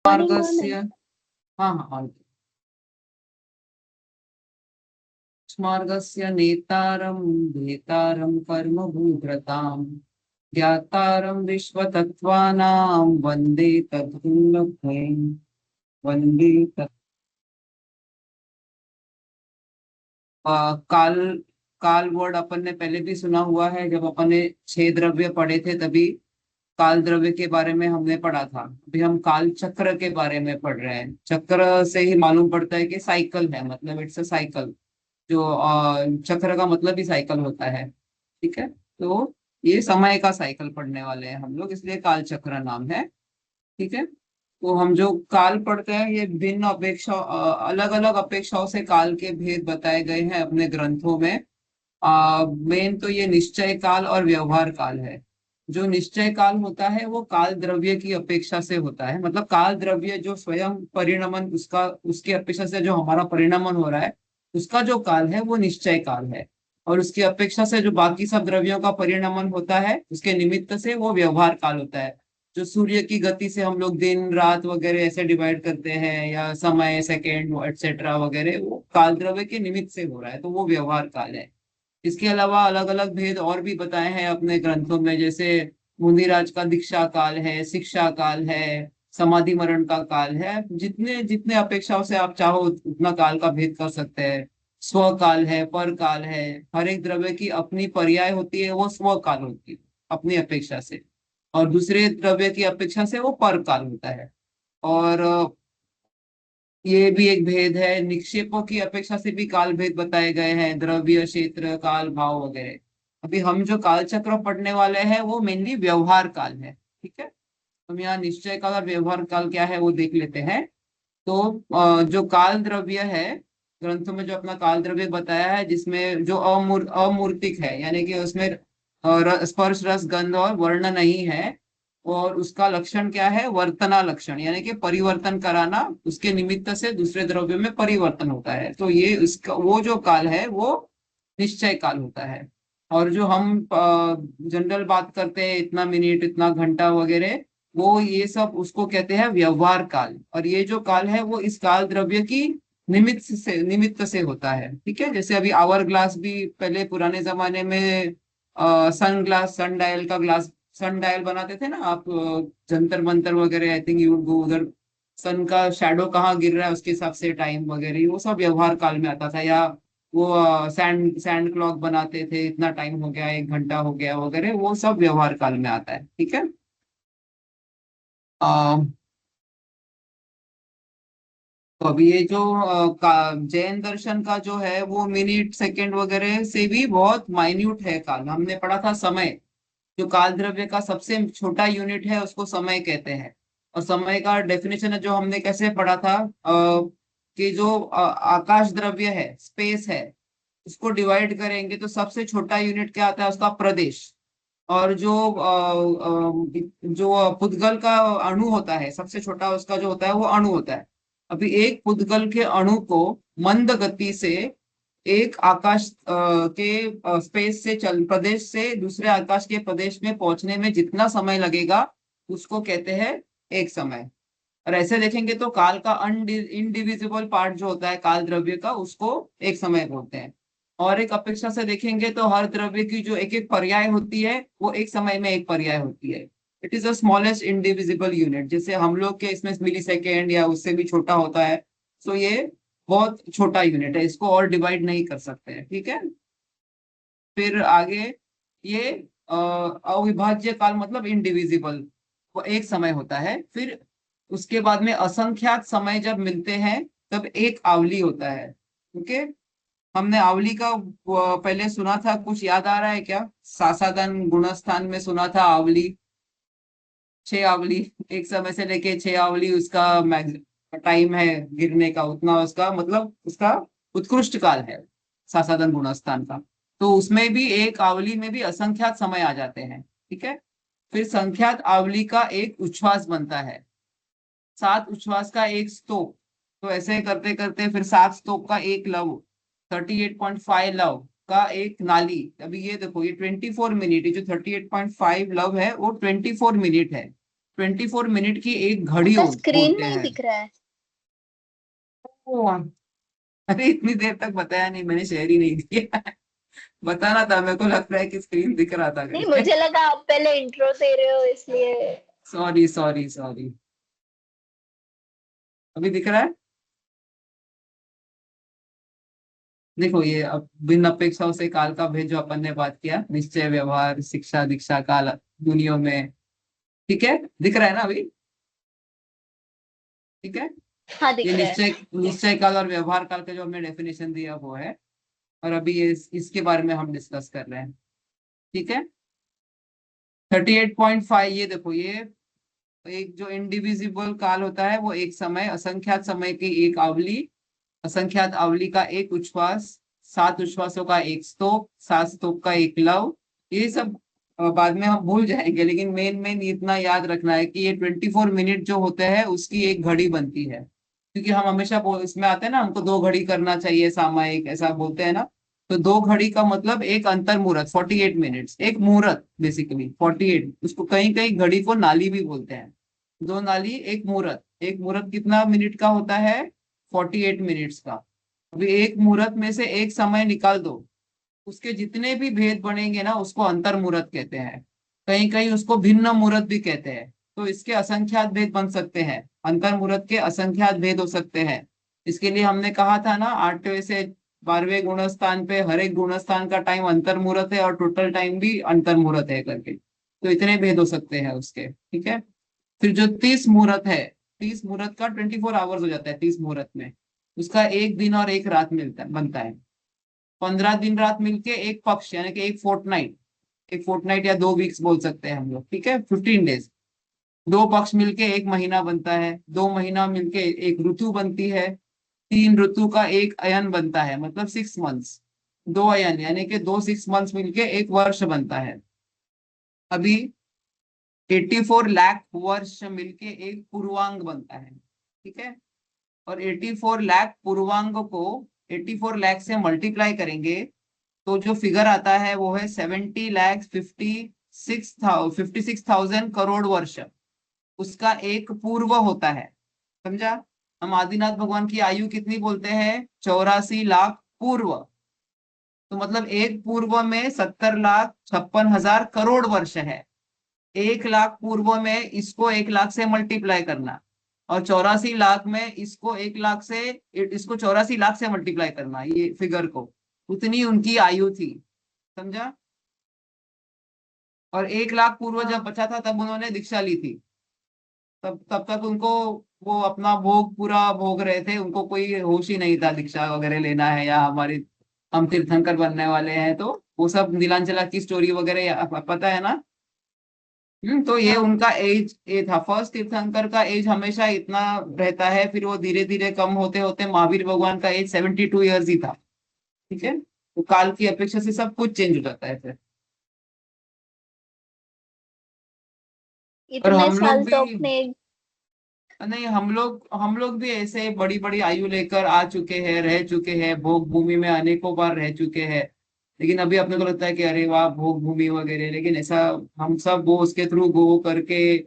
मार्गस्य हाँ हाँ मार्गस्य नेतारं भेतारं कर्मभूभृतां ज्ञातारं विश्वतत्त्वानां वन्दे तद्गुणद्वयं वन्दे तत् काल काल वर्ड अपन ने पहले भी सुना हुआ है। जब अपन ने 6 द्रव्य पढ़े थे तभी काल द्रव्य के बारे में हमने पढ़ा था। अभी हम काल चक्र के बारे में पढ़ रहे हैं। चक्र से ही मालूम पड़ता है कि साइकिल है, मतलब इट्स अ साइकिल। जो चक्र का मतलब ही साइकिल होता है। ठीक है, तो ये समय का साइकिल पढ़ने वाले हैं हम लोग, इसलिए काल चक्र नाम है। ठीक है, तो हम जो काल पढ़ते हैं ये भिन्न अपेक्षा अलग अलग अपेक्षाओं से काल के भेद बताए गए हैं अपने ग्रंथों में। मेन तो ये निश्चय काल और व्यवहार काल है। जो निश्चय काल होता है वो काल द्रव्य की अपेक्षा से होता है, मतलब काल द्रव्य जो स्वयं परिणमन उसका उसकी अपेक्षा से जो हमारा परिणमन हो रहा है उसका जो काल है वो निश्चय काल है। और उसकी अपेक्षा से जो बाकी सब द्रव्यों का परिणमन होता है उसके निमित्त से वो व्यवहार काल होता है। जो सूर्य की गति से हम लोग दिन रात वगैरह ऐसे डिवाइड करते हैं, या समय सेकेंड एटसेट्रा वगैरह, वो काल द्रव्य के निमित्त से हो रहा है, तो वो व्यवहार काल है। इसके अलावा अलग अलग भेद और भी बताए हैं अपने ग्रंथों में, जैसे मुनिराज का दीक्षा काल है, शिक्षा काल है, समाधि मरण का काल है। जितने जितने अपेक्षाओं से आप चाहो उतना काल का भेद कर सकते हैं। स्व काल है, पर काल है। हर एक द्रव्य की अपनी पर्याय होती है, वो स्व काल होती है अपनी अपेक्षा से। और दूसरे द्रव्य की अपेक्षा से वो पर काल होता है। और ये भी एक भेद है। निक्षेपों की अपेक्षा से भी काल भेद बताए गए हैं, द्रव्य, क्षेत्र, काल, भाव वगैरह। अभी हम जो काल चक्र पढ़ने वाले हैं वो मेनली व्यवहार काल है। ठीक है, हम यहाँ निश्चय काल और व्यवहार काल क्या है वो देख लेते हैं। तो जो काल द्रव्य है, ग्रंथों में जो अपना काल द्रव्य बताया है जिसमें जो अमूर्तिक है, यानी कि उसमें स्पर्श रस गंध और वर्ण नहीं है। और उसका लक्षण क्या है? वर्तना लक्षण, यानी कि परिवर्तन कराना, उसके निमित्त से दूसरे द्रव्य में परिवर्तन होता है। तो ये उसका वो जो काल है वो निश्चय काल होता है। और जो हम जनरल बात करते हैं, इतना मिनट, इतना घंटा वगैरह, वो ये सब उसको कहते हैं व्यवहार काल। और ये जो काल है वो इस काल द्रव्य की निमित्त से होता है। ठीक है, जैसे अभी आवर ग्लास भी पहले पुराने जमाने में सन ग्लास, सन डायल का ग्लास, सन डायल बनाते थे ना आप, जंतर मंतर वगैरह, आई थिंक यू गो उधर। सन का शैडो कहाँ गिर रहा है उसके हिसाब से टाइम वगैरह, वो सब व्यवहार काल में आता था। या वो सैंड सैंड क्लॉक बनाते थे, इतना टाइम हो गया, 1 घंटा हो गया वगैरह, वो सब व्यवहार काल में आता है। ठीक है, तो अभी ये जो जैन दर्शन का जो है वो मिनट सेकंड वगैरह से भी बहुत माइन्यूट है काल। हमने पढ़ा था समय, जो काल द्रव्य का सबसे छोटा यूनिट है उसको समय कहते हैं। और समय का डेफिनेशन है जो हमने कैसे पढ़ा था, कि जो आकाश द्रव्य है, स्पेस है, उसको डिवाइड करेंगे तो सबसे छोटा यूनिट क्या आता है? उसका प्रदेश। और जो जो पुद्गल का अणु होता है, सबसे छोटा उसका जो होता है वो अणु होता है। अभी एक पुद्गल के अणु को मंद गति से एक आकाश के स्पेस से चल प्रदेश से दूसरे आकाश के प्रदेश में पहुंचने में जितना समय लगेगा उसको कहते हैं एक समय। और ऐसे देखेंगे तो काल का इनडिविजिबल पार्ट जो होता है काल द्रव्य का, उसको एक समय बोलते हैं। और एक अपेक्षा से देखेंगे तो हर द्रव्य की जो एक एक पर्याय होती है वो एक समय में एक पर्याय होती है। It is the smallest indivisible unit. जैसे हम लोग के इसमें मिली सेकेंड या उससे भी छोटा होता है, तो ये बहुत छोटा यूनिट है, इसको और डिवाइड नहीं कर सकते हैं। ठीक है, फिर आगे ये अविभाज्य काल मतलब इनडिविजिबल, वो एक समय होता है। फिर उसके बाद में असंख्यात समय जब मिलते हैं तब एक आवली होता है। ओके, हमने आवली का पहले सुना था, कुछ याद आ रहा है क्या? सासाधन गुणस्थान में सुना था आवली, 6 आवली। एक समय से लेके 6 आवली उसका टाइम है गिरने का, उतना उसका मतलब उसका उत्कृष्ट काल है सासाधन गुणस्थान का। तो उसमें भी एक आवली में भी असंख्यात समय आ जाते हैं। ठीक है, फिर संख्यात आवली का एक उच्छ्वास बनता है, 7 उच्छ्वास का एक स्तोक। तो ऐसे करते करते फिर 7 स्तोक का एक लव, 38.5 लव का एक नाली। अभी ये देखो, ये 24 मिनट, ये जो 38.5 लव है वो 24 मिनट है। 24 मिनट की एक घड़ी आपका स्क्रीन बोलते नहीं हैं। दिख रहा है? ओ, अरे इतनी देर तक बताया नहीं, मैंने शेयर ही नहीं किया। बताना था, मेरे को लगता है कि स्क्रीन दिख रहा था नहीं, करके। मुझे लगा आप पहले इंट्रो दे रहे हो इसलिए। Sorry sorry sorry. अभी दिख रहा है? देखो ये अब भिन्न अपेक्षाओं से काल का भेद जो अपन ने बात किया, निश्चय व्यवहार शिक्षा दीक्षा काल दुनिया में। ठीक है, दिख रहा है ना अभी? ठीक है। हाँ, ये दिख रहा है। निश्चय निश्चय काल और व्यवहार काल का जो हमने डेफिनेशन दिया वो है। और अभी ये इसके बारे में हम डिस्कस कर रहे हैं। ठीक है। 38.5, ये देखो ये एक जो इंडिविजिबल काल होता है वो एक समय, असंख्यात समय की एक अवधि, असंख्यात अवधि का एक उच्छ्वास, 7 उच्छ्वासों का एक स्तोक, 7 स्तोक का एक लव। ये सब बाद में हम भूल जाएंगे, लेकिन मेन मेन इतना याद रखना है कि ये 24 मिनट जो होते हैं उसकी एक घड़ी बनती है। क्योंकि हम हमेशा इसमें आते हैं ना, हमको 2 घड़ी करना चाहिए सामयिक, ऐसा बोलते हैं ना। तो 2 घड़ी का मतलब एक अंतर मुहूर्त, 48 मिनट्स, एक मुहूर्त बेसिकली 48, उसको कहीं कहीं घड़ी को नाली भी बोलते हैं। 2 नाली एक मुहूर्त, एक मुहूर्त कितना मिनट का होता है? 48 मिनट्स का। अभी एक मुहूर्त में से एक समय निकाल दो, उसके जितने भी भेद बनेंगे ना उसको अंतर मुहूर्त कहते हैं। कहीं कहीं उसको भिन्न मुहूर्त भी कहते हैं। तो इसके असंख्यात भेद बन सकते हैं, अंतर मुहूर्त के असंख्यात भेद हो सकते हैं। इसके लिए हमने कहा था ना, 8वें से 12वें गुणस्थान पे हर एक गुणस्थान का टाइम अंतर मुहूर्त है और टोटल टाइम भी अंतर मुहूर्त है करके। तो इतने भेद हो सकते हैं उसके। ठीक है। फिर जो 30 मुहूर्त है, 30 मुहूर्त का 24 आवर्स हो जाता है 30 मुहूर्त में। उसका एक दिन और एक रात मिलता है, बनता है। 15 दिन रात मिलके एक पक्ष, यानी कि एक फोर्टनाइट, एक फोर्टनाइट या 2 वीक्स बोल सकते हैं हम लोग। ठीक है, 15 डेज। 2 पक्ष मिलके एक महीना बनता है, 2 महीना मिलके एक ऋतु बनती है, 3 ऋतु का एक अयन बनता है, मतलब 6 मंथ्स। 2 अयन यानी कि 6 मंथ्स मिलके एक वर्ष बनता है। अभी 84 लाख वर्ष मिलके एक पूर्वांग बनता है। ठीक है। और 84 लाख पूर्वांग को 84 लाख से मल्टीप्लाई करेंगे तो जो फिगर आता है वो है 70 लाख 56,000 करोड़ वर्ष। उसका एक पूर्व होता है। समझा? हम आदिनाथ भगवान की आयु कितनी बोलते हैं? 84 लाख पूर्व। तो मतलब एक पूर्व में 70,56,000 करोड़ वर्ष है। 1 लाख पूर्व में इसको 1 लाख से मल्टीप्लाई करना, और 84 लाख में इसको 1 लाख से, इसको 84 लाख से मल्टीप्लाई करना, ये फिगर को। उतनी उनकी आयु थी। समझा? और 1 लाख पूर्व जब बचा था तब उन्होंने दीक्षा ली थी। तब तब तक उनको वो अपना भोग पूरा भोग रहे थे, उनको कोई होश ही नहीं था दीक्षा वगैरह लेना है या हमारे हम तीर्थंकर बनने वाले हैं। तो वो सब नीलांचला की स्टोरी वगैरह पता है ना। तो ये हाँ। उनका एज ये था, फर्स्ट तीर्थंकर का एज हमेशा इतना रहता है, फिर वो धीरे धीरे कम होते होते महावीर भगवान का एज 72 ईयर्स ही था। ठीक है। तो काल की अपेक्षा से सब कुछ चेंज हो जाता है फिर। और इतने हम लोग साल भी, तो अपने। नहीं हम लोग भी ऐसे बड़ी बड़ी आयु लेकर आ चुके हैं, रह चुके हैं, भोग भूमि में अनेकों बार रह चुके हैं। लेकिन अभी अपने को लगता है कि अरे वाह भोग भूमि वगैरह, लेकिन ऐसा हम सब वो उसके थ्रू गो करके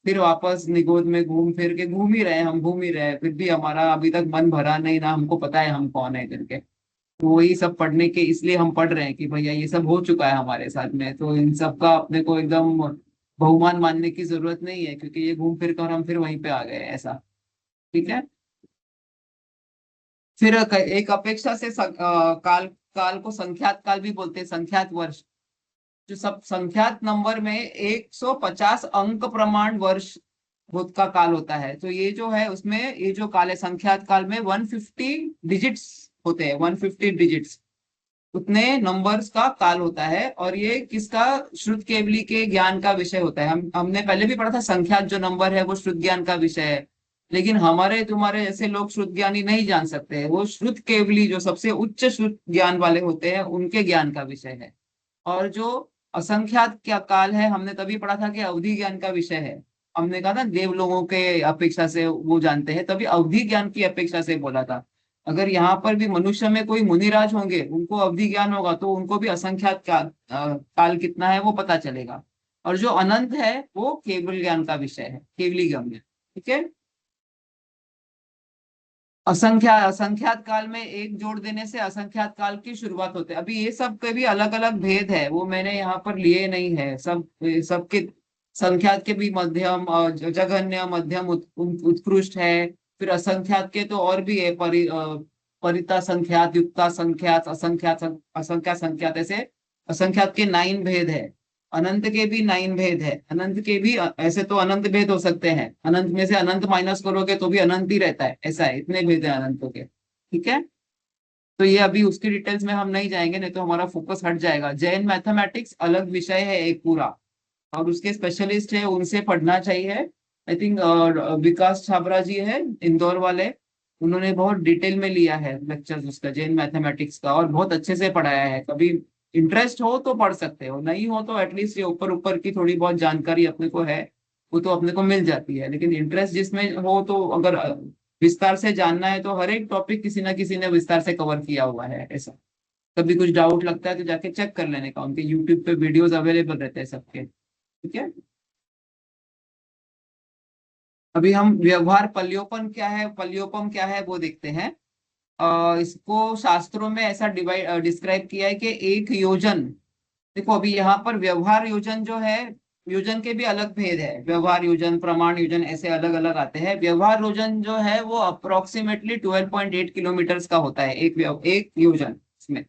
फिर वापस निगोद में घूम फिर के घूम ही रहे हैं, हम घूम ही रहे हैं, फिर भी हमारा अभी तक मन भरा नहीं ना, हमको पता है हम कौन है करके। तो वही सब पढ़ने के इसलिए हम पढ़ रहे हैं कि भैया ये सब हो चुका है हमारे साथ में, तो इन सब का अपने को एकदम बहुमान मानने की जरूरत नहीं है, क्योंकि ये घूम फिर कर हम फिर वहीं पे आ गए हैं, ऐसा। ठीक है। फिर एक अपेक्षा से काल काल को संख्यात काल भी बोलते हैं, संख्यात वर्ष। जो सब संख्यात नंबर में 150 अंक प्रमाण वर्ष भूत का काल होता है। तो ये जो है उसमें ये जो काल है संख्यात काल में 150 डिजिट्स होते हैं, 150 डिजिट्स, उतने नंबर्स का काल होता है। और ये किसका? श्रुत केवली के ज्ञान का विषय होता है। हमने पहले भी पढ़ा था, संख्यात जो नंबर है वो श्रुत ज्ञान का विषय है। लेकिन हमारे तुम्हारे जैसे लोग श्रुत ज्ञानी नहीं जान सकते हैं, वो श्रुत केवली जो सबसे उच्च श्रुत ज्ञान वाले होते हैं उनके ज्ञान का विषय है। और जो असंख्यात क्या काल है, हमने तभी पढ़ा था कि अवधि ज्ञान का विषय है। हमने कहा था देव लोगों के अपेक्षा से वो जानते हैं, तभी अवधि ज्ञान की अपेक्षा से बोला था। अगर यहाँ पर भी मनुष्य में कोई मुनिराज होंगे, उनको अवधि ज्ञान होगा तो उनको भी असंख्यात काल कितना है वो पता चलेगा। और जो अनंत है वो केवल ज्ञान का विषय है, केवली गम्य। ठीक है। असंख्यात काल में एक जोड़ देने से असंख्यात काल की शुरुआत होते है। अभी ये सब के भी अलग अलग भेद है, वो मैंने यहाँ पर लिए नहीं है। सबके संख्यात के भी मध्यम, जघन्य, मध्यम, उत्कृष्ट है। फिर असंख्यात के तो और भी है, परिता संख्यात, युक्ता संख्यात, असंख्यात, असंख्या संख्यात, ऐसे असंख्यात के 9 भेद है। अनंत के भी 9 भेद है। अनंत के भी ऐसे तो अनंत भेद हो सकते हैं, अनंत में से अनंत माइनस करोगे तो भी अनंत ही रहता है, ऐसा है, इतने भेद है अनंतों के। ठीक है। तो ये अभी उसकी डिटेल्स में हम नहीं जाएंगे, नहीं तो हमारा फोकस हट जाएगा। जैन मैथमेटिक्स अलग विषय है एक पूरा, और उसके स्पेशलिस्ट है, उनसे पढ़ना चाहिए। आई थिंक विकास छाबरा जी है, इंदौर वाले, उन्होंने बहुत डिटेल में लिया है लेक्चर्स उसका, जैन मैथमेटिक्स का, और बहुत अच्छे से पढ़ाया है। कभी इंटरेस्ट हो तो पढ़ सकते हो, नहीं हो तो एटलीस्ट ये ऊपर ऊपर की थोड़ी बहुत जानकारी अपने को है, वो तो अपने को मिल जाती है। लेकिन इंटरेस्ट जिसमें हो, तो अगर विस्तार से जानना है तो हर एक टॉपिक किसी ना किसी ने विस्तार से कवर किया हुआ है ऐसा। कभी कुछ डाउट लगता है तो जाके चेक कर लेने का, उनके यूट्यूब पे वीडियोस अवेलेबल रहते हैं सबके। ठीक है। अभी हम व्यवहार पल्योपन क्या है, पल्योपम क्या है वो देखते हैं। इसको शास्त्रों में ऐसा डिस्क्राइब किया है कि एक योजन। देखो अभी यहाँ पर व्यवहार योजन जो है, योजन के भी अलग भेद है, व्यवहार योजन, प्रमाण योजन, ऐसे अलग अलग आते हैं। व्यवहार योजन जो है वो अप्रोक्सीमेटली 12.8 किलोमीटर का होता है, एक योजन इसमें।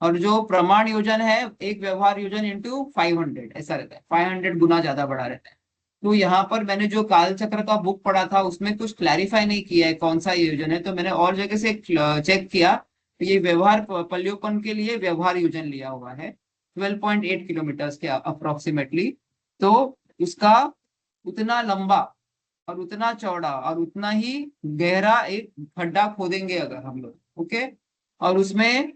और जो प्रमाण योजन है, एक व्यवहार योजन इंटू 500 ऐसा रहता है, 500 गुना ज्यादा बड़ा रहता है। तो यहाँ पर मैंने जो काल चक्र का बुक पढ़ा था उसमें कुछ क्लैरिफाई नहीं किया है कौन सा योजन है, तो मैंने और जगह से चेक किया, तो ये व्यवहार पल्योपन के लिए व्यवहार योजन लिया हुआ है, 12.8 किलोमीटर के अप्रोक्सीमेटली। तो उसका उतना लंबा और उतना चौड़ा और उतना ही गहरा एक खड्डा खोदेंगे अगर हम लोग, ओके। और उसमें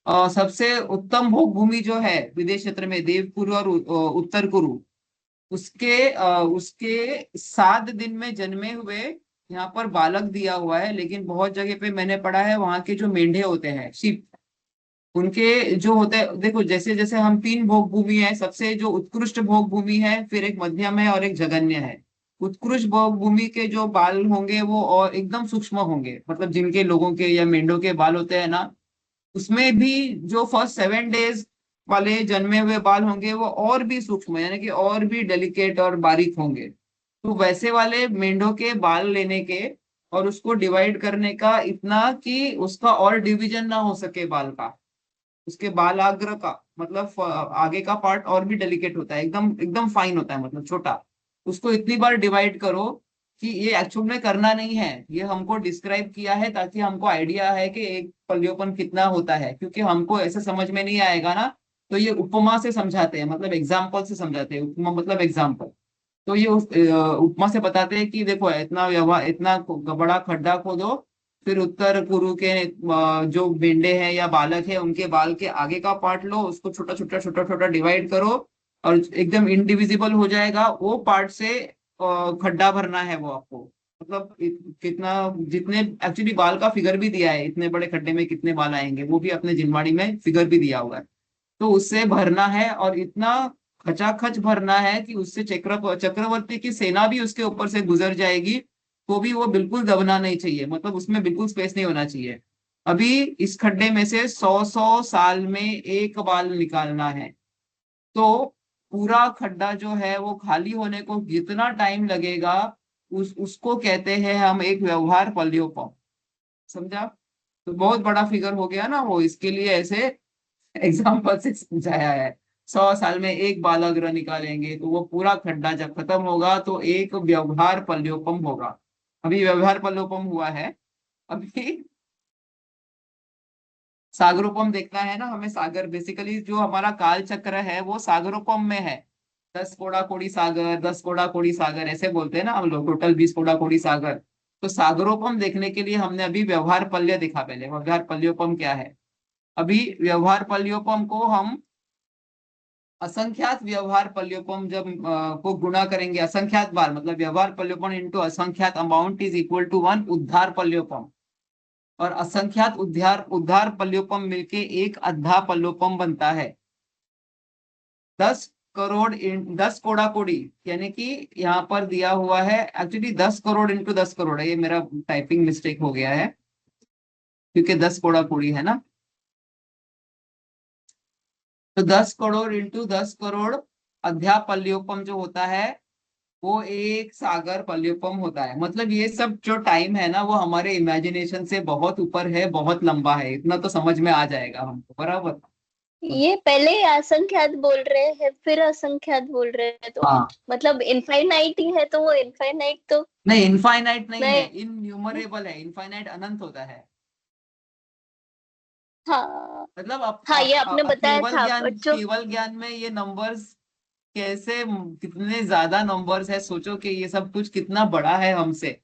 सबसे उत्तम भोग भूमि जो है विदेश क्षेत्र में, देवपुर और उत्तर कुरु, उसके 7 दिन में जन्मे हुए यहाँ पर बालक दिया हुआ है। लेकिन बहुत जगह पे मैंने पढ़ा है वहां के जो मेंढे होते हैं, शिप, उनके जो होते हैं, देखो जैसे जैसे हम 3 भोग भूमि है, सबसे जो उत्कृष्ट भोग भूमि है, फिर एक मध्यम है और एक जघन्य है। उत्कृष्ट भोग भूमि के जो बाल होंगे वो और एकदम सूक्ष्म होंगे, मतलब जिनके लोगों के या मेंढों के बाल होते हैं ना, उसमें भी जो फर्स्ट 7 डेज वाले जन्मे हुए बाल होंगे वो और भी सूक्ष्म, यानी कि और भी डेलिकेट और बारीक होंगे। तो वैसे वाले मेंढों के बाल लेने के और उसको डिवाइड करने का इतना कि उसका और डिवीजन ना हो सके बाल का, उसके बालाग्र का, मतलब आगे का पार्ट और भी डेलिकेट होता है, एकदम एकदम फाइन होता है, मतलब छोटा। उसको इतनी बार डिवाइड करो कि ये एक्चुअल में करना नहीं है, ये हमको डिस्क्राइब किया है ताकि हमको आइडिया है कि एक पल्योपन कितना होता है, क्योंकि हमको ऐसे समझ में नहीं आएगा ना, तो ये उपमा से समझाते हैं, मतलब एग्जाम्पल से समझाते हैं। उपमा मतलब एग्जाम्पल। तो ये उपमा से बताते हैं कि देखो इतना व्यवहार, इतना बड़ा खड्डा खोदो, फिर उत्तर कुरु के जो बेंडे हैं या बालक है उनके बाल के आगे का पार्ट लो, उसको छोटा छोटा छोटा छोटा डिवाइड करो, और एकदम इनडिविजिबल हो जाएगा वो पार्ट से खड्डा भरना है वो आपको। मतलब कितना, जितने एक्चुअली बाल का फिगर भी दिया है, इतने बड़े खड्डे में कितने बाल आएंगे वो भी अपने जिनवाणी में फिगर भी दिया हुआ है। तो उससे भरना है, और इतना खचाखच भरना है कि उससे चक्रवर्ती की सेना भी उसके ऊपर से गुजर जाएगी, तो भी वो बिल्कुल दबना नहीं चाहिए, मतलब उसमें बिल्कुल स्पेस नहीं होना चाहिए। अभी इस खड्डे में से 100 साल में एक बाल निकालना है, तो पूरा खड्डा जो है वो खाली होने को जितना टाइम लगेगा, उसको कहते हैं हम एक व्यवहार पल्योपम। समझा? तो बहुत बड़ा फिगर हो गया ना वो, इसके लिए ऐसे एग्जाम्पल से समझाया है। 100 साल में एक बालाग्र निकालेंगे तो वो पूरा खड्डा जब खत्म होगा तो एक व्यवहार पल्योपम होगा। अभी व्यवहार पल्योपम हुआ है। अभी सागरोपम देखना है ना हमें, सागर बेसिकली जो हमारा काल चक्र है वो सागरोपम में है। 10 कोड़ा कोड़ी सागर, 10 कोड़ा कोड़ी सागर ऐसे बोलते हैं ना हम लोग, टोटल 20 कोड़ा कोड़ी सागर। तो सागरोपम देखने के लिए हमने अभी व्यवहार पल्य देखा, पहले व्यवहार पल्योपम क्या है। अभी व्यवहार पल्योपम को हम असंख्यात व्यवहार पल्योपम जब को गुणा करेंगे, असंख्यात बार, मतलब व्यवहार पल्योपम इंटू असंख्यात अमाउंट इज इक्वल टू 1 उद्धार पल्योपम। और असंख्यात उद्धार उद्धार पल्योपम मिलके एक अद्धा पल्योपम बनता है। 10 10 कोड़ा कोड़ी, यानी कि यहाँ पर दिया हुआ है एक्चुअली 10 करोड़ इंटू 10 करोड़ है, ये मेरा टाइपिंग मिस्टेक हो गया है क्योंकि 10 कोड़ा कोड़ी है ना। तो 10 करोड़ इंटू 10 करोड़ अध्यापल्योपम जो होता है वो एक सागर पल्योपम होता है। मतलब ये सब जो टाइम है ना वो हमारे इमेजिनेशन से बहुत ऊपर है, बहुत लंबा है, इतना तो समझ में आ जाएगा हमको, बराबर। ये पहले असंख्यात बोल रहे हैं फिर असंख्यात बोल रहे हैं, तो हाँ, मतलब इनफाइनाइट ही है, तो वो इनफाइनाइट तो नहीं इनफाइनाइट नहीं है, नहीं। इनन्यूमरेबल है। इनफाइनाइट अनंत होता है। हाँ मतलब हाँ, ये आपने बताया था बट जो केवल ज्ञान में ये नंबर्स कैसे, कितने ज्यादा नंबर्स है, सोचो कि ये सब कुछ कितना बड़ा है हमसे।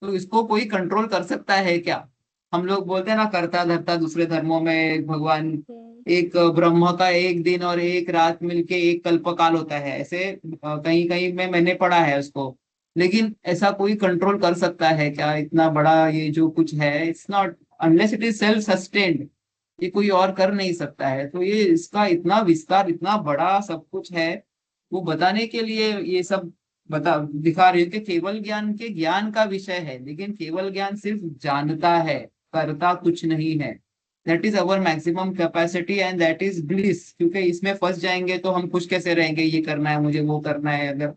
तो इसको कोई कंट्रोल कर सकता है क्या? हम लोग बोलते हैं ना, करता धरता दूसरे धर्मों में एक भगवान, हम्म, एक ब्रह्म का एक दिन और एक रात मिलके एक कल्पकाल होता है, ऐसे कहीं कहीं में मैंने पढ़ा है उसको। लेकिन ऐसा कोई कंट्रोल कर सकता है क्या इतना बड़ा ये जो कुछ है? It's not, unless it is self sustained, ये कोई और कर नहीं सकता है। तो ये इसका इतना विस्तार, इतना बड़ा सब कुछ है, वो बताने के लिए ये सब बता दिखा रही हूँ कि केवल ज्ञान के ज्ञान का विषय है, लेकिन केवल ज्ञान सिर्फ जानता है, करता कुछ नहीं है। That is our maximum capacity and that is bliss. क्योंकि इसमें फंस जाएंगे तो हम खुश कैसे रहेंगे, ये करना है मुझे, वो करना है, अगर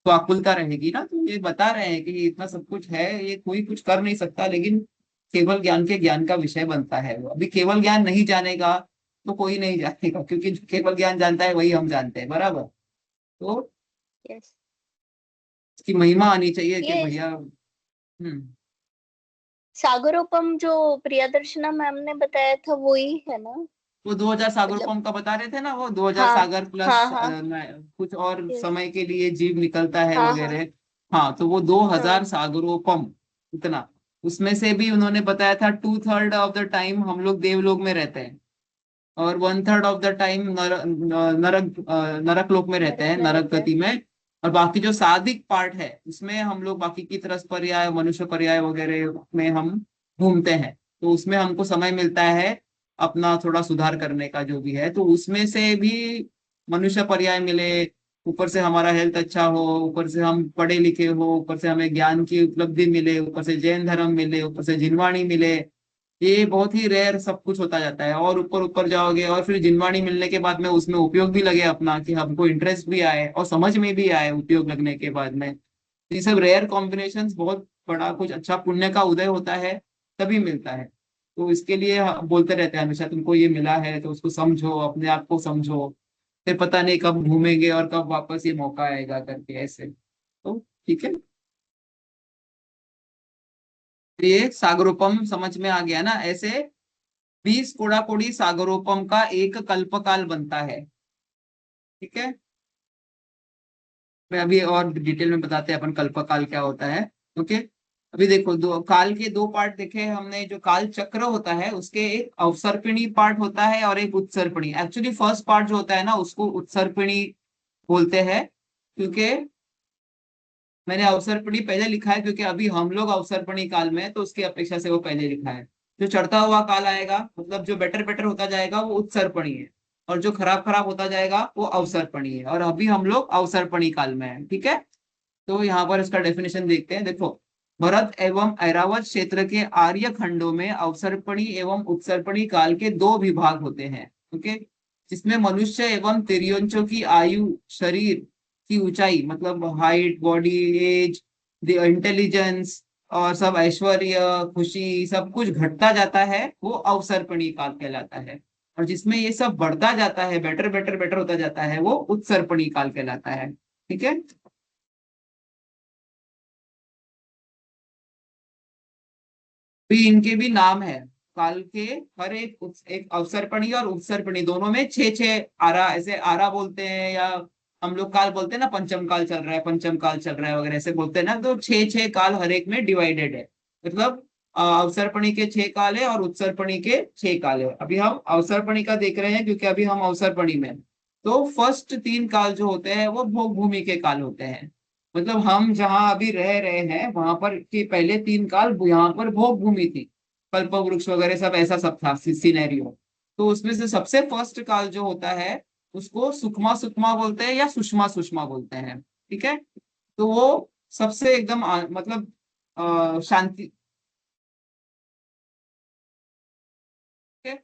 तो आकुलता रहेगी ना। तो ये बता रहे हैं कि ये इतना सब कुछ है, ये कोई कुछ कर नहीं सकता, लेकिन केवल ज्ञान के ज्ञान का विषय बनता है वो। अभी केवल ज्ञान नहीं जानेगा तो कोई नहीं जानेगा, क्योंकि जो केवल ज्ञान जानता है वही हम जानते हैं, बराबर। तो यस, इसकी महिमा आनी चाहिए कि ये भैया। सागरोपम जो प्रियदर्शना मैम ने बताया था वो ही है ना? वो 2000 सागर मतलब पंप का बता रहे थे ना, वो 2000 हाँ सागर प्लस हाँ हाँ, कुछ और यस, समय के लिए जीव निकलता है हाँ हाँ वगैरह। हाँ, तो वो 2000 हाँ, सागरोपम इतना। उसमें से भी उन्होंने बताया था 2/3 ऑफ द टाइम हम लोग देवलोक में रहते हैं, और 1/3 ऑफ द टाइम नरक लोक में रहते नरक हैं, में नरक रहते हैं। गति में। और बाकी जो सात्विक पार्ट है उसमें हम लोग बाकी की तरस पर्याय, मनुष्य पर्याय वगैरह में हम घूमते हैं। तो उसमें हमको समय मिलता है अपना थोड़ा सुधार करने का, जो भी है। तो उसमें से भी मनुष्य पर्याय मिले, ऊपर से हमारा हेल्थ अच्छा हो, ऊपर से हम पढ़े लिखे हो, ऊपर से हमें ज्ञान की उपलब्धि मिले, ऊपर से जैन धर्म मिले, ऊपर से जिनवाणी मिले, ये बहुत ही रेयर सब कुछ होता जाता है। और ऊपर ऊपर जाओगे और फिर जिनवाणी मिलने के बाद में उसमें उपयोग भी लगे अपना, कि हमको इंटरेस्ट भी आए और समझ में भी आए उपयोग लगने के बाद में। तो ये सब रेयर कॉम्बिनेशन बहुत बड़ा कुछ अच्छा पुण्य का उदय होता है, तभी मिलता है। तो इसके लिए हम बोलते रहते हैं हमेशा, तुमको ये मिला है तो उसको समझो, अपने आप को समझो, फिर पता नहीं कब घूमेंगे और कब वापस ये मौका आएगा करके ऐसे। तो ठीक है, ये सागरोपम समझ में आ गया ना? ऐसे 20 कोड़ा कोड़ी सागरोपम का एक कल्पकाल बनता है। ठीक है, मैं अभी और डिटेल में बताते हैं अपन कल्पकाल क्या होता है। ओके, अभी देखो, दो काल के दो पार्ट देखे हमने। जो काल चक्र होता है उसके एक अवसर्पिणी पार्ट होता है और एक उत्सर्पिणी। एक्चुअली फर्स्ट पार्ट जो होता है ना उसको उत्सर्पिणी बोलते हैं, क्योंकि मैंने अवसर्पिणी पहले लिखा है क्योंकि अभी हम लोग अवसर्पिणी काल में हैं, तो उसकी अपेक्षा से वो पहले लिखा है। जो चढ़ता हुआ काल आएगा, मतलब जो बेटर बेटर होता जाएगा, वो उत्सर्पणी है। और जो खराब खराब होता जाएगा वो अवसर्पणी है। और अभी हम लोग अवसर्पणी काल में है, ठीक है। तो यहाँ पर इसका डेफिनेशन देखते हैं। देखो, भरत एवं ऐरावत क्षेत्र के आर्य खंडों में अवसर्पणी एवं उत्सर्पणी काल के दो विभाग होते हैं। ओके, जिसमें मनुष्य एवं तिर्यंचों की आयु, शरीर की ऊंचाई, मतलब height, body, age, the intelligence और सब ऐश्वर्य, खुशी, सब कुछ घटता जाता है, वो अवसर्पणी काल कहलाता है। और जिसमें ये सब बढ़ता जाता है, बेटर बेटर बेटर होता जाता है, वो उत्सर्पणी काल कहलाता है। ठीक है, भी इनके भी नाम है। काल के हर एक एक अवसर्पणी और उत्सर्पणी दोनों में छह छह आरा, ऐसे आरा बोलते हैं, या हम लोग काल बोलते हैं ना, पंचम काल चल रहा है, पंचम काल चल रहा है वगैरह ऐसे बोलते हैं ना। तो छह छह काल हर एक में डिवाइडेड है। मतलब अवसर्पणी के 6 काल है और उत्सर्पणी के 6 काल है। अभी हम अवसर्पणी का देख रहे हैं क्योंकि अभी हम अवसर्पणी में हैं। तो फर्स्ट 3 काल जो होते हैं वो भोग भूमि के काल होते हैं। मतलब हम जहां अभी रह रहे हैं वहां पर के पहले 3 काल यहाँ पर भोग भूमि थी, कल्प वृक्ष वगैरह सब ऐसा सब था सिनेरियो। तो उसमें से सबसे फर्स्ट काल जो होता है उसको सुखमा सुखमा बोलते हैं या सुषमा सुषमा बोलते हैं। ठीक है, तो वो सबसे एकदम मतलब शांति। ठीक है,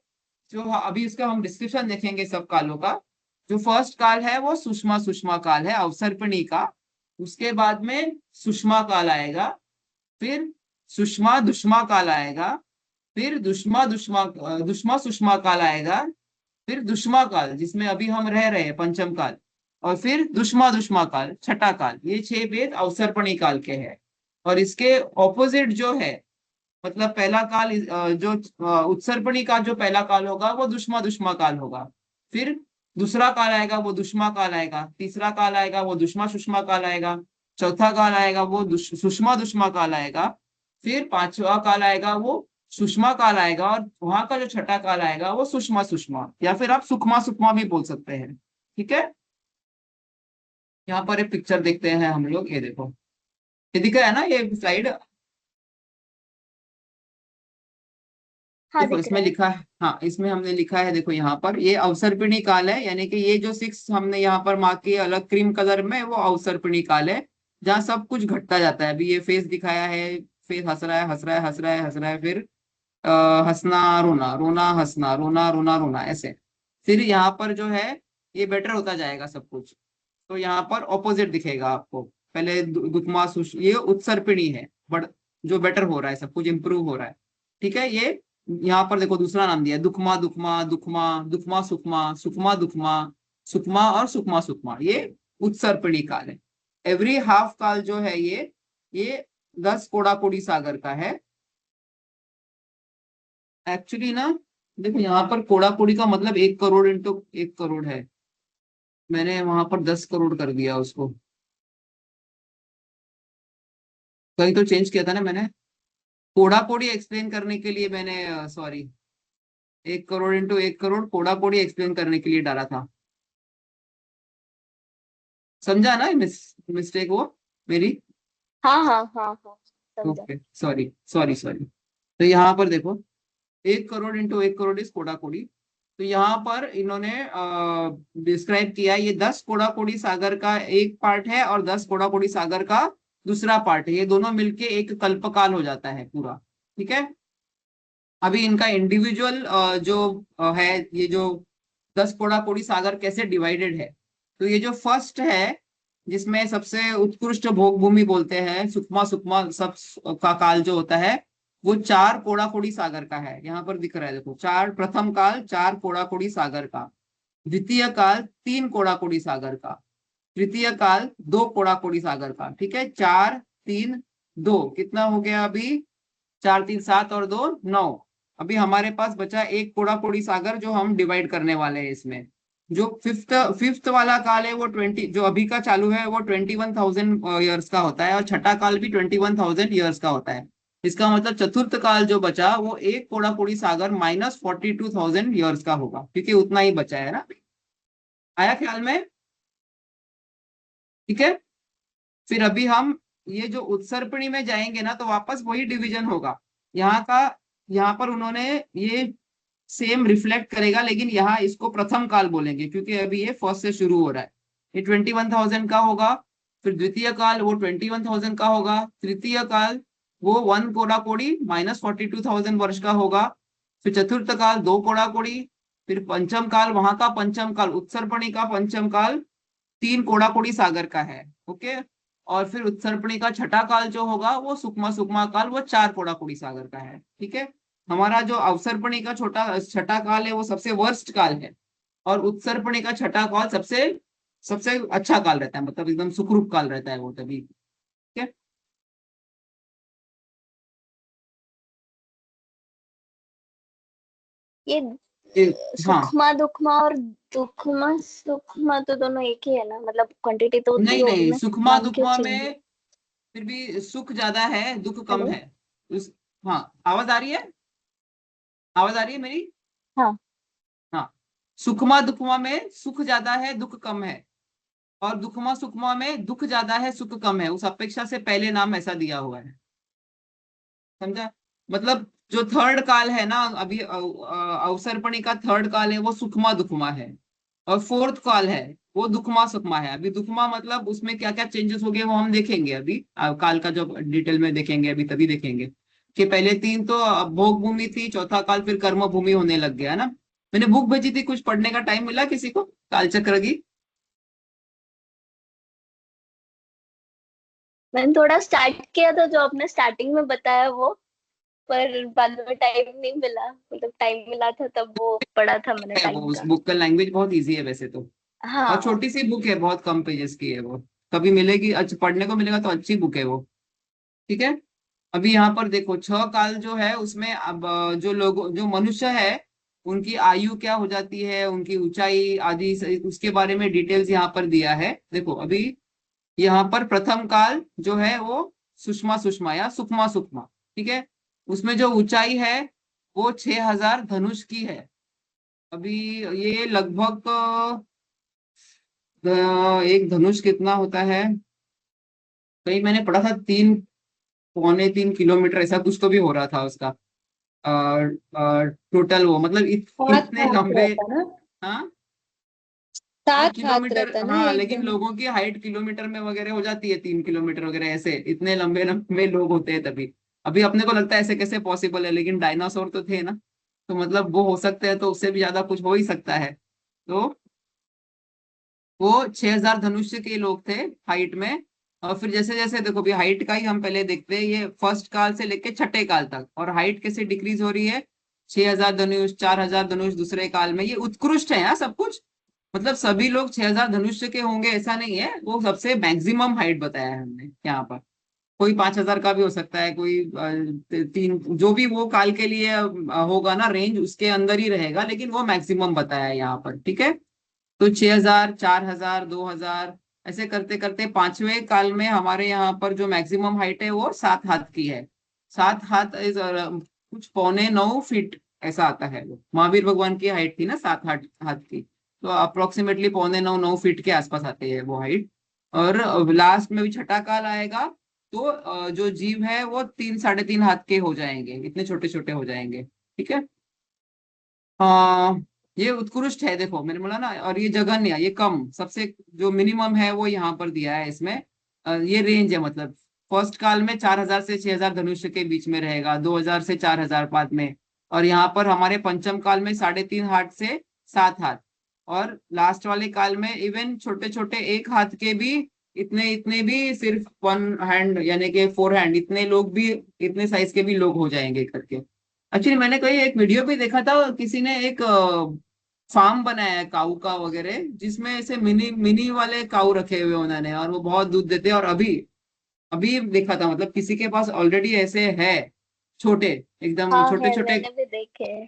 जो अभी इसका हम डिस्क्रिप्शन देखेंगे सब कालों का। जो फर्स्ट काल है वो सुषमा सुषमा काल है, अवसर्पिणी का। उसके बाद में सुषमा काल आएगा, फिर सुषमा दुष्मा काल आएगा, फिर दुष्मा सुषमा काल आएगा, फिर दुष्मा काल जिसमें अभी हम रह रहे हैं पंचम काल, और फिर दुष्मा दुष्मा काल छठा काल। ये 6 वेद अवसर्पणी काल के हैं। और इसके ऑपोजिट जो है, मतलब पहला काल जो उत्सर्पणी का जो पहला काल होगा वो दुष्मा दुष्मा काल होगा। फिर दूसरा काल आएगा वो दुष्मा काल आएगा, तीसरा काल आएगा वो दुष्मा सुषमा काल आएगा, चौथा काल आएगा वो सुषमा दुष्मा काल आएगा, फिर पांचवा काल आएगा वो सुषमा काल आएगा, और वहां का जो छठा काल आएगा वो सुषमा सुषमा, या फिर आप सुखमा सुखमा भी बोल सकते हैं। ठीक है, यहाँ पर एक पिक्चर देखते हैं हम लोग, ये देखो, ये दिखा है ना ये स्लाइड। हाँ देखो दिख इसमें रहा है। लिखा है, हाँ इसमें हमने लिखा है, देखो यहाँ पर ये अवसर्पिणी काल है, यानी कि ये जो 6 हमने यहाँ पर मार्क किए अलग क्रीम कलर में, वो अवसर्पिणी काल है, जहाँ सब कुछ घटता जाता है। अभी ये फेस दिखाया है, फेस हंस रहा है हंस रहा है हंस रहा है हंस रहा है, फिर हंसना रोना रोना हंसना रोना रोना रोना ऐसे। फिर यहाँ पर जो है ये बेटर होता जाएगा सब कुछ, तो यहाँ पर ऑपोजिट दिखेगा आपको। पहले दुखमा सुष, ये उत्सर्पिणी है, बट जो बेटर हो रहा है, सब कुछ इंप्रूव हो रहा है। ठीक है, ये यहाँ पर देखो दूसरा नाम दिया है, दुखमा दुखमा दुखमा दुखमा सुखमा सुखमा दुखमा सुखमा और सुखमा सुखमा, ये उत्सर्पिणी काल है। एवरी हाफ काल जो है ये 10 कोड़ा कोड़ी सागर का है। एक्चुअली ना, देखो यहाँ पर कोड़ा कोड़ी का मतलब 1 करोड़ इंटू 1 करोड़ है, मैंने वहां पर 10 करोड़ कर दिया उसको, कहीं तो चेंज किया था ना मैंने। कोड़ा कोड़ी एक्सप्लेन करने के लिए मैंने, सॉरी, 1 करोड़ इंटू 1 करोड़ कोड़ा कोड़ी एक्सप्लेन करने के लिए डाला था। समझा ना मिस्टेक वो मेरी। हाँ हाँ हाँ हाँ, समझा। Okay, sorry sorry sorry. तो यहाँ पर देखो, 1 करोड़ इंटू 1 करोड़ इस कोड़ा कोड़ी। तो यहाँ पर इन्होंने डिस्क्राइब किया, ये 10 कोड़ा कोड़ी सागर का एक पार्ट है और 10 कोड़ा कोड़ी सागर का दूसरा पार्ट है, ये दोनों मिलके एक कल्पकाल हो जाता है पूरा। ठीक है, अभी इनका इंडिविजुअल जो है, ये जो 10 कोड़ा कोड़ी सागर कैसे डिवाइडेड है, तो ये जो फर्स्ट है, जिसमें सबसे उत्कृष्ट भोग भूमि बोलते हैं, सुकमा सुकमा सब का काल जो होता है, वो 4 कोड़ा कोड़ी सागर का है। यहाँ पर दिख रहा है देखो, चार, प्रथम काल 4 कोड़ा कोड़ी सागर का, द्वितीय काल 3 कोड़ा कोड़ी सागर का, तृतीय काल 2 कोड़ा कोड़ी सागर का। ठीक है, 4 3 2 कितना हो गया अभी, 4 3 7 और 2 9। अभी हमारे पास बचा एक कोड़ा कोड़ी सागर जो हम डिवाइड करने वाले हैं इसमें। जो फिफ्थ फिफ्थ वाला काल है वो 20, जो अभी का चालू है वो 21,000 ईयर्स का होता है, और छठा काल भी 21,000 ईयर्स का होता है। इसका मतलब चतुर्थ काल जो बचा वो एक कोड़ा कोड़ी सागर माइनस 42,000 ईयर्स का होगा, क्योंकि उतना ही बचा है ना। आया ख्याल में? ठीक है, फिर अभी हम ये जो उत्सर्पणी में जाएंगे ना, तो वापस वही डिवीजन होगा यहाँ का। यहाँ पर उन्होंने ये सेम रिफ्लेक्ट करेगा, लेकिन यहाँ इसको प्रथम काल बोलेंगे, क्योंकि अभी ये फर्स्ट से शुरू हो रहा है। ये 21,000 का होगा, फिर द्वितीय काल वो 21,000 का होगा, तृतीय काल वो 1 कोड़ा कोड़ी माइनस 42,000 वर्ष का होगा, फिर चतुर्थ काल 2 कोड़ा कोड़ी, फिर पंचम काल, वहां का पंचम काल उत्सर्पणी का पंचम काल 3 कोड़ा कोड़ी सागर का है। ओके, और फिर उत्सर्पणी का छठा काल जो होगा वो सुकमा सुकमा काल, वो 4 कोड़ा कोड़ी सागर का है। ठीक है, हमारा जो अवसर्पणी का छोटा छठा काल है वो सबसे वर्स्ट काल है, और उत्सर्पणी का छठा काल सबसे सबसे अच्छा काल रहता है, मतलब एकदम सुखरूप काल रहता है वो तभी। ठीक है, ये हाँ, सुखमा दुखमा और दुखमा सुखमा तो दोनों एक ही है ना, मतलब क्वांटिटी तो उतनी नहीं होगी नहीं, ना, सुखमा नाम क्यों दुखमा चेंज है? में फिर भी सुख ज्यादा है दुख कम हेलो। है। उस, हाँ, आवाज आ रही है, आवाज आ रही है मेरी? हाँ। हाँ, सुखमा दुखमा में सुख ज्यादा है दुख कम है, और दुखमा सुखमा में दुख ज्यादा है सुख कम है, उस अपेक्षा से पहले नाम ऐसा दिया हुआ है। समझा? मतलब जो थर्ड काल है ना, अभी अवसर्पणी का थर्ड काल है वो सुखमा दुखमा है, और फोर्थ काल है वो दुखमा सुखमा है। अभी दुखमा मतलब उसमें क्या क्या चेंजेस हो गए वो हम देखेंगे अभी, काल का जब डिटेल में देखेंगे अभी तभी देखेंगे कि पहले तीन तो भोग भूमि थी, चौथा काल फिर कर्म भूमि होने लग गया है ना। मैंने बुक भेजी थी, कुछ पढ़ने का टाइम मिला किसी को कालचक्र की? मैंने थोड़ा स्टार्ट किया था जो आपने स्टार्टिंग में बताया वो, पर बाद में टाइम नहीं मिला, मतलब टाइम मिला था तब वो पढ़ा था मैंने है वो, टाइम उस का। बुक का लैंग्वेज बहुत इजी है वैसे तो, और हाँ। छोटी सी बुक है, बहुत कम पेजेस की है वो। कभी मिलेगी, अच्छा पढ़ने को मिलेगा तो अच्छी बुक है वो। ठीक है। अभी यहाँ पर देखो, छह काल जो है उसमें अब जो लोग, जो मनुष्य है, उनकी आयु क्या हो जाती है, उनकी ऊंचाई आदि उसके बारे में डिटेल्स यहाँ पर दिया है। देखो अभी यहाँ पर प्रथम काल जो है वो सुषमा सुषमा या सुखमा सुखमा, ठीक है। उसमें जो ऊंचाई है वो 6000 धनुष की है। अभी ये लगभग एक धनुष कितना होता है, कहीं मैंने पढ़ा था 3 पौने 3 किलोमीटर ऐसा कुछ तो भी हो रहा था उसका टोटल, वो मतलब सात इतने हाथ लंबे। रहता ना, हाँ, हाँ 7 हाथ किलोमीटर, रहता ना हाँ एक लेकिन दिन। लोगों की हाइट किलोमीटर में वगैरह हो जाती है, 3 किलोमीटर वगैरह ऐसे, इतने लंबे लंबे लोग होते हैं तभी। अभी अपने को लगता है ऐसे कैसे पॉसिबल है, लेकिन डायनासोर तो थे ना, तो मतलब वो हो सकते हैं, तो उससे भी ज्यादा कुछ हो ही सकता है। तो वो 6000 धनुष्य के लोग थे हाइट में। और फिर जैसे जैसे देखो, भी हाइट का ही हम पहले देखते हैं, ये फर्स्ट काल से लेके छठे काल तक, और हाइट कैसे डिक्रीज हो रही है। 6000 धनुष, 4000 धनुष दूसरे काल में, ये उत्कृष्ट है यहाँ सब कुछ। मतलब सभी लोग 6000 धनुष्य के होंगे ऐसा नहीं है, वो सबसे मैक्सिमम हाइट बताया है हमने यहाँ पर। कोई 5000 का भी हो सकता है, कोई तीन, जो भी वो काल के लिए होगा ना रेंज, उसके अंदर ही रहेगा, लेकिन वो मैक्सिमम बताया है यहाँ पर, ठीक है। तो 6000, 4000, 2000, ऐसे करते करते पांचवें काल में हमारे यहाँ पर जो मैक्सिमम हाइट है वो 7 हाथ की है। 7 हाथ इज कुछ पौने 9 फीट ऐसा आता है। वो महावीर भगवान की हाइट थी ना 7 हाथ हाथ की, तो अप्रोक्सीमेटली पौने 9 9 फीट के आसपास आती है वो हाइट। और लास्ट में भी छठा काल आएगा तो जो जीव है वो 3 साढ़े 3 हाथ के हो जाएंगे, इतने छोटे छोटे हो जाएंगे। ठीक है। हाँ, ये उत्कृष्ट है, देखो मैंने बोला ना, और ये जघन्य, ये कम सबसे, जो मिनिमम है वो यहाँ पर दिया है इसमें। ये रेंज है, मतलब फर्स्ट काल में 4000 से 6000 धनुष्य के बीच में रहेगा, 2000 से 4000 बाद में। और यहाँ पर हमारे पंचम काल में 3.5 हाथ से 7 हाथ। और लास्ट वाले काल में इवन छोटे छोटे 1 हाथ के भी, इतने इतने भी, सिर्फ 1 हैंड यानी कि 4 हैंड, इतने लोग भी, इतने साइज के भी लोग हो जाएंगे करके। एक्चुअली मैंने कहीं एक वीडियो पे देखा था, किसी ने एक फार्म बनाया है काऊ का वगैरह, जिसमें ऐसे मिनी मिनी वाले काऊ रखे हुए उन्होंने, और वो बहुत दूध देते हैं। और अभी अभी देखा था, मतलब किसी के पास ऑलरेडी ऐसे है, छोटे, एकदम हाँ छोटे है, छोटे। मैंने भी देखे हैं।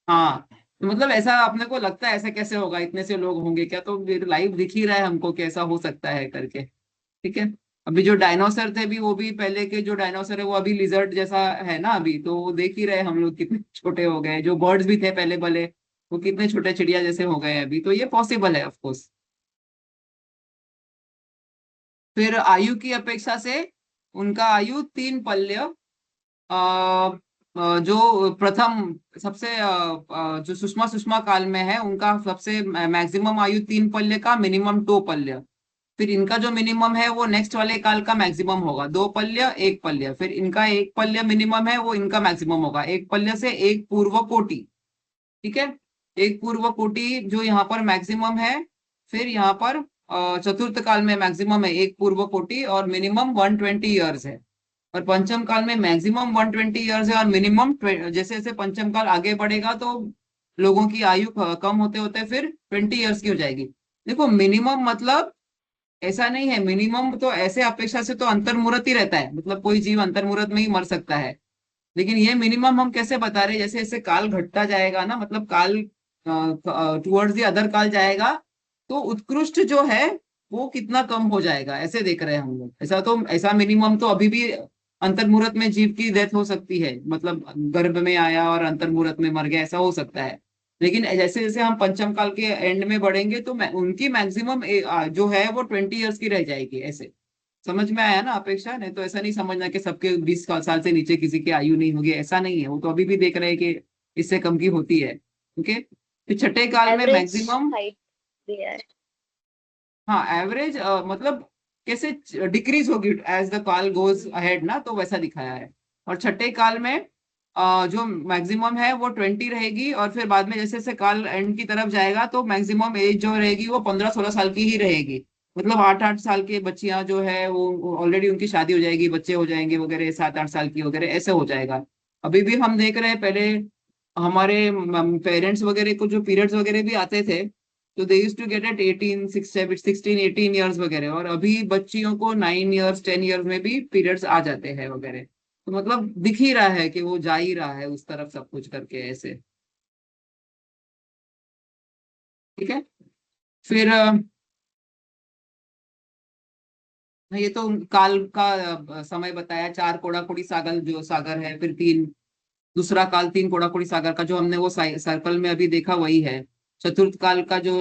हाँ, तो मतलब ऐसा अपने को लगता है ऐसा कैसे होगा, इतने से लोग होंगे क्या, तो लाइव दिख ही रहा है हमको कि ऐसा हो सकता है करके। ठीक है। अभी जो डायनासोर थे भी, वो भी पहले के जो डायनासोर है वो अभी लिजर्ड जैसा है ना, अभी तो वो देख ही रहे हम लोग कितने छोटे हो गए। जो बर्ड्स भी थे पहले भले, वो कितने छोटे चिड़िया जैसे हो गए हैं अभी, तो ये पॉसिबल है ऑफ कोर्स। फिर आयु की अपेक्षा से उनका आयु 3 पल्य, जो प्रथम सबसे जो सुषमा सुषमा काल में है उनका सबसे मैक्सिमम आयु 3 पल्य का, मिनिमम 2 पल्य। फिर इनका जो मिनिमम है वो नेक्स्ट वाले काल का मैक्सिमम होगा, 2 पल्य 1 पल्य। फिर इनका 1 पल्य मिनिमम है, वो इनका मैक्सिमम होगा, 1 पल्य से एक पूर्व कोटि। ठीक है। एक पूर्व कोटि जो यहाँ पर मैक्सिमम है। फिर यहाँ पर चतुर्थ काल में मैक्सिमम है एक पूर्व कोटि, और मिनिमम 120 ईयर्स है। और पंचम काल में मैक्सिमम 120 ईयर्स है, और मिनिमम, जैसे जैसे पंचम काल आगे बढ़ेगा तो लोगों की आयु कम होते होते फिर 20 ईयर्स की हो जाएगी। देखो मिनिमम मतलब ऐसा नहीं है, मिनिमम तो ऐसे अपेक्षा से तो अंतर्मुहूर्त ही रहता है, मतलब कोई जीव अंतर्मुहूर्त में ही मर सकता है। लेकिन ये मिनिमम हम कैसे बता रहे हैं, जैसे जैसे काल घटता जाएगा ना, मतलब काल टुवर्ड्स द अदर काल जाएगा, तो उत्कृष्ट जो है वो कितना कम हो जाएगा, ऐसे देख रहे हैं हम लोग। ऐसा तो, ऐसा मिनिमम तो अभी भी अंतर्मुहूर्त में जीव की डेथ हो सकती है, मतलब गर्भ में आया और अंतर्मुहूर्त में मर गया, ऐसा हो सकता है। लेकिन जैसे जैसे हम पंचम काल के एंड में बढ़ेंगे तो उनकी मैक्सिमम जो है वो 20 ईयर्स की रह जाएगी, ऐसे। समझ में आया ना अपेक्षा? नहीं तो ऐसा नहीं समझना कि सबके 20 साल से नीचे किसी की आयु नहीं होगी, ऐसा नहीं है। वो तो अभी भी देख रहे हैं कि इससे कम की होती है। ओके। तो छठे काल में एवरेज मैक्सिमम, हाइट। दिया है। हाँ एवरेज मतलब कैसे डिक्रीज होगी एज द काल गोज अहेड ना, तो वैसा दिखाया है। और छठे काल में जो मैक्सिमम है वो 20 रहेगी, और फिर बाद में जैसे जैसे काल एंड की तरफ जाएगा तो मैक्सिमम एज जो रहेगी वो 15-16 साल की ही रहेगी। मतलब 8-8 साल के बच्चियां जो है वो ऑलरेडी उनकी शादी हो जाएगी, बच्चे हो जाएंगे वगैरह, 7-8 साल की वगैरह ऐसे हो जाएगा। अभी भी हम देख रहे हैं, पहले हमारे पेरेंट्स वगैरह को जो पीरियड्स वगैरह भी आते थे तो they used to get at 18 16 18 years वगैरह, और अभी बच्चियों को 9 ईयर्स 10 ईयर्स में भी पीरियड्स आ जाते हैं वगैरह। तो मतलब दिख ही रहा है कि वो जा ही रहा है उस तरफ सब कुछ करके ऐसे। ठीक है। फिर ये तो काल का समय बताया, 4 कोड़ाकुड़ी सागर जो सागर है, फिर तीन दूसरा काल 3 कोड़ाकुड़ी सागर का जो हमने वो सर्कल में अभी देखा वही है। चतुर्थ काल का जो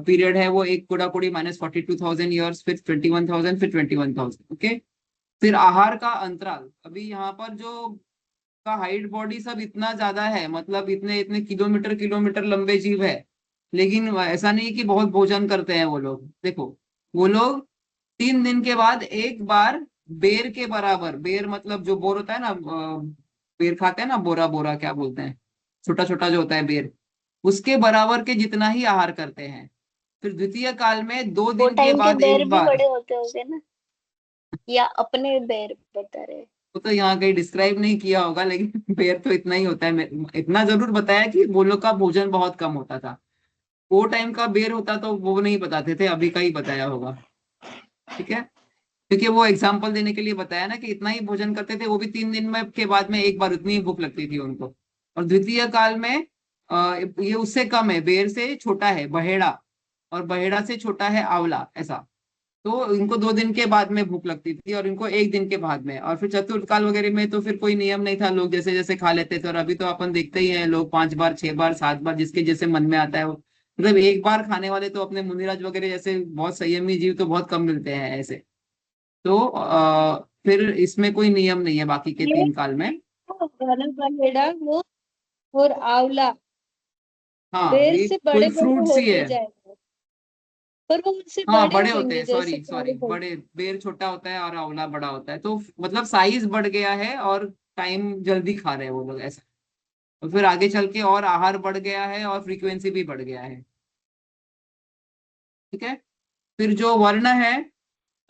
पीरियड है वो 1 कोड़ाकुड़ी -42,000 ईयर्स, फिर 21,000, फिर 21,000। ओके। फिर आहार का अंतराल, अभी यहाँ पर जो का हाइट बॉडी सब इतना ज्यादा है, मतलब इतने इतने किलोमीटर किलोमीटर लंबे जीव है, लेकिन ऐसा नहीं कि बहुत भोजन करते हैं वो लोग। देखो, वो लोग 3 दिन के बाद एक बार बेर के बराबर, बेर मतलब जो बोर होता है ना, बेर खाते हैं ना, बोरा बोरा क्या बोलते हैं, छोटा छोटा जो होता है बेर, उसके बराबर के जितना ही आहार करते हैं। फिर द्वितीय काल में दो वो दिन के टाइम के बाद बेर एक भी बार। बड़े होते होंगे ना, या अपने बेर बता रहे? वो तो यहाँ कहीं डिस्क्राइब नहीं किया होगा, लेकिन बेर तो इतना ही होता है। इतना जरूर बताया कि वो लोग का भोजन बहुत कम होता था। वो टाइम का बेर होता तो वो नहीं बताते थे, अभी का ही बताया होगा। ठीक है। क्योंकि वो एग्जाम्पल देने के लिए बताया ना कि इतना ही भोजन करते थे, वो भी 3 दिन में के बाद में एक बार, उतनी ही भूख लगती थी उनको। और द्वितीय काल में ये उससे कम है, बेर से छोटा है बहेड़ा, और बहेड़ा से छोटा है आंवला, ऐसा। तो इनको 2 दिन के बाद में भूख लगती थी, और इनको एक दिन के बाद में। और फिर चतुर्थ काल वगैरह में तो फिर कोई नियम नहीं था, लोग जैसे जैसे खा लेते थे। और अभी तो अपन देखते ही हैं, लोग 5 बार 6 बार 7 बार जिसके जैसे मन में आता है वो, मतलब एक बार खाने वाले तो अपने मुनिराज वगैरह जैसे बहुत संयमी जीव तो बहुत कम मिलते हैं ऐसे। तो फिर इसमें कोई नियम नहीं है बाकी के ये 3 काल में। घना बहेड़ा वो और आंवला हाँ बेर ये से कोई बड़े बड़े फ्रूट्स ही होते है। जाएंगे, पर वो उनसे हाँ बड़े बड़े होते होंगे हैं, जैसे सॉरी सॉरी, बड़े होंगे। बड़े, बेर छोटा होता है और आंवला बड़ा होता है, तो मतलब साइज बढ़ गया है और टाइम जल्दी खा रहे हैं वो लोग ऐसा। और फिर आगे चल के और आहार बढ़ गया है और फ्रीक्वेंसी भी बढ़ गया है। ठीक है। फिर जो वर्ण है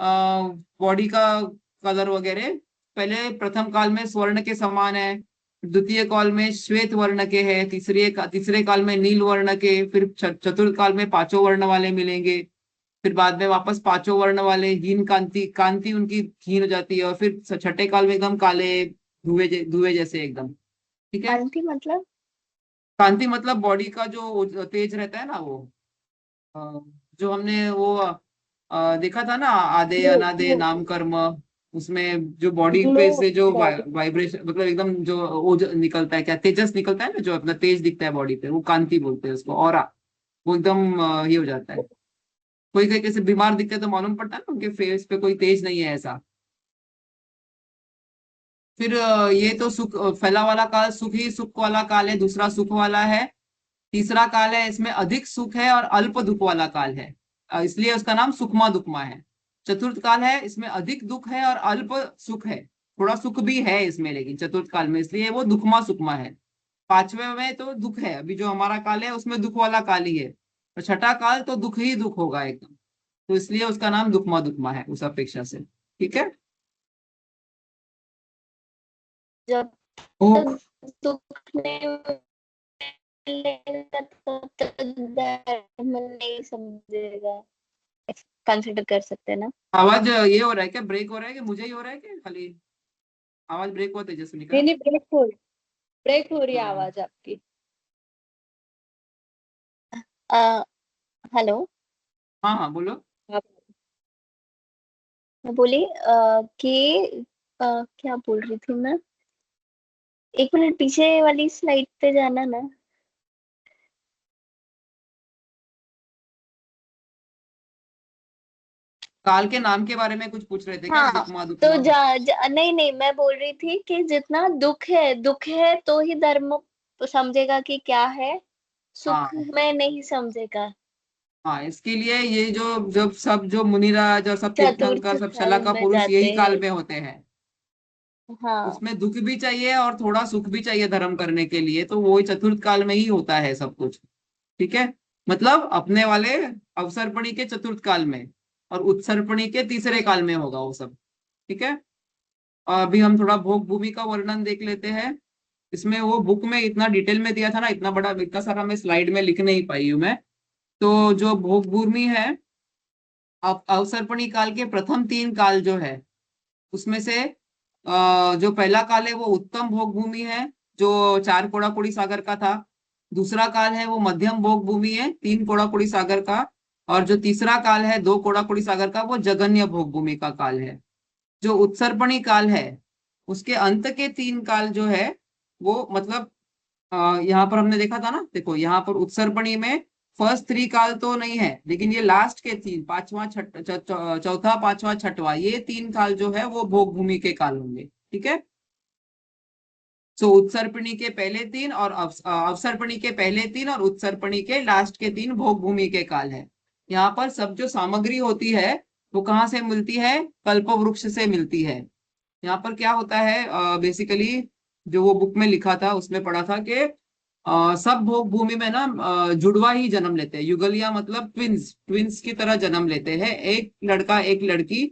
बॉडी का कलर वगैरह, पहले प्रथम काल में स्वर्ण के समान है, द्वितीय काल में श्वेत वर्ण के है, तीसरे काल में नील वर्ण के, फिर चतुर्थ काल में पांचों वर्ण वाले मिलेंगे। फिर बाद में वापस पांचों वर्ण वाले, हीन कांति, कांति उनकी हीन हो जाती है, और फिर छठे काल में एकदम काले धुएं जैसे एकदम। ठीक है। अंति मतलब? कांति मतलब बॉडी का जो तेज रहता है ना वो, अ, जो हमने वो देखा था ना, आधे ग्लो अनाधे ग्लो नाम कर्म, उसमें जो बॉडी ग्लो पे से जो बॉडी। वाइब्रेशन, मतलब एकदम जो ओज निकलता है, क्या तेजस निकलता है ना, जो अपना तेज दिखता है बॉडी पे, वो कांति बोलते हैं उसको, ऑरा। वो एकदम ये हो जाता है। कोई कोई कैसे बीमार दिखते हैं तो मालूम पड़ता है ना उनके फेस पे कोई तेज नहीं है ऐसा। फिर ये तो सुख फैला वाला काल, सुख ही सुख वाला काल है, दूसरा सुख वाला है। तीसरा काल है, इसमें अधिक सुख है और अल्प दुख वाला काल है, इसलिए उसका नाम सुखमा दुखमा है। चतुर्थ काल है, इसमें अधिक दुख है और अल्प सुख है, थोड़ा सुख भी है इसमें लेकिन चतुर्थ काल में, इसलिए वो दुखमा सुखमा है। पांचवे में तो दुख है, अभी जो हमारा काल है उसमें दुख वाला काल ही है। और छठा काल तो दुख ही दुख होगा एकदम, तो इसलिए उसका नाम दुखमा दुखमा है उस अपेक्षा से। ठीक है। जब ओक। तक दुख नहीं मिलेगा तब तक धर्म नहीं समझेगा, कंसिडर कर सकते हैं ना। आवाज ये हो रहा है क्या, ब्रेक हो रहा है कि मुझे ही हो रहा है क्या खाली? आवाज ब्रेक हुआ तेजस्विनी नहीं का। नहीं, ब्रेक हो रही है हाँ आवाज आपकी। आ, हेलो। हाँ हाँ बोलो। आप मैं बोली कि क्या बोल रही थी मैं? 1 मिनट पीछे वाली स्लाइड पे जाना ना। काल के नाम के बारे में कुछ पूछ रहे थे क्या, हाँ, दुकमा तो दुकमा? नहीं नहीं, मैं बोल रही थी कि जितना दुख है तो ही धर्म समझेगा कि क्या है, सुख हाँ में नहीं समझेगा। हाँ, इसके लिए ये जो जब सब जो मुनिराज और सब चतुर्थ तीर्थंकर सब काल शलाका में पुरुष जाते यही काल हैं। में होते हैं। हाँ। उसमें दुख भी चाहिए और थोड़ा सुख भी चाहिए धर्म करने के लिए, तो वो चतुर्थ काल में ही होता है सब कुछ। ठीक है, मतलब अपने वाले अवसर्पणी के चतुर्थ काल में और उत्सर्पणी के तीसरे हम्म। काल में होगा वो सब। ठीक है, और अभी हम थोड़ा भोग भूमि का वर्णन देख लेते हैं। इसमें वो बुक में इतना डिटेल में दिया था ना, इतना बड़ा इतना सारा मैं स्लाइड में लिख नहीं पाई हूँ मैं। तो जो भोग भूमि है, अवसर्पणी काल के प्रथम तीन काल जो है उसमें से जो पहला काल है वो उत्तम भोग भूमि है, जो 4 कोड़ा सागर का था। दूसरा काल है वो मध्यम भोग भूमि है, 3 कोड़ा सागर का। और जो तीसरा काल है 2 कोड़ा सागर का, वो जघन्य भोग भूमि का काल है। जो उत्सर्पणी काल है उसके अंत के 3 काल जो है वो मतलब यहाँ पर हमने देखा था ना, देखो यहाँ पर उत्सर्पणी में फर्स्ट 3 काल तो नहीं है, लेकिन ये लास्ट के 3, पांचवा चौथा पांचवा छठवा, ये 3 काल जो है वो भोग भूमि के काल होंगे। ठीक है, सो उत्सर्पणी के पहले 3 और अवसर्पणी के पहले 3 और उत्सर्पणी के लास्ट के 3 भोग भूमि के काल है। यहाँ पर सब जो सामग्री होती है वो कहाँ से मिलती है? कल्प वृक्ष से मिलती है। यहाँ पर क्या होता है बेसिकली, जो वो बुक में लिखा था उसमें पढ़ा था कि सब भोग भूमि में ना जुड़वा ही जन्म लेते हैं, युगलिया मतलब ट्विंस, ट्विंस की तरह जन्म लेते हैं, एक लड़का एक लड़की,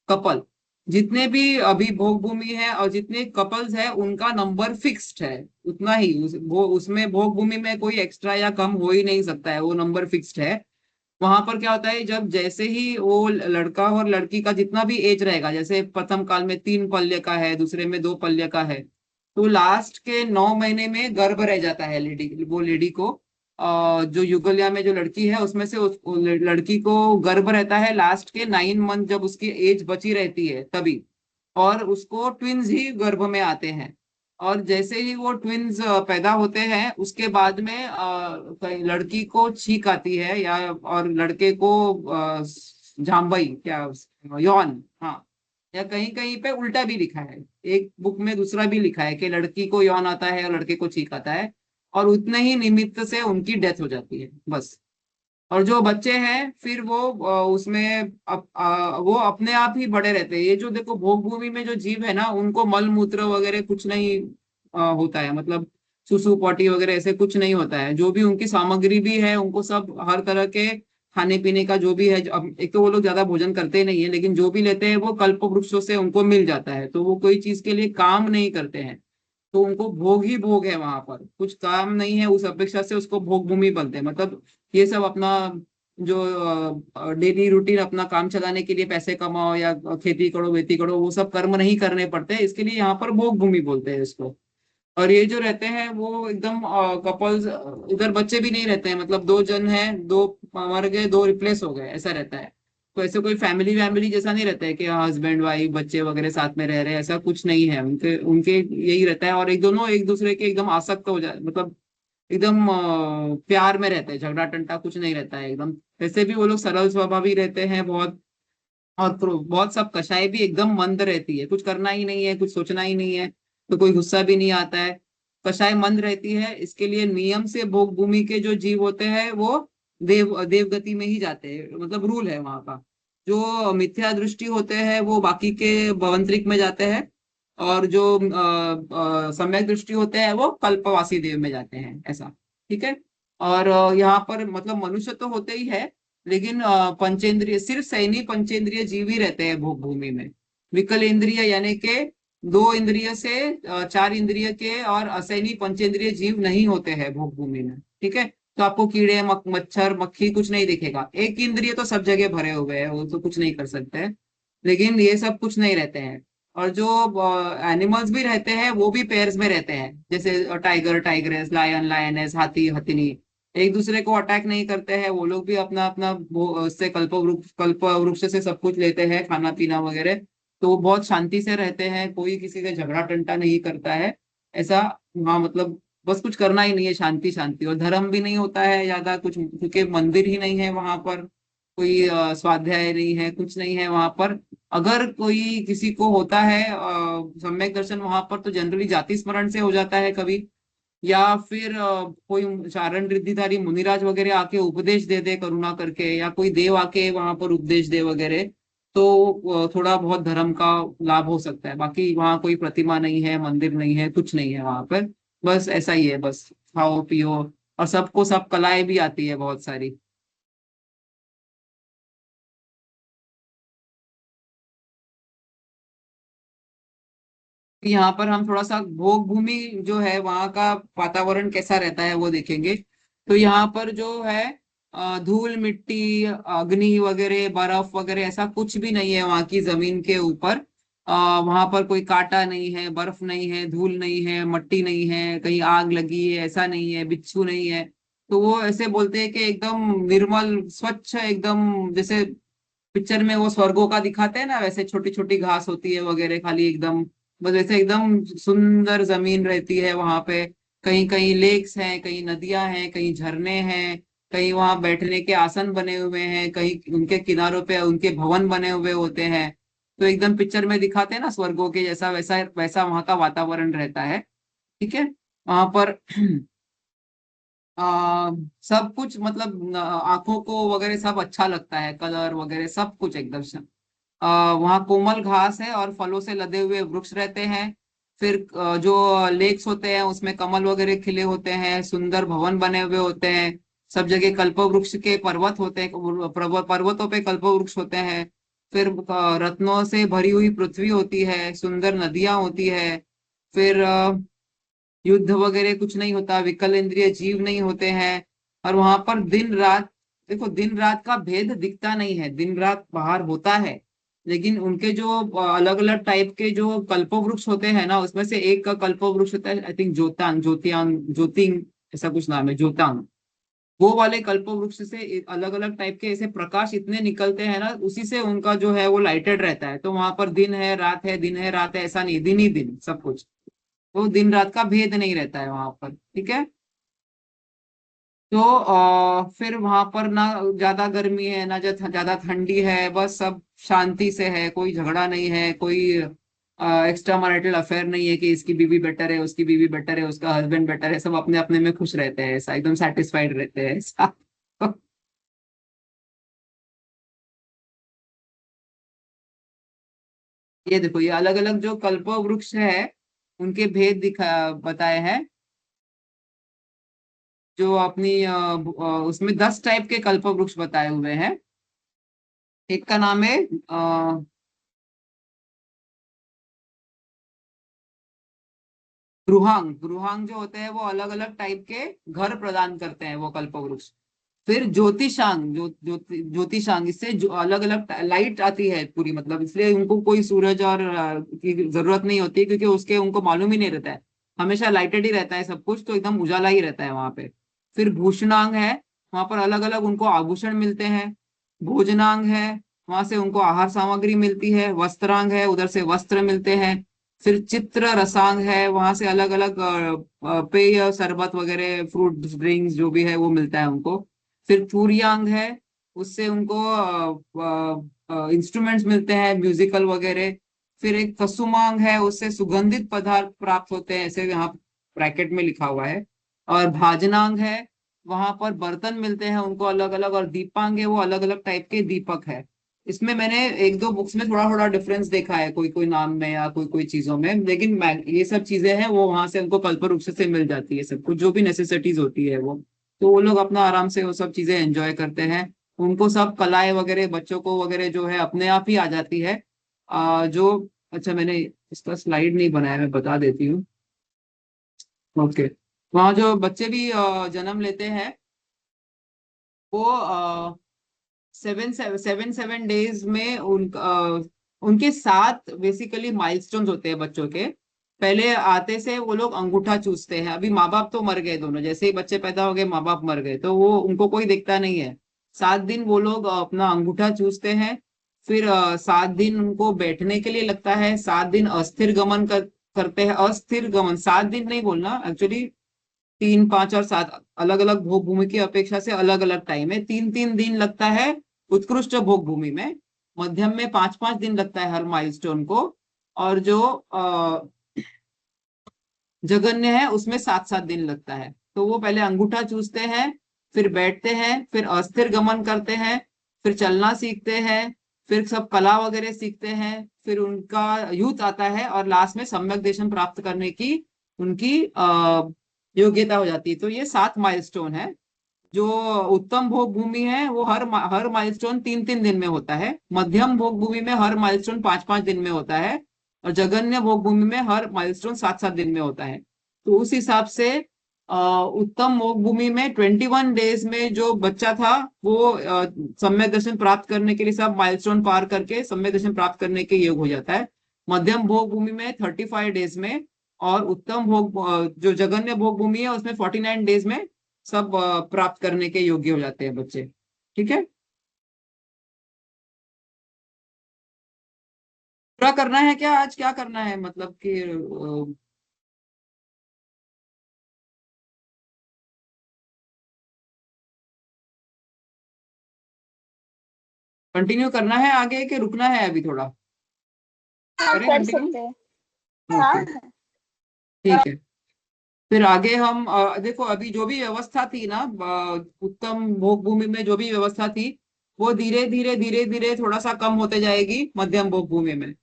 कपल। जितने भी अभी भोग भूमि है और जितने कपल्स है उनका नंबर फिक्स्ड है, उतना ही वो उसमें भोग भूमि में कोई एक्स्ट्रा या कम हो ही नहीं सकता है, वो नंबर फिक्स्ड है। वहां पर क्या होता है, जब जैसे ही वो लड़का और लड़की का जितना भी एज रहेगा, जैसे प्रथम काल में 3 पल्य का है, दूसरे में 2 पल्य का है, तो लास्ट के 9 महीने में गर्भ रह जाता है लेडी, वो लेडी को। जो युगल्या में जो लड़की है उसमें से उस लड़की को गर्भ रहता है लास्ट के 9 मंथ, जब उसकी एज बची रहती है तभी। और उसको ट्विन्स ही गर्भ में आते हैं। और जैसे ही वो ट्विन्स पैदा होते हैं उसके बाद में कहीं लड़की को छींक आती है, या और लड़के को झांबई क्या, यौन, हाँ। या कहीं कहीं पे उल्टा भी लिखा है, एक बुक में दूसरा भी लिखा है कि लड़की को यौन आता है और लड़के को छींक आता है, और उतने ही निमित्त से उनकी डेथ हो जाती है बस। और जो बच्चे हैं फिर वो उसमें वो अपने आप ही बड़े रहते हैं। ये जो देखो भोग भूमि में जो जीव है ना, उनको मल मूत्र वगैरह कुछ नहीं होता है, मतलब सुसु पॉटी वगैरह ऐसे कुछ नहीं होता है। जो भी उनकी सामग्री भी है उनको सब हर तरह के खाने पीने का जो भी है, अब एक तो वो लोग ज्यादा भोजन करते नहीं है, लेकिन जो भी लेते हैं वो कल्प वृक्षों से उनको मिल जाता है, तो वो कोई चीज के लिए काम नहीं करते हैं। तो उनको भोग ही भोग है, वहां पर कुछ काम नहीं है, उस अपेक्षा से उसको भोग भूमि बोलते हैं। मतलब ये सब अपना जो डेली रूटीन अपना काम चलाने के लिए पैसे कमाओ या खेती करो वेती करो, वो सब कर्म नहीं करने पड़ते, इसके लिए यहाँ पर भोग भूमि बोलते हैं इसको। और ये जो रहते हैं वो एकदम कपल्स, इधर बच्चे भी नहीं रहते हैं, मतलब 2 जन हैं, 2 मर गए 2 रिप्लेस हो गए, ऐसा रहता है। तो ऐसे कोई फैमिली वैमिली जैसा नहीं रहता है कि हस्बैंड वाइफ बच्चे वगैरह साथ में रह रहे हैं, ऐसा कुछ नहीं है। उनके उनके यही रहता है, और एक दोनों एक दूसरे के एकदम आसक्त हो जाए, मतलब एकदम प्यार में रहते हैं, झगड़ा टंटा कुछ नहीं रहता है एकदम। वैसे भी वो लोग सरल स्वभावी रहते हैं बहुत। और बहुत सब कषाय भी एकदम मंद रहती है, कुछ करना ही नहीं है, कुछ सोचना ही नहीं है, तो कोई गुस्सा भी नहीं आता है। कषाय मंद रहती है, इसके लिए नियम से भोग भूमि के जो जीव होते हैं वो देवगति में ही जाते हैं, मतलब रूल है वहां का। जो मिथ्या दृष्टि होते हैं वो बाकी के भवंतरिक में जाते हैं, और जो सम्यक दृष्टि होते हैं वो कल्पवासी देव में जाते हैं, ऐसा। ठीक है, और यहाँ पर मतलब मनुष्य तो होते ही है, लेकिन पंचेंद्रिय सिर्फ सैनी पंचेंद्रिय जीव ही रहते हैं भोग भूमि में। विकल इंद्रिय यानी के 2 इंद्रिय से 4 इंद्रिय के और असैनी पंचेंद्रिय जीव नहीं होते हैं भोग भूमि में। ठीक है, तो आपको कीड़े मच्छर मक्खी कुछ नहीं दिखेगा, एक इंद्रिय तो सब जगह भरे हुए हैं, वो तो कुछ नहीं कर सकते हैं, लेकिन ये सब कुछ नहीं रहते हैं। और जो एनिमल्स भी रहते हैं वो भी पेयर्स में रहते हैं, जैसे टाइगर टाइग्रेस, लायन लायनेस, हाथी हथिनी, एक दूसरे को अटैक नहीं करते हैं, वो लोग भी अपना अपना उससे कल्प वृक्ष से सब कुछ लेते हैं, खाना पीना वगैरह। तो वो बहुत शांति से रहते हैं, कोई किसी से झगड़ा टंटा नहीं करता है, ऐसा। हाँ, मतलब बस कुछ करना ही नहीं है, शांति शांति। और धर्म भी नहीं होता है ज्यादा कुछ, क्योंकि मंदिर ही नहीं है वहां पर, कोई स्वाध्याय नहीं है, कुछ नहीं है वहां पर। अगर कोई किसी को होता है सम्यक दर्शन वहां पर, तो जनरली जाति स्मरण से हो जाता है कभी, या फिर कोई चारण रिद्धिधारी मुनिराज वगैरह आके उपदेश दे दे करुणा करके, या कोई देव आके वहां पर उपदेश दे वगैरह, तो थोड़ा बहुत धर्म का लाभ हो सकता है। बाकी वहां कोई प्रतिमा नहीं है, मंदिर नहीं है, कुछ नहीं है वहां पर। बस ऐसा ही है, बस खाओ पियो, और सबको सब कलाएं भी आती है बहुत सारी। यहाँ पर हम थोड़ा सा भोग भूमि जो है वहाँ का वातावरण कैसा रहता है वो देखेंगे। तो यहाँ पर जो है धूल मिट्टी अग्नि वगैरह बर्फ वगैरह ऐसा कुछ भी नहीं है वहाँ की जमीन के ऊपर। वहाँ पर कोई कांटा नहीं है, बर्फ नहीं है, धूल नहीं है, मट्टी नहीं है, कहीं आग लगी है ऐसा नहीं है, बिच्छू नहीं है। तो वो ऐसे बोलते हैं कि एकदम निर्मल स्वच्छ एकदम, जैसे पिक्चर में वो स्वर्गों का दिखाते हैं ना, वैसे छोटी छोटी घास होती है वगैरह खाली एकदम, बस वैसे एकदम सुंदर जमीन रहती है वहां पे। कहीं कहीं लेक्स हैं, कहीं नदियां हैं, कहीं झरने हैं, कहीं वहां बैठने के आसन बने हुए हैं, कहीं उनके किनारों पे उनके भवन बने हुए होते हैं। तो एकदम पिक्चर में दिखाते हैं ना स्वर्गों के जैसा, वैसा वैसा वहां का वातावरण रहता है। ठीक है। वहां पर सब कुछ मतलब आंखों को वगैरह सब अच्छा लगता है, कलर वगैरह सब कुछ एकदम से। वहाँ कोमल घास है और फलों से लदे हुए वृक्ष रहते हैं। फिर जो लेक्स होते हैं उसमें कमल वगैरह खिले होते हैं, सुंदर भवन बने हुए होते हैं। सब जगह कल्प वृक्ष के पर्वत होते हैं, पर्वतों पे कल्प वृक्ष होते हैं। फिर रत्नों से भरी हुई पृथ्वी होती है, सुंदर नदियां होती है। फिर युद्ध वगैरह कुछ नहीं होता, विकल इंद्रिय जीव नहीं होते हैं। और वहां पर दिन रात, देखो दिन रात का भेद दिखता नहीं है, दिन रात बाहर होता है। लेकिन उनके जो अलग अलग टाइप के जो कल्प वृक्ष होते हैं ना, उसमें से एक का कल्प वृक्ष होता है आई थिंक जोतांग, ज्योतियांग, ज्योतिंग, ऐसा कुछ नाम है, जोतांग। वो वाले कल्प वृक्ष से अलग अलग टाइप के ऐसे प्रकाश इतने निकलते हैं ना, उसी से उनका जो है वो लाइटेड रहता है। तो वहां पर दिन है रात है, दिन है रात है, ऐसा नहीं, दिन ही दिन सब कुछ। तो दिन रात का भेद नहीं रहता है वहां पर। ठीक है। तो फिर वहां पर ना ज्यादा गर्मी है ना ज्यादा ठंडी है, बस सब शांति से है, कोई झगड़ा नहीं है, कोई एक्स्ट्रा मैरिटल अफेयर नहीं है कि इसकी बीवी बेटर है, उसकी बीवी बेटर है, उसका हस्बैंड बेटर है, सब अपने अपने में खुश रहते हैं, ऐसा एकदम सेटिस्फाइड रहते हैं ऐसा। ये देखो, ये अलग अलग जो कल्प वृक्ष है उनके भेद दिखा बताए हैं। जो अपनी उसमें 10 टाइप के कल्प वृक्ष बताए हुए हैं। एक का नाम है गृहांग। गृहांग जो होते हैं वो अलग अलग टाइप के घर प्रदान करते हैं वो कल्प वृक्ष। फिर ज्योतिषांग, ज्योतिषांग, इससे जो अलग अलग लाइट आती है पूरी, मतलब इसलिए उनको कोई सूरज और की जरूरत नहीं होती, क्योंकि उसके उनको मालूम ही नहीं रहता है, हमेशा लाइटेड ही रहता है सब कुछ, तो एकदम उजाला ही रहता है वहां पे। फिर भूषणांग है, वहां पर अलग अलग उनको आभूषण मिलते हैं। भोजनांग है, वहां से उनको आहार सामग्री मिलती है। वस्त्रांग है, उधर से वस्त्र मिलते हैं। फिर चित्र रसांग है, वहां से अलग अलग पेय शरबत वगैरह फ्रूट ड्रिंक्स जो भी है वो मिलता है उनको। फिर तुरियांग है, उससे उनको इंस्ट्रूमेंट्स मिलते हैं म्यूजिकल वगैरह। फिर एक फसुमांग है, उससे सुगंधित पदार्थ प्राप्त होते हैं, ऐसे यहाँ ब्रैकेट में लिखा हुआ है। और भाजनांग है, वहां पर बर्तन मिलते हैं उनको अलग अलग। और दीपांग है, वो अलग अलग टाइप के दीपक है। इसमें मैंने एक दो बुक्स में थोड़ा थोड़ा डिफरेंस देखा है, कोई कोई नाम में या कोई कोई चीजों में, लेकिन ये सब चीजें हैं वो वहां से उनको कल्पवृक्ष से मिल जाती है सब कुछ, जो भी नेसेसिटीज होती है वो। तो वो लोग अपना आराम से वो सब चीजें एंजॉय करते हैं। उनको सब कलाएं वगैरह बच्चों को वगैरह जो है अपने आप ही आ जाती है। जो, अच्छा मैंने इसका स्लाइड नहीं बनाया, मैं बता देती हूँ। ओके। वहाँ जो बच्चे भी जन्म लेते हैं वो 7 7 डेज में उनके 7 बेसिकली माइलस्टोन्स होते हैं बच्चों के। पहले आते से वो लोग अंगूठा चूसते हैं। अभी माँ बाप तो मर गए दोनों, जैसे ही बच्चे पैदा हो गए माँ बाप मर गए, तो वो उनको कोई दिखता नहीं है। 7 दिन वो लोग अपना अंगूठा चूसते हैं। फिर 7 दिन उनको बैठने के लिए लगता है। 7 दिन अस्थिर गमन करते हैं। अस्थिर गमन 7 दिन नहीं बोलना एक्चुअली, 3 5 और 7 अलग अलग भोग भूमि की अपेक्षा से अलग अलग टाइम है। 3 3 दिन लगता है उत्कृष्ट भोग भूमि में। मध्यम में 5 5 दिन लगता है हर माइलस्टोन को। और जो जगन्य है उसमें 7-7 दिन लगता है। तो वो पहले अंगूठा चूसते हैं, फिर बैठते हैं, फिर अस्थिर गमन करते हैं, फिर चलना सीखते हैं, फिर सब कला वगैरह सीखते हैं, फिर उनका यूथ आता है और लास्ट में सम्यक दर्शन प्राप्त करने की उनकी योग्यता हो जाती है। तो ये 7 माइलस्टोन है। जो उत्तम भोग भूमि है वो हर माइलस्टोन 3-3 दिन में होता है, मध्यम भोग भूमि में हर माइलस्टोन 5-5 दिन में होता है, और जघन्य भोग भूमि में हर माइलस्टोन 7-7 दिन में होता है। तो उस हिसाब से उत्तम भोग भूमि में 21 डेज में जो बच्चा था वो सम्यक दर्शन प्राप्त करने के लिए सब माइलस्टोन पार करके सम्यक दर्शन प्राप्त करने के योग हो जाता है। मध्यम भोग भूमि में 35 डेज में, और उत्तम भोग जो जघन्य भोग भूमि है उसमें 49 डेज में सब प्राप्त करने के योग्य हो जाते हैं बच्चे। ठीक है, पूरा करना है क्या आज, क्या करना है मतलब कि कंटिन्यू करना है आगे कि रुकना है अभी थोड़ा, हाँ करें कर कंटिन्यू? सकते हैं। ओके, हाँ ठीक है। फिर आगे हम देखो अभी जो भी व्यवस्था थी ना, उत्तम भोग भूमि में जो भी व्यवस्था थी वो धीरे धीरे थोड़ा सा कम होते जाएगी मध्यम भोग भूमि में।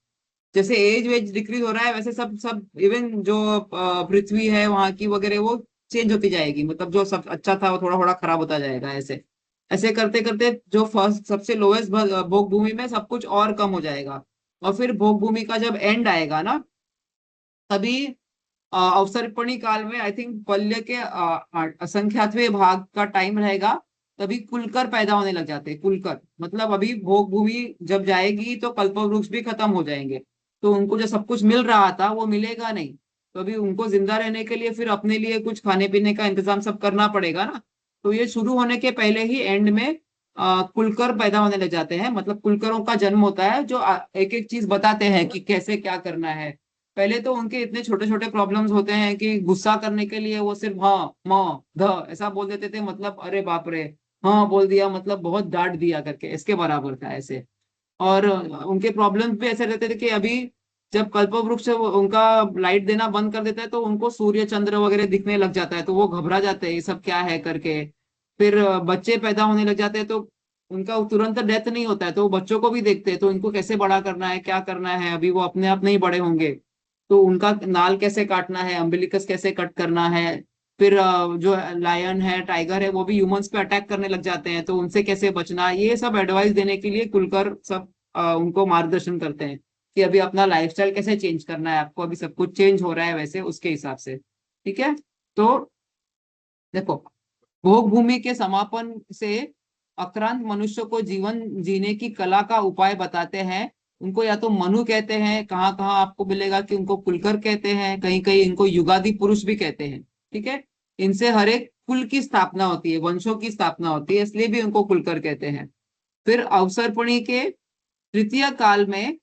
जैसे एज वेज डिक्रीज हो रहा है वैसे सब सब इवन जो पृथ्वी है वहां की वगैरह वो चेंज होती जाएगी, मतलब जो सब अच्छा था वो थोड़ा थोड़ा खराब होता जाएगा। ऐसे ऐसे करते करते जो फर्स्ट सबसे लोएस्ट भोग भूमि में सब कुछ और कम हो जाएगा, और फिर भोग भूमि का जब एंड आएगा ना, तभी अवसर्पणी काल में आई थिंक पल्य के असंख्यातवें भाग का टाइम रहेगा। तभी कुलकर पैदा होने लग जाते हैं। कुलकर मतलब अभी भोग भूमि जब जाएगी तो कल्पवृक्ष भी खत्म हो जाएंगे, तो उनको जो सब कुछ मिल रहा था वो मिलेगा नहीं। तो अभी उनको जिंदा रहने के लिए फिर अपने लिए कुछ खाने पीने का इंतजाम सब करना पड़ेगा ना। तो ये शुरू होने के पहले ही एंड में कुलकर पैदा होने लग जाते हैं, मतलब कुलकरों का जन्म होता है जो एक एक चीज बताते हैं कि कैसे क्या करना है। पहले तो उनके इतने छोटे छोटे प्रॉब्लम्स होते हैं कि गुस्सा करने के लिए वो सिर्फ हाँ म ध ऐसा बोल देते थे, मतलब अरे बाप रे, हाँ बोल दिया मतलब बहुत डांट दिया करके इसके बराबर था ऐसे। और उनके प्रॉब्लम्स भी ऐसे रहते थे कि अभी जब कल्पवृक्ष उनका लाइट देना बंद कर देता है तो उनको सूर्य चंद्र वगैरह दिखने लग जाता है, तो वो घबरा जाते हैं ये सब क्या है करके। फिर बच्चे पैदा होने लग जाते हैं तो उनका तुरंत डेथ नहीं होता है, तो वो बच्चों को भी देखते हैं तो इनको कैसे बड़ा करना है क्या करना है, अभी वो अपने आप नहीं बड़े होंगे। तो उनका नाल कैसे काटना है, अम्बिलिकस कैसे कट करना है। फिर जो लायन है टाइगर है वो भी ह्यूमंस पे अटैक करने लग जाते हैं, तो उनसे कैसे बचना, ये सब एडवाइस देने के लिए कुलकर सब उनको मार्गदर्शन करते हैं कि अभी अपना लाइफस्टाइल कैसे चेंज करना है आपको, अभी सब कुछ चेंज हो रहा है वैसे उसके हिसाब से। ठीक है, तो देखो भोग भूमि के समापन से अक्रांत मनुष्य को जीवन जीने की कला का उपाय बताते हैं। उनको या तो मनु कहते हैं, कहाँ कहाँ आपको मिलेगा कि उनको कुलकर कहते हैं, कहीं कहीं इनको युगादि पुरुष भी कहते हैं। ठीक है, इनसे हर एक कुल की स्थापना होती है, वंशों की स्थापना होती है, इसलिए भी उनको कुलकर कहते हैं। फिर अवसर्पणी के तृतीय काल में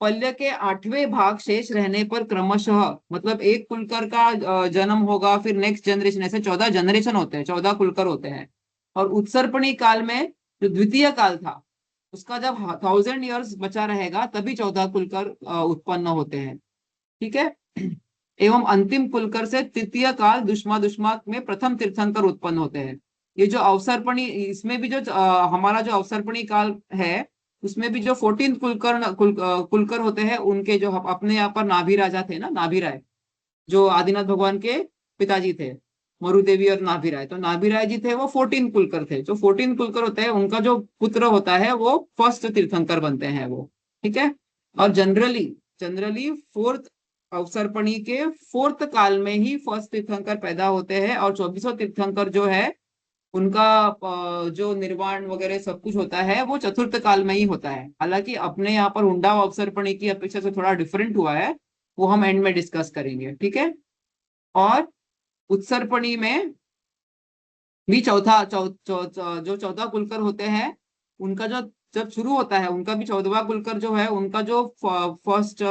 पल्य के 8वें भाग शेष रहने पर क्रमशः, मतलब एक कुलकर का जन्म होगा, फिर नेक्स्ट जनरेशन, ऐसे 14 जनरेशन होते हैं, 14 कुलकर होते हैं। और उत्सर्पणी काल में जो द्वितीय काल था उसका जब 1000 years बचा रहेगा तभी 14 कुलकर उत्पन्न होते हैं। ठीक है, एवं अंतिम कुलकर से तृतीय काल दुष्मा दुष्मा में प्रथम तीर्थंकर उत्पन्न होते हैं। ये जो अवसर्पणी, इसमें भी जो हमारा जो अवसर्पणी काल है उसमें भी जो 14 कुलकर होते हैं, उनके जो अपने यहाँ पर नाभि राजा थे ना, नाभि राय जो आदिनाथ भगवान के पिताजी थे, मरुदेवी और नाभि राय, तो नाभि राय जी थे वो 14 कुलकर थे। जो 14 कुलकर होते हैं उनका जो पुत्र होता है वो फर्स्ट तीर्थंकर बनते हैं वो। ठीक है, और जनरली जनरली फोर्थ अवसर्पणी के फोर्थ काल में ही फर्स्ट तीर्थंकर पैदा होते हैं, और 24वां तीर्थंकर जो है उनका जो निर्वाण वगैरह सब कुछ होता है वो चतुर्थ काल में ही होता है। हालांकि अपने यहाँ पर हुंडा अवसर्पणी की अपेक्षा से थोड़ा डिफरेंट हुआ है, वो हम एंड में डिस्कस करेंगे। ठीक है, और उत्सर्पणी में भी जो 14 कुलकर होते हैं उनका जो जब शुरू होता है उनका भी 14वां कुलकर जो है उनका जो फर्स्ट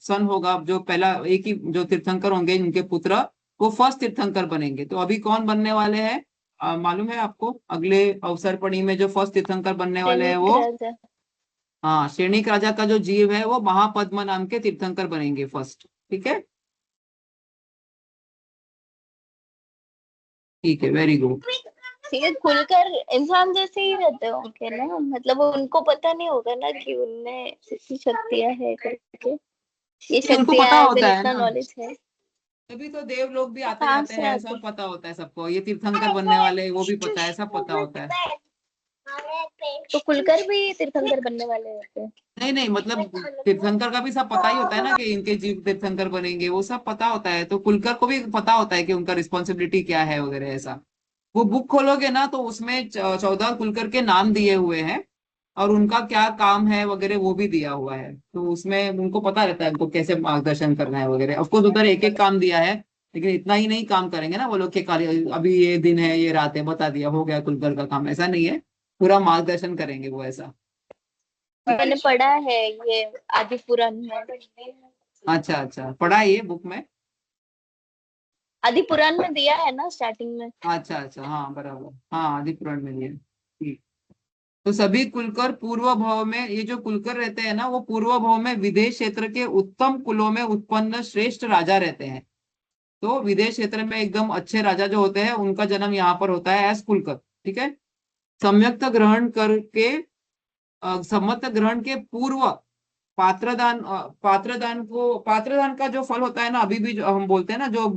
सन होगा, जो पहला एक ही जो तीर्थंकर होंगे उनके पुत्र, वो फर्स्ट तीर्थंकर बनेंगे। तो अभी कौन बनने वाले हैं मालूम है आपको? अगले अवसर्पणी में जो फर्स्ट तीर्थंकर बनने वाले हैं सैनिक वो, राजा। हाँ, श्रेणिक राजा का जो जीव है वो महापद्म नाम के तीर्थंकर बनेंगे फर्स्ट। ठीक है, ठीक है, वेरी गुड। ठीक है, खुलकर इंसान जैसे ही रहते होंगे ना, मतलब उनको पता नहीं होगा ना कि उनमें इतनी शक्तियां है करके, ये उनको शक्तियां पता है, होता है इतना ना, नॉलेज है। तभी तो देव लोग भी तो आते कहाँ जाते से हैं, आते सब पता होता है सबको, ये तीर्थंकर बनने वाले वो भी पता है, सब पता होता है। तो खुलकर भी तीर्थंकर बनने वाले होते हैं? नहीं नहीं, मतलब तीर्थंकर का भी सब पता ही होता है ना कि इनके जीव तीर्थंकर बनेंगे, वो सब पता होता है, तो कुलकर को भी पता होता है कि उनका रिस्पॉन्सिबिलिटी क्या है वगैरह ऐसा। वो बुक खोलोगे ना तो उसमें 14 कुलकर के नाम दिए हुए हैं, और उनका क्या काम है वगैरह वो भी दिया हुआ है, तो उसमें उनको पता रहता है उनको कैसे मार्गदर्शन करना है वगैरह। ऑफकोर्स उधर एक एक काम दिया है, लेकिन इतना ही नहीं काम करेंगे ना वो लोग, के अभी ये दिन है ये रात है बता दिया हो गया कुलकर का काम, ऐसा नहीं है, पूरा मार्गदर्शन करेंगे वो ऐसा। मैंने पढ़ा है ये आदि पुराण में। अच्छा अच्छा, पढ़ा है ये बुक में। आदि पुराण में दिया है ना स्टार्टिंग में। अच्छा अच्छा, हाँ बराबर, हाँ आदि पुराण में ये ठीक। तो सभी कुलकर पूर्व भव में, ये जो कुलकर रहते हैं ना वो पूर्व भव में विदेश क्षेत्र के उत्तम कुलों में उत्पन्न श्रेष्ठ राजा रहते हैं। तो विदेश क्षेत्र में एकदम अच्छे राजा जो होते हैं उनका जन्म यहाँ पर होता है एस कुलकर, ठीक है। सम्यक्त ग्रहण करके सम्मत ग्रहण के पूर्व पात्रदान का जो फल होता है ना, अभी भी जो हम बोलते हैं ना, जो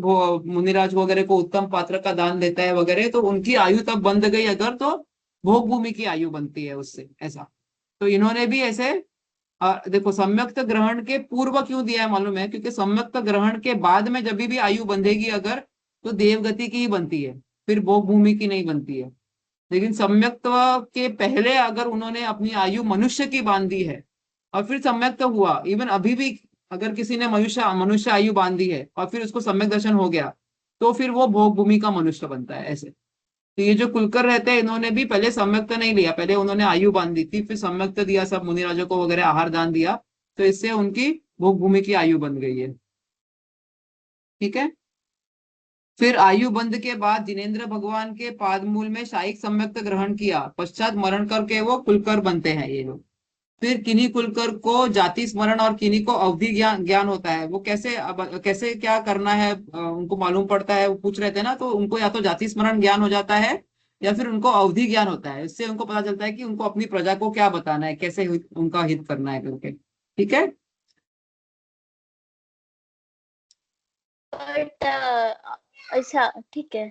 मुनिराज वगैरह को उत्तम पात्र का दान देता है वगैरह, तो उनकी आयु तब बंध गई अगर, तो भोग भूमि की आयु बनती है उससे ऐसा। तो इन्होंने भी ऐसे देखो, सम्यक्त ग्रहण के पूर्व क्यों दिया है मालूम है, क्योंकि सम्यक्त ग्रहण के बाद में जब भी आयु बंधेगी अगर, तो देवगति की ही बनती है, फिर भोग भूमि की नहीं बनती है। लेकिन सम्यक्त के पहले अगर उन्होंने अपनी आयु मनुष्य की बांधी है और फिर सम्यक्त हुआ, इवन अभी भी अगर किसी ने मनुष्य मनुष्य आयु बांधी है और फिर उसको सम्यक दर्शन हो गया, तो फिर वो भोग भूमि का मनुष्य बनता है ऐसे। तो ये जो कुलकर रहते हैं इन्होंने भी पहले सम्यक्त नहीं लिया, पहले उन्होंने आयु बांधी थी, फिर सम्यक्त दिया, सब मुनिराजों को वगैरह आहार दान दिया, तो इससे उनकी भोग भूमि की आयु बन गई है, ठीक है। फिर आयु बंध के बाद जिनेन्द्र भगवान के पादमूल में शाही सम्यक्त ग्रहण किया, पश्चात मरण करके वो कुलकर बनते हैं ये लोग। फिर किन्हीं कुलकर को जाति स्मरण और किन्हीं को अवधि ज्ञान ज्ञान होता है, वो कैसे अब कैसे क्या करना है उनको मालूम पड़ता है, वो पूछ रहे थे ना, तो उनको या तो जाति स्मरण ज्ञान हो जाता है या फिर उनको अवधि ज्ञान होता है, इससे उनको पता चलता है कि उनको अपनी प्रजा को क्या बताना है, कैसे उनका हित करना है करके, ठीक है। बट अच्छा ठीक है।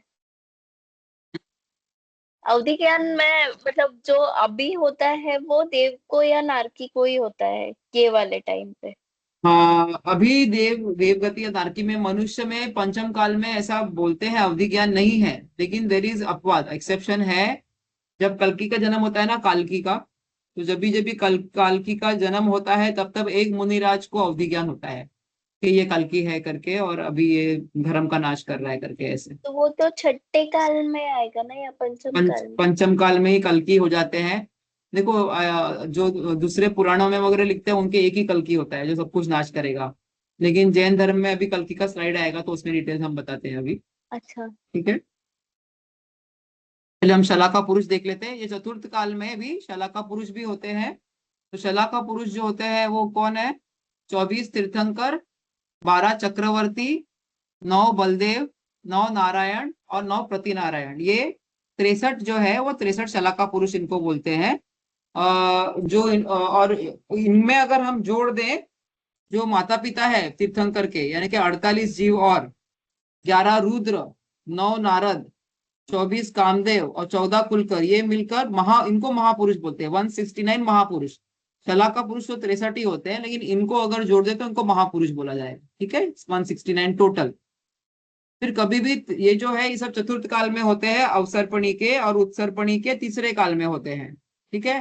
अवधि ज्ञान में मतलब जो अभी होता है वो देव को या नारकी को ही होता है ये वाले टाइम पे? हाँ, अभी देवगति या नारकी में, मनुष्य में पंचम काल में ऐसा बोलते हैं अवधि ज्ञान नहीं है, लेकिन देर इज अपवाद, एक्सेप्शन है। जब कल्कि का जन्म होता है ना, काल्की का, तो जब भी काल्की का जन्म होता है तब तब एक मुनिराज को अवधि ज्ञान होता है कि ये कल्कि है करके, और अभी ये धर्म का नाश कर रहा है करके ऐसे। तो वो तो छठे काल में आएगा ना या पंचम काल में? पंचम काल में ही कल्कि हो जाते हैं। देखो जो दूसरे पुराणों में वगैरह लिखते हैं उनके एक ही कल्कि होता है जो सब कुछ नाश करेगा, लेकिन जैन धर्म में अभी कल्कि का स्लाइड आएगा तो उसमें डिटेल्स हम बताते हैं अभी, अच्छा। ठीक है। पहले हम शलाका पुरुष देख लेते हैं, ये चतुर्थ काल में भी शलाका पुरुष भी होते हैं। तो शलाका पुरुष जो होते हैं वो कौन है, 24 तीर्थंकर, 12 चक्रवर्ती, 9 बलदेव, 9 नारायण और 9 प्रतिनारायण, ये 63 जो है वो 63 शलाका पुरुष इनको बोलते हैं। और इनमें अगर हम जोड़ दें जो माता पिता है तीर्थंकर के, यानी कि 48 जीव और 11 रुद्र, 9 नारद, 24 कामदेव और 14 कुलकर, ये मिलकर इनको महापुरुष बोलते हैं, 169 महापुरुष। शलाका पुरुष तो 63 ही होते हैं, लेकिन इनको अगर जोड़ दे तो इनको महापुरुष बोला जाएगा, ठीक है, 169 टोटल। फिर कभी भी ये जो है ये सब चतुर्थ काल में होते हैं, अवसर्पणी के और उत्सर्पणी के तीसरे काल में होते हैं, ठीक है।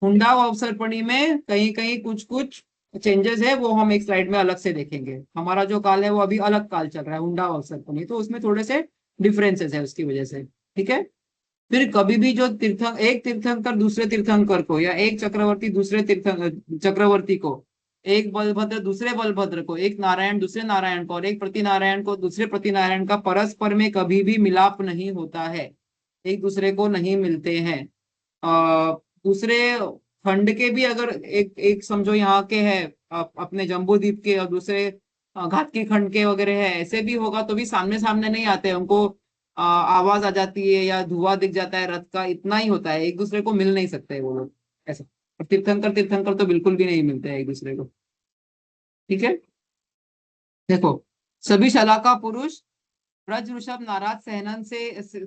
हुंडा और अवसर्पणी में कहीं कहीं कुछ कुछ चेंजेस है, वो हम एक स्लाइड में अलग से देखेंगे। हमारा जो काल है वो अभी अलग काल चल रहा है, हुंडा और अवसर्पणी, तो उसमें थोड़े से डिफरेंसेस है उसकी वजह से, ठीक है। फिर कभी भी जो एक तीर्थंकर दूसरे तीर्थंकर को, या एक चक्रवर्ती दूसरे चक्रवर्ती को, एक बलभद्र दूसरे बलभद्र को, एक नारायण दूसरे नारायण को और एक प्रतिनारायण को दूसरे प्रतिनारायण का परस्पर में कभी भी मिलाप नहीं होता है, एक दूसरे को नहीं मिलते हैं। दूसरे खंड के भी अगर एक एक समझो यहाँ के है अपने जम्बू द्वीप के, और दूसरे घाटकी खंड के वगैरह है, ऐसे भी होगा तो भी सामने सामने नहीं आते, उनको आवाज आ जाती है या धुआं दिख जाता है रथ का, इतना ही होता है, एक दूसरे को मिल नहीं सकते वो लोग ऐसा। और तीर्थंकर तीर्थंकर तो बिल्कुल भी नहीं मिलते हैं एक दूसरे को। ठीक है, देखो, सभी शलाका पुरुष ब्रज ऋषभ नाराज सहनन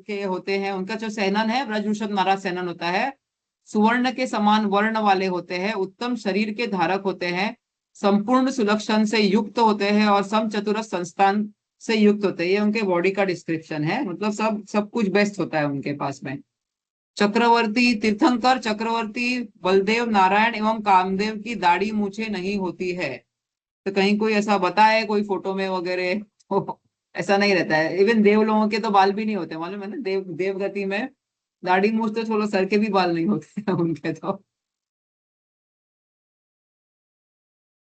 के होते हैं। उनका जो सहनन है ब्रज ऋषभ नाराज सहनन होता है। सुवर्ण के समान वर्ण वाले होते हैं, उत्तम शरीर के धारक होते हैं, संपूर्ण सुलक्षण से युक्त होते हैं और सम चतुरस संस्थान से युक्त होते हैं। ये उनके बॉडी का डिस्क्रिप्शन है, मतलब सब सब कुछ बेस्ट होता है उनके पास में। चक्रवर्ती तीर्थंकर चक्रवर्ती बलदेव नारायण एवं कामदेव की दाढ़ी मूछें नहीं होती है। तो कहीं कोई ऐसा बताए कोई फोटो में वगैरह तो ऐसा नहीं रहता है। इवन देव लोगों के तो बाल भी नहीं होते, मालूम है ना, देवगति में दाढ़ी मूछ तो छोड़ो, सर के भी बाल नहीं होते हैं उनके तो।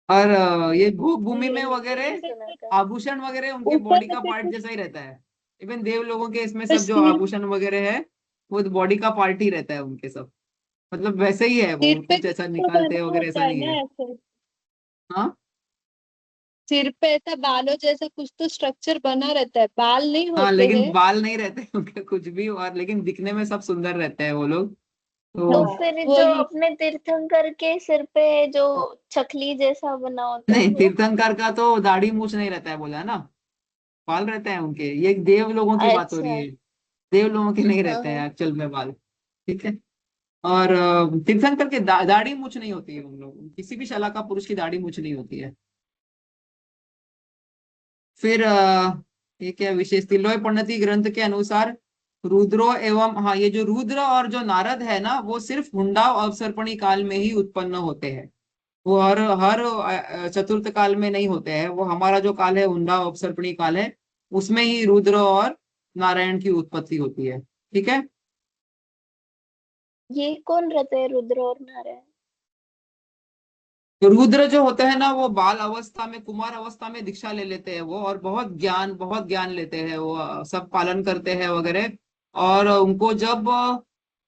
और ये भोग भूमि में वगैरह सुना था। आभूषण वगैरह उनके ऊपर बॉडी का से पार्ट कुछ जैसा ही रहता है। इवन देव लोगों के इसमें तो सब जो सिर आभूषण वगैरह है वो बॉडी का पार्ट ही रहता है उनके सब, मतलब वैसे ही है, वो सिर पे कुछ ऐसा तो निकालते हैं बना वगैरह होता ऐसा है नहीं ना है। ऐसे, हाँ, सिर पे ऐसा बालों जैसा कुछ तो स्ट्रक्चर बना रहता है, बाल नहीं हाँ, होते लेकिन हैं। बाल नहीं रहते हैं उनके कुछ भी, और लेकिन दिखने में सब सुंदर रहते हैं वो लोग तो तो। हाँ फिर वो जो अपने तीर्थंकर के सिर पे जो छकली जैसा बना होता है नहीं, वो। तीर्थंकर का तो दाढ़ी मूछ नहीं रहता है, बोला ना, बाल रहते हैं उनके। ये देव लोगों की बात हो रही अच्छा। है, देव लोगों के नहीं हाँ रहते हाँ। हैं एक्चुअल में बाल। ठीक है, और तीर्थंकर के दाढ़ी मूछ नहीं होती है उन लोग, किसी भी शला का पुरुष की दाढ़ी मूछ नहीं होती है। फिर ये क्या विशेष तिलोय पण्णति ग्रंथ के अनुसार रुद्रो एवं, हाँ, ये जो रुद्र और जो नारद है ना वो सिर्फ हुंडा अवसर्पणी काल में ही उत्पन्न होते हैं। वो हर हर चतुर्थ काल में नहीं होते हैं। वो हमारा जो काल है हुंडा अवसर्पणी काल है, उसमें ही रुद्र और नारायण की उत्पत्ति होती है। ठीक है, ये कौन रहते हैं रुद्र और नारायण? तो रुद्र जो होते हैं ना वो बाल अवस्था में, कुमार अवस्था में दीक्षा ले लेते हैं वो, और बहुत ज्ञान लेते हैं वो, सब पालन करते हैं वगैरह। और उनको जब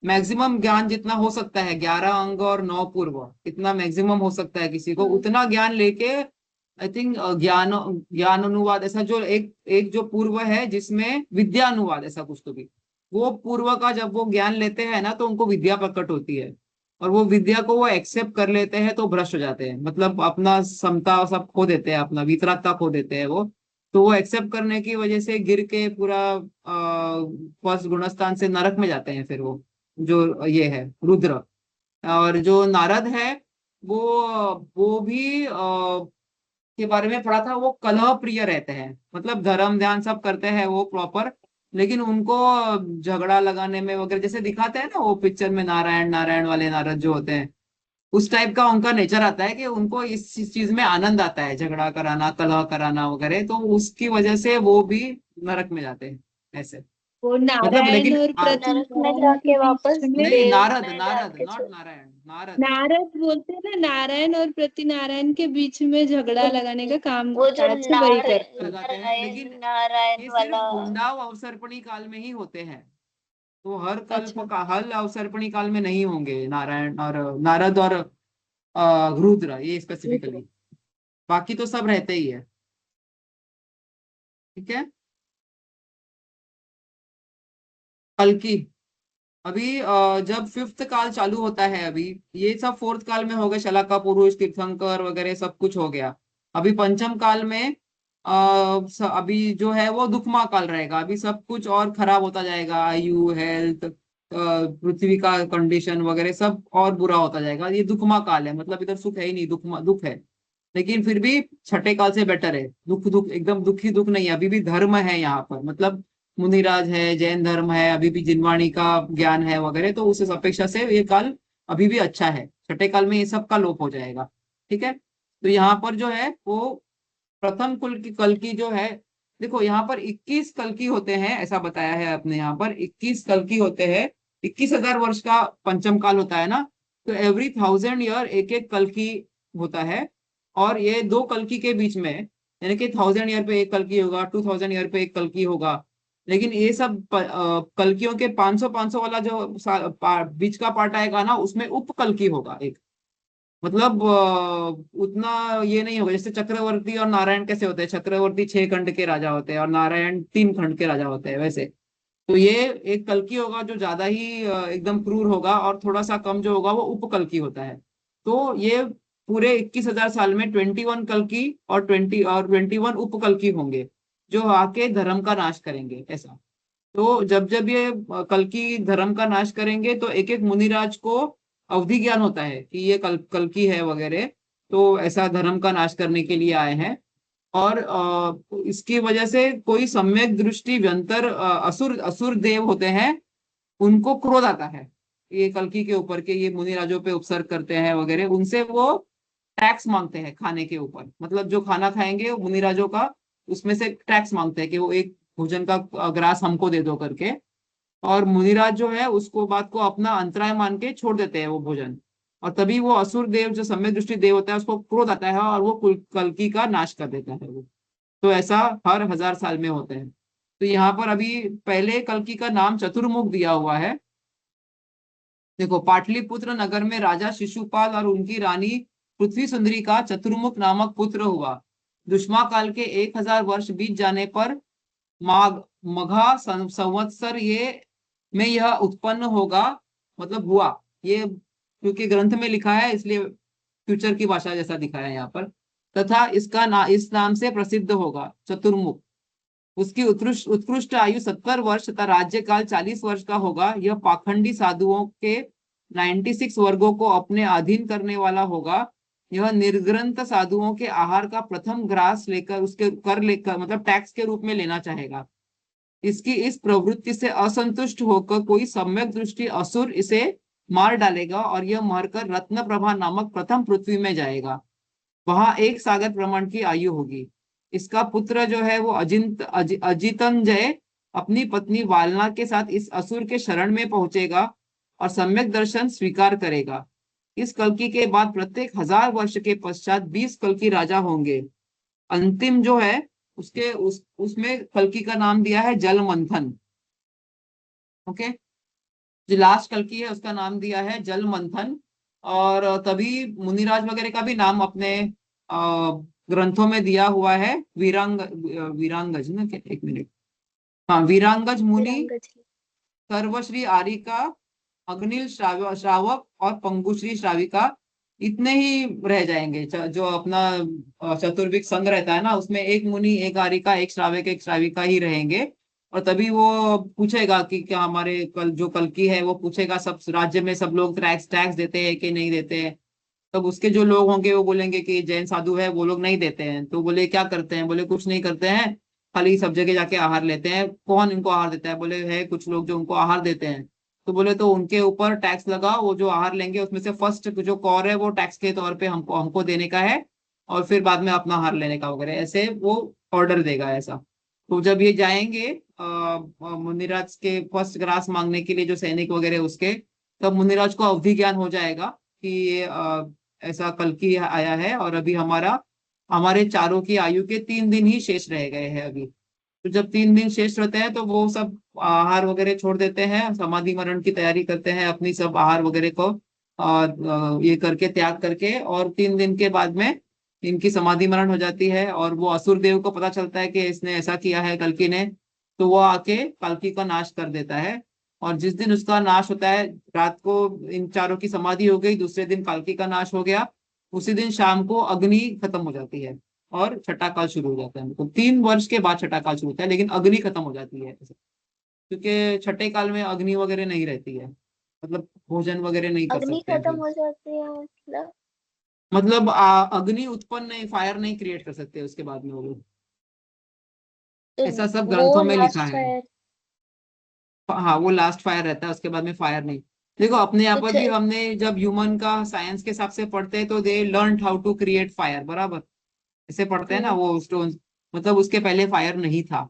मैक्सिमम ज्ञान जितना हो सकता है, 11 अंग और 9 पूर्व, इतना मैक्सिमम हो सकता है किसी को, हम्म। उतना ज्ञान लेके आई थिंक ज्ञान ज्ञान अनुवाद ऐसा जो एक एक जो पूर्व है जिसमें विद्या अनुवाद ऐसा कुछ तो भी, वो पूर्व का जब वो ज्ञान लेते हैं ना तो उनको विद्या प्रकट होती है। और वो विद्या को वो एक्सेप्ट कर लेते हैं तो भ्रष्ट हो जाते हैं, मतलब अपना समता सब खो देते हैं, अपना वितरागता खो देते हैं वो। तो वो एक्सेप्ट करने की वजह से गिर के पूरा फर्स्ट गुणस्थान से नरक में जाते हैं फिर वो, जो ये है रुद्र। और जो नारद है वो भी के बारे में पढ़ा था, वो कलह प्रिय रहते हैं, मतलब धर्म ध्यान सब करते हैं वो प्रॉपर, लेकिन उनको झगड़ा लगाने में वगैरह जैसे दिखाते हैं ना वो पिक्चर में, नारायण नारायण वाले नारद जो होते हैं, उस टाइप का उनका नेचर आता है कि उनको इस चीज में आनंद आता है, झगड़ा कराना कलह कराना वगैरह, तो उसकी वजह से वो भी नरक में जाते हैं ऐसे। वो मतलब नारायण लेकिन और फिर प्रति नरक में नारायण के जाके बीच वापस में नहीं, देव नारद में नारद जाके नॉट छो। नारायण, नारद। नारद बोलते हैं ना, नारायण और प्रति नारायण के बीच में झगड़ा लगाने का काम वो करता जो है, अच्छा वही करते हैं। लगाते हैं, नारायण लेकिन नारायण ये सिर्फ वाला। हुंडा व अवसर्पणी काल में ही होते हैं। तो हर कल्प अच्छा का हल अवसर्पणी काल में नहीं होंगे नारायण और नारद और रुद्र, ये स्पेसिफिकली। बाकी तो सब रहते ही है। ठीक है, कल्कि अभी जब फिफ्थ काल चालू होता है, अभी ये सब फोर्थ काल में हो गए, शलाका पुरुष तीर्थंकर वगैरह सब कुछ हो गया। अभी पंचम काल में अभी जो है वो दुखमा काल रहेगा। अभी सब कुछ और खराब होता जाएगा, आयु, हेल्थ, पृथ्वी का कंडीशन वगैरह सब और बुरा होता जाएगा। ये दुखमा काल है, मतलब इधर सुख है ही नहीं, दुख है। लेकिन फिर भी छठे काल से बेटर है, दुख दुख एकदम दुखी दुख नहीं है, अभी भी धर्म है यहाँ पर, मतलब मुनिराज है, जैन धर्म है, अभी भी जिनवाणी का ज्ञान है वगैरह, तो उस अपेक्षा से ये काल अभी भी अच्छा है। छठे काल में ये सब का लोप हो जाएगा। ठीक है, तो यहाँ पर जो है वो प्रथम कुल की कल की जो है, देखो यहाँ पर 21 कल की होते हैं ऐसा बताया है अपने यहाँ पर, 21 कल की होते हैं। 21,000 वर्ष का पंचम काल होता है ना, तो एवरी 1000 ईयर एक एक कल की होता है। और ये दो कल्कि के बीच में, यानी कि 1000 ईयर पे एक कल्कि होगा, 2000 ईयर पे एक कल्कि होगा। लेकिन ये सब कल्कियों के 500 वाला जो बीच का पार्ट आएगा ना, उसमें उप कल्कि होगा एक, मतलब उतना ये नहीं होगा। जैसे चक्रवर्ती और नारायण कैसे होते हैं, चक्रवर्ती 6 खंड के राजा होते हैं और नारायण 3 खंड के राजा होते हैं, वैसे तो ये एक कल्कि होगा जो ज्यादा ही एकदम क्रूर होगा, और थोड़ा सा कम जो होगा वो उपकल्कि होता है। तो ये पूरे 21,000 साल में 21 कल्कि और 21 उपकल्कि होंगे, जो आके धर्म का नाश करेंगे ऐसा। तो जब जब ये कल्कि धर्म का नाश करेंगे तो एक एक मुनिराज को अवधि ज्ञान होता है कि ये कल्कि है वगैरह, तो ऐसा धर्म का नाश करने के लिए आए हैं। और इसकी वजह से कोई सम्यक दृष्टि व्यंतर असुर असुर देव होते हैं, उनको क्रोध आता है ये कल्कि के ऊपर के, ये मुनिराजों पे उपसर्ग करते हैं वगैरह, उनसे वो टैक्स मांगते हैं खाने के ऊपर। मतलब जो खाना खाएंगे वो मुनिराजों का, उसमें से टैक्स मांगते हैं कि वो एक भोजन का ग्रास हमको दे दो करके। और मुनिराज जो है उसको बात को अपना अंतराय मान के छोड़ देते हैं वो भोजन। और तभी वो असुर देव जो सम्यक दृष्टि देव होता है उसको क्रोध आता है और वो कल्कि का नाश कर देता है वो। तो ऐसा हर 1,000 साल में होता है। तो यहाँ पर अभी पहले कल्कि का नाम चतुर्मुख दिया हुआ है। देखो, पाटलिपुत्र नगर में राजा शिशुपाल और उनकी रानी पृथ्वी सुंदरी का चतुर्मुख नामक पुत्र हुआ। दुष्मा काल के 1,000 वर्ष बीत जाने पर माघ मघा संवत्सर ये में यह उत्पन्न होगा, मतलब हुआ ये, क्योंकि ग्रंथ में लिखा है इसलिए फ्यूचर की भाषा जैसा दिखाया है यहाँ पर। तथा इसका इस नाम से प्रसिद्ध होगा चतुर्मुख। उसकी उत्कृष्ट उत्कृष्ट आयु 70 वर्ष तथा राज्य काल 40 वर्ष का होगा। यह पाखंडी साधुओं के 96 वर्गों को अपने अधीन करने वाला होगा। यह निर्ग्रंथ साधुओं के आहार का प्रथम ग्रास लेकर उसके कर लेकर मतलब टैक्स के रूप में लेना चाहेगा। इसकी इस प्रवृत्ति से असंतुष्ट होकर कोई सम्यक दृष्टि असुर इसे मार डालेगा और यह मरकर रत्न प्रभा नामक प्रथम पृथ्वी में जाएगा। वहां 1 सागर प्रमाण की आयु होगी। इसका पुत्र जो है वो अजितंजय अपनी पत्नी वालना के साथ इस असुर के शरण में पहुंचेगा और सम्यक दर्शन स्वीकार करेगा। इस कल्कि के बाद प्रत्येक 1,000 वर्ष के पश्चात 20 कल्कि राजा होंगे। अंतिम जो है उसमें कल्कि का नाम दिया है जल मंथन। ओके, जो लास्ट कल्कि है उसका नाम दिया है जल मंथन। और तभी मुनिराज वगैरह का भी नाम अपने ग्रंथों में दिया हुआ है। वीरांगज ना क्या, एक मिनट, हाँ, वीरांगज मुनि, विरंगजी। सर्वश्री आरिका, अग्निल श्रावक और पंगुश्री श्राविका, इतने ही रह जाएंगे। जो अपना चतुर्विक संघ रहता है ना, उसमें एक मुनि, एक आरिका, एक श्रावक, एक श्राविका ही रहेंगे। और तभी वो पूछेगा कि क्या हमारे जो कल्कि है वो पूछेगा सब राज्य में सब लोग टैक्स टैक्स देते हैं कि नहीं देते हैं। तब उसके जो लोग होंगे वो बोलेंगे कि जैन साधु है वो लोग नहीं देते हैं। तो बोले क्या करते हैं, बोले कुछ नहीं करते हैं, खाली सब जगह जाके आहार लेते हैं। कौन इनको आहार देता है, बोले है कुछ लोग जो उनको आहार देते हैं। तो बोले तो उनके ऊपर टैक्स लगा, वो जो आहार लेंगे उसमें से फर्स्ट जो कौर है वो टैक्स के तौर पे हमको हमको देने का है, और फिर बाद में अपना आहार लेने का वगैरह, ऐसे वो ऑर्डर देगा ऐसा। तो जब ये जाएंगे मुनिराज के फर्स्ट ग्रास मांगने के लिए जो सैनिक वगैरह उसके, तब मुनिराज को अवधि ज्ञान हो जाएगा कि ये ऐसा कल्कि आया है और अभी हमारे चारों की आयु के 3 दिन ही शेष रह गए हैं अभी। तो जब 3 दिन शेष रहते हैं तो वो सब आहार वगैरह छोड़ देते हैं, समाधि मरण की तैयारी करते हैं अपनी सब आहार वगैरह को ये करके त्याग करके। और 3 दिन के बाद में इनकी समाधि मरण हो जाती है और वो असुर देव को पता चलता है कि इसने ऐसा किया है कल्कि ने। तो वो आके कल्कि का नाश कर देता है। और जिस दिन उसका नाश होता है, रात को इन चारों की समाधि हो गई, दूसरे दिन कल्कि का नाश हो गया, उसी दिन शाम को अग्नि खत्म हो जाती है और छठा काल शुरू हो जाता है। मतलब 3 वर्ष के बाद छठा काल शुरू होता है, लेकिन अग्नि खत्म हो जाती है क्योंकि छठे काल में अग्नि वगैरह नहीं रहती है, मतलब भोजन वगैरह नहीं कर अग्नि सकते हैं खत्म फिर। हो जाती है मतलब? मतलब अग्नि उत्पन्न नहीं, फायर नहीं क्रिएट कर सकते उसके बाद में वो लोग। तो ऐसा सब वो ग्रंथों में लिखा लास्ट है। फायर। हाँ, वो लास्ट फायर रहता है, उसके बाद में फायर नहीं। देखो, अपने यहाँ तो पर भी हमने जब ह्यूमन का साइंस के हिसाब से पढ़ते हैं तो they learn how to create fire, बराबर ऐसे पढ़ते हैं ना हम्म वो स्टोन। मतलब उसके पहले फायर नहीं था,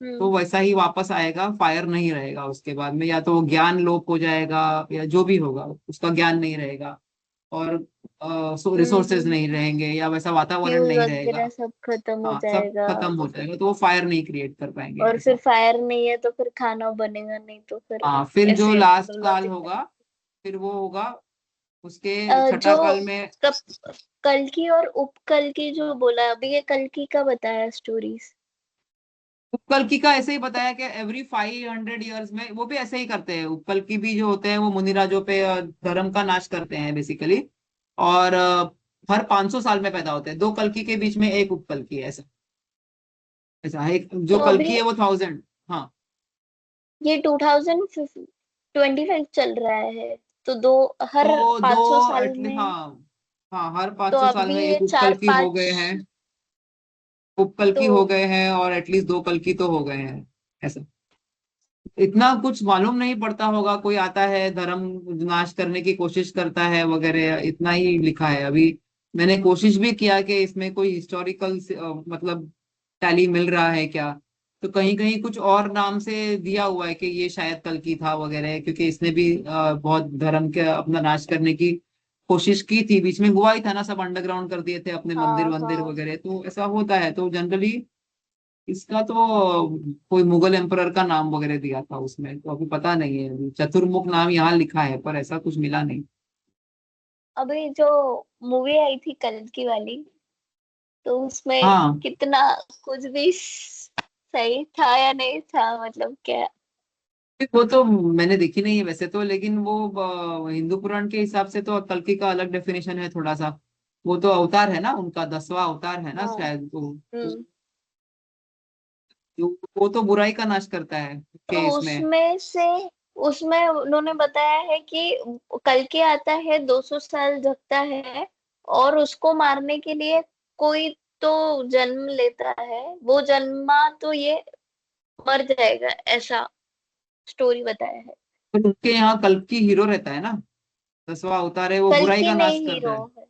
तो हम्म वैसा ही वापस आएगा, फायर नहीं रहेगा उसके बाद में। या तो वो ज्ञान लोप हो जाएगा या जो भी होगा, उसका ज्ञान नहीं रहेगा। और रिसोर्सेज हम्म। नहीं रहेंगे या वैसा वातावरण फ्यूल नहीं रहेगा। वगैरह सब खत्म हो हाँ, सब जाएगा। खत्म हो जाएगा, तो वो फायर नहीं क्रिएट कर पाएंगे और फिर ऐसा। फायर नहीं है तो फिर खाना बनेगा नहीं, तो फिर हाँ, फिर जो ऐसे लास्ट काल लॉजिक है। होगा, फिर वो होगा उसके छठा जो काल में। कल कल की और उपकल की जो बोला, अभी ये कल की का बताया स्टोरीज। उपकल्की का ऐसे ही बताया कि एवरी 500 ईयर्स में, वो भी ऐसे ही करते हैं। उपकल्की भी जो होते हैं वो मुनिराजों पे धर्म का नाश करते हैं बेसिकली। और हर 500 साल में पैदा होते हैं। दो कल्की के बीच में एक उपकल्की है, ऐसा। ऐसा है, एक जो तो अभी कल्की है वो 1000। हाँ। ये 2025 चल रहा है, तो दो, हर तो दो 500 साल एटलीस्ट, में। हाँ। हाँ, हर तो 500 साल अभी में ये एक चार उपकल्की हो पांच गए हैं। उपकल्की हो तो गए हैं और एटलीस्ट दो कल्की तो हो गए हैं, ऐसा। इतना कुछ मालूम नहीं पड़ता होगा, कोई आता है धर्म नाश करने की कोशिश करता है वगैरह, इतना ही लिखा है अभी। मैंने कोशिश भी किया कि इसमें कोई हिस्टोरिकल मतलब टैली मिल रहा है क्या। तो कहीं कहीं कुछ और नाम से दिया हुआ है कि ये शायद कल्कि था वगैरह, क्योंकि इसने भी बहुत धर्म के अपना नाश करने की कोशिश की थी। बीच में हुआ ही था ना, सब अंडरग्राउंड कर दिए थे अपने मंदिर हाँ वंदिर हाँ। वगैरह, तो ऐसा होता है। तो जनरली इसका तो कोई मुगल एम्परर का नाम वगैरह दिया था उसमें, तो अभी पता नहीं है। अभी चतुर्मुख नाम यहाँ लिखा है पर ऐसा कुछ मिला नहीं। अभी जो मूवी आई थी कल की वाली, तो उसमें हाँ, कितना कुछ भी सही था या नहीं था, मतलब क्या। वो तो मैंने देखी नहीं है वैसे तो, लेकिन वो हिंदू पुराण के हिसाब से तो कल्कि का अलग डेफिनेशन है थोड़ा सा। वो तो अवतार है ना, उनका 10वां अवतार है ना हाँ। शायद हम्म। वो तो बुराई का नाश करता है तो के इसमें। उसमें से, उसमें उन्होंने बताया है कि कल के आता है, 200 साल जगता है, और उसको मारने के लिए कोई तो जन्म लेता है, वो जन्मा तो ये मर जाएगा, ऐसा स्टोरी बताया है। पर उनके यहाँ कल्कि हीरो रहता है ना, 10वां अवतार है, वो कल बुराई की का नाश नहीं करता हीरो है। है।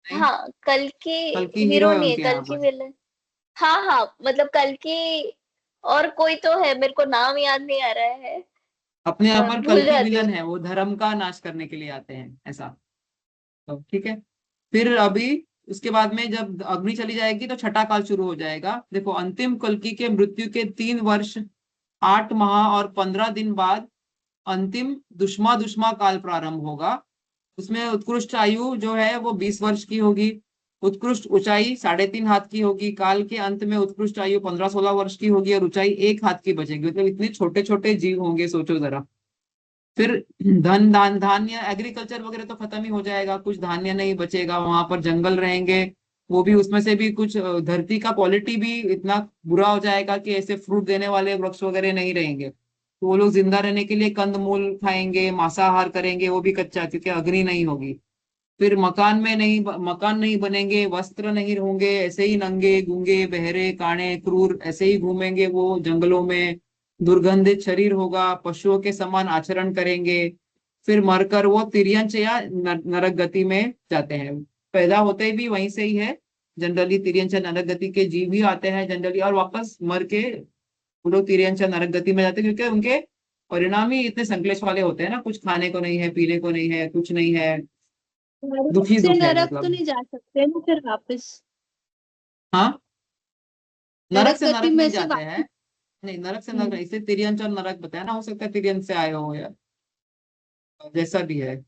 नहीं, हाँ, कल की कल्कि हीरो हीरो है नहीं है, उनके कल यहाँ की पर। विलन। हाँ हाँ, मतलब कल की, और कोई तो है, मेरे को नाम याद नहीं आ रहा है, अपने यहाँ मैं पर भूल कल्कि जाती हूँ। विलन है, वो धर्म का नाश करने के लिए आते हैं, ऐसा। तो ठीक है। फिर अभी उसके बाद में जब अग्नि चली जाएगी तो छठा काल शुरू हो जाएगा। देखो, अंतिम कल्कि के मृत्यु के 3 वर्ष, 8 माह और 15 दिन बाद अंतिम दुष्मा दुष्मा काल प्रारंभ होगा। उसमें उत्कृष्ट आयु जो है वो 20 वर्ष की होगी। उत्कृष्ट ऊंचाई 3.5 हाथ की होगी। काल के अंत में उत्कृष्ट आयु 15-16 वर्ष की होगी और ऊंचाई 1 हाथ की बचेगी। मतलब इतने छोटे छोटे जीव होंगे, सोचो जरा। फिर धन धान धान्य एग्रीकल्चर वगैरह तो खत्म ही हो जाएगा, कुछ धान्य नहीं बचेगा, वहां पर जंगल रहेंगे। वो भी उसमें से भी कुछ धरती का क्वालिटी भी इतना बुरा हो जाएगा कि ऐसे फ्रूट देने वाले वृक्ष वगैरह नहीं रहेंगे। तो वो लोग जिंदा रहने के लिए कंदमूल खाएंगे, मांसाहार करेंगे, वो भी कच्चा, क्योंकि अग्नि नहीं होगी। फिर मकान नहीं बनेंगे, वस्त्र नहीं होंगे, ऐसे ही नंगे गूंगे बहरे काणे क्रूर ऐसे ही घूमेंगे वो जंगलों में। दुर्गंधित शरीर होगा, पशुओं के समान आचरण करेंगे। फिर मरकर वो तिर्यंच या नरक गति में जाते हैं। पैदा होते भी वहीं से ही है जनरली, तिर्यंच या नरक गति के जीव ही आते हैं जनरली, और वापस मर के वो लोग तिर्यंच या नरक गति में जाते हैं, क्योंकि उनके परिणाम ही इतने संकलेश वाले होते हैं ना, कुछ खाने को नहीं है, पीने को नहीं है, कुछ नहीं है। नरक दुखी से दुख है नरक तो मतलब। नहीं जा सकते ना फिर वापस? हाँ, नरक नरक से गति नरक में नहीं से जाते हैं। वापस। नहीं, नरक से नरक हम्म। नहीं, इसे तिर्यंच और नरक बताया ना, हो सकता है तिर्यंच से आए हो या जैसा भी है।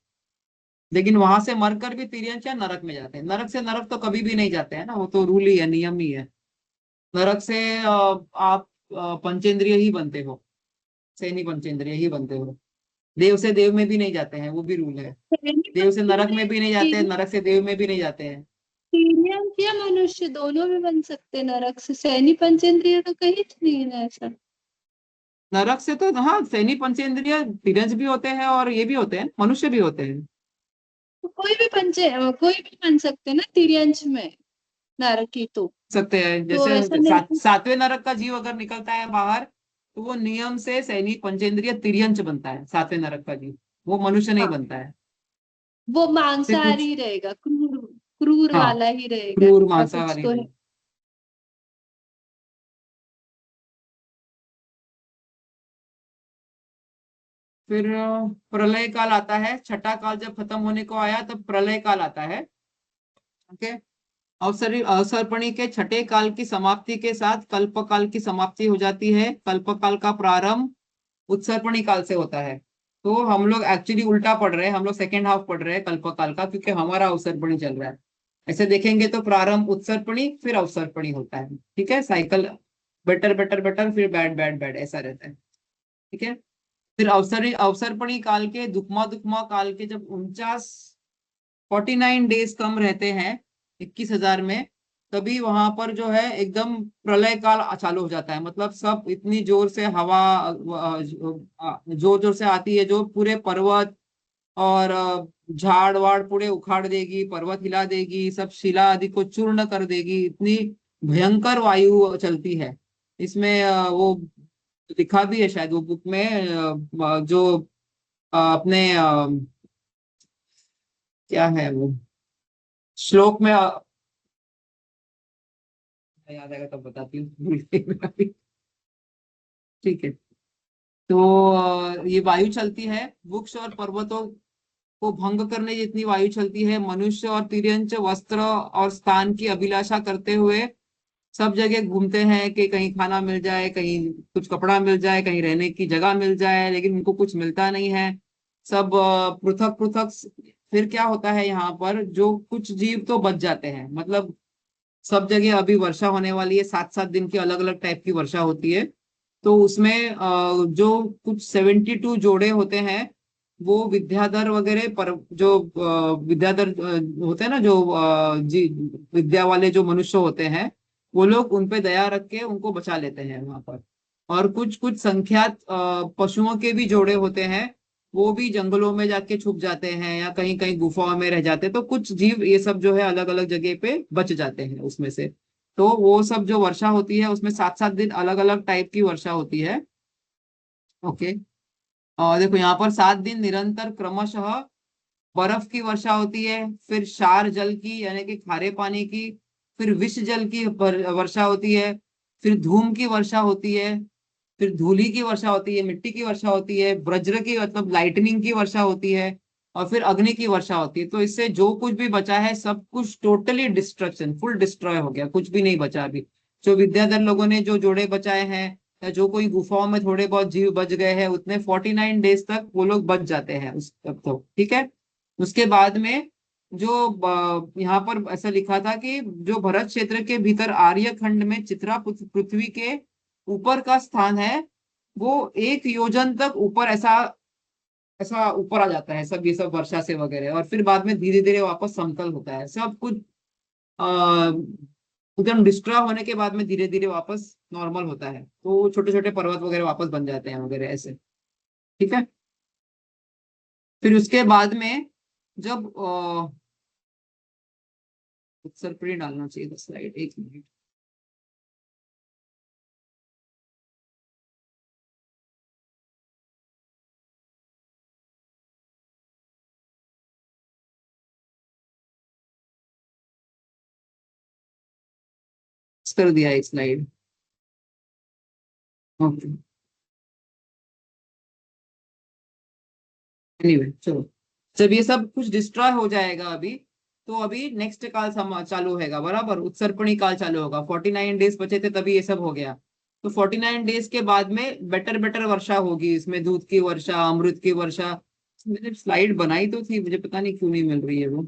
लेकिन वहां से मरकर भी तिर्यंच या नरक में जाते हैं। नरक से नरक तो कभी भी नहीं जाते हैं ना, वो तो रूल ही है, नियम ही है। नरक से आप पंचेंद्रिय ही बनते हो, से नहीं पंचेंद्रिय ही बनते हो। देव से देव में भी नहीं जाते हैं, वो भी रूल है। सैनी देव से नरक में भी नहीं जाते हैं, नरक से देव में भी नहीं जाते हैं। पंचेंद्रिय या मनुष्य दोनों भी बन सकते हैं नरक से। सैनी पंचेंद्रिय तो कहीं नहीं है ना ऐसा। नरक से तो हाँ, सैनी पंचेंद्रिय तिरंज भी होते हैं और ये भी होते हैं, मनुष्य भी होते हैं। तो कोई भी बन सकते हैं ना तिर्यंच में, नरकी सकते हैं, तो ऐसा जैसे नहीं। सातवें नरक का जीव अगर निकलता है बाहर, तो वो नियम से सैनिक पंचेंद्रिय तिर्यंच बनता है, सातवें नरक का जीव। वो मनुष्य नहीं हाँ, बनता है। वो से मांसाहारी कुछ, ही रहेगा, क्रूर, क्रूर हाँ, वाला ही रहेगा, क्रूर ऐसा कुछ मांसाहारी तो है। नहीं। फिर प्रलय काल आता है। छठा काल जब खत्म होने को आया तब प्रलय काल आता है। ओके। अवसरी अवसर्पणी के छठे काल की समाप्ति के साथ कल्प काल की समाप्ति हो जाती है। कल्प काल का प्रारंभ उत्सर्पणी काल से होता है। तो हम लोग एक्चुअली उल्टा पढ़ रहे हैं, हम लोग सेकेंड हाफ पढ़ रहे हैं कल्प काल का, क्योंकि हमारा अवसर्पणी चल रहा है। ऐसे देखेंगे तो प्रारंभ उत्सर्पणी फिर अवसर्पणी होता है, ठीक है, साइकिल बेटर बेटर बेटर, फिर बैड बैड बैड, ऐसा रहता है। ठीक है। फिर अवसरपणी काल के, दुखमा दुखमा काल के जब 49 डेज कम रहते हैं 21,000 में, तभी वहां पर जो है एकदम प्रलय काल चालू हो जाता है। मतलब सब इतनी जोर से हवा जोर जोर से आती है, जो पूरे पर्वत और झाड़ वाड़ पूरे उखाड़ देगी, पर्वत हिला देगी, सब शिला आदि को चूर्ण कर देगी। इतनी भयंकर वायु चलती है इसमें। वो लिखा भी है शायद वो बुक में, जो अपने क्या है वो श्लोक में, याद आएगा तब बताती हूँ, भूल गई मैं अभी। ठीक है। तो ये वायु चलती है, वृक्ष और पर्वतों को भंग करने जितनी वायु चलती है। मनुष्य और तिर्यंच वस्त्र और स्थान की अभिलाषा करते हुए सब जगह घूमते हैं कि कहीं खाना मिल जाए, कहीं कुछ कपड़ा मिल जाए, कहीं रहने की जगह मिल जाए, लेकिन उनको कुछ मिलता नहीं है। सब पृथक पृथक। फिर क्या होता है यहाँ पर, जो कुछ जीव तो बच जाते हैं, मतलब सब जगह अभी वर्षा होने वाली है, 7-7 दिन की अलग अलग टाइप की वर्षा होती है। तो उसमें जो कुछ 72 जोड़े होते हैं, वो विद्याधर वगैरह पर, जो विद्याधर होते हैं ना, जो जी विद्या वाले जो मनुष्य होते हैं, वो लोग उन पे दया रख के उनको बचा लेते हैं वहां पर। और कुछ कुछ संख्यात पशुओं के भी जोड़े होते हैं, वो भी जंगलों में जाके छुप जाते हैं या कहीं कहीं गुफाओं में रह जाते हैं। तो कुछ जीव ये सब जो है अलग अलग जगह पे बच जाते हैं उसमें से। तो वो सब जो वर्षा होती है उसमें 7-7 दिन अलग अलग टाइप की वर्षा होती है। ओके। और देखो यहाँ पर 7 दिन निरंतर क्रमशः बर्फ की वर्षा होती है, फिर क्षार जल की यानी कि खारे पानी की, फिर विष जल की वर्षा होती है, फिर धूम की वर्षा होती है, फिर धूली की वर्षा होती है, मिट्टी की वर्षा होती है, वज्र की मतलब लाइटनिंग की वर्षा होती है, और फिर अग्नि की वर्षा होती है। तो इससे जो कुछ भी बचा है सब कुछ टोटली डिस्ट्रक्शन, फुल डिस्ट्रॉय हो गया, कुछ भी नहीं बचा अभी। जो विद्याधर लोगों ने जो जोड़े बचाए हैं, या जो कोई गुफाओं में थोड़े बहुत जीव बच गए हैं, उतने 49 डेज तक वो लोग बच जाते हैं उस तब तो। ठीक है। उसके बाद में जो यहाँ पर ऐसा लिखा था कि जो भरत क्षेत्र के भीतर आर्य खंड में चित्रा पृथ्वी के ऊपर का स्थान है, वो 1 योजन तक ऊपर ऐसा ऐसा ऊपर आ जाता है सब, ये सब वर्षा से वगैरह। और फिर बाद में धीरे धीरे वापस समतल होता है सब कुछ। आ, एकदम डिस्ट्रॉय होने के बाद में धीरे धीरे वापस नॉर्मल होता है, तो छोटे छोटे पर्वत वगैरह वापस बन जाते हैं वगैरह ऐसे। ठीक है। फिर उसके बाद में जब उत्सर्पणी डालना चाहिए स्लाइड, 1 मिनट। कर दिया एक स्लाइड। ओके। एनीवे चलो, जब ये सब कुछ डिस्ट्रॉय हो जाएगा अभी, तो अभी नेक्स्ट काल चालू होगा, बराबर उत्सर्पणी काल चालू होगा। 49 डेज बचे थे तभी ये सब हो गया। तो 49 डेज के बाद में बेटर बेटर वर्षा होगी, इसमें दूध की वर्षा, अमृत की वर्षा। मैंने स्लाइड बनाई तो थी, मुझे पता नहीं क्यों नहीं मिल रही है वो।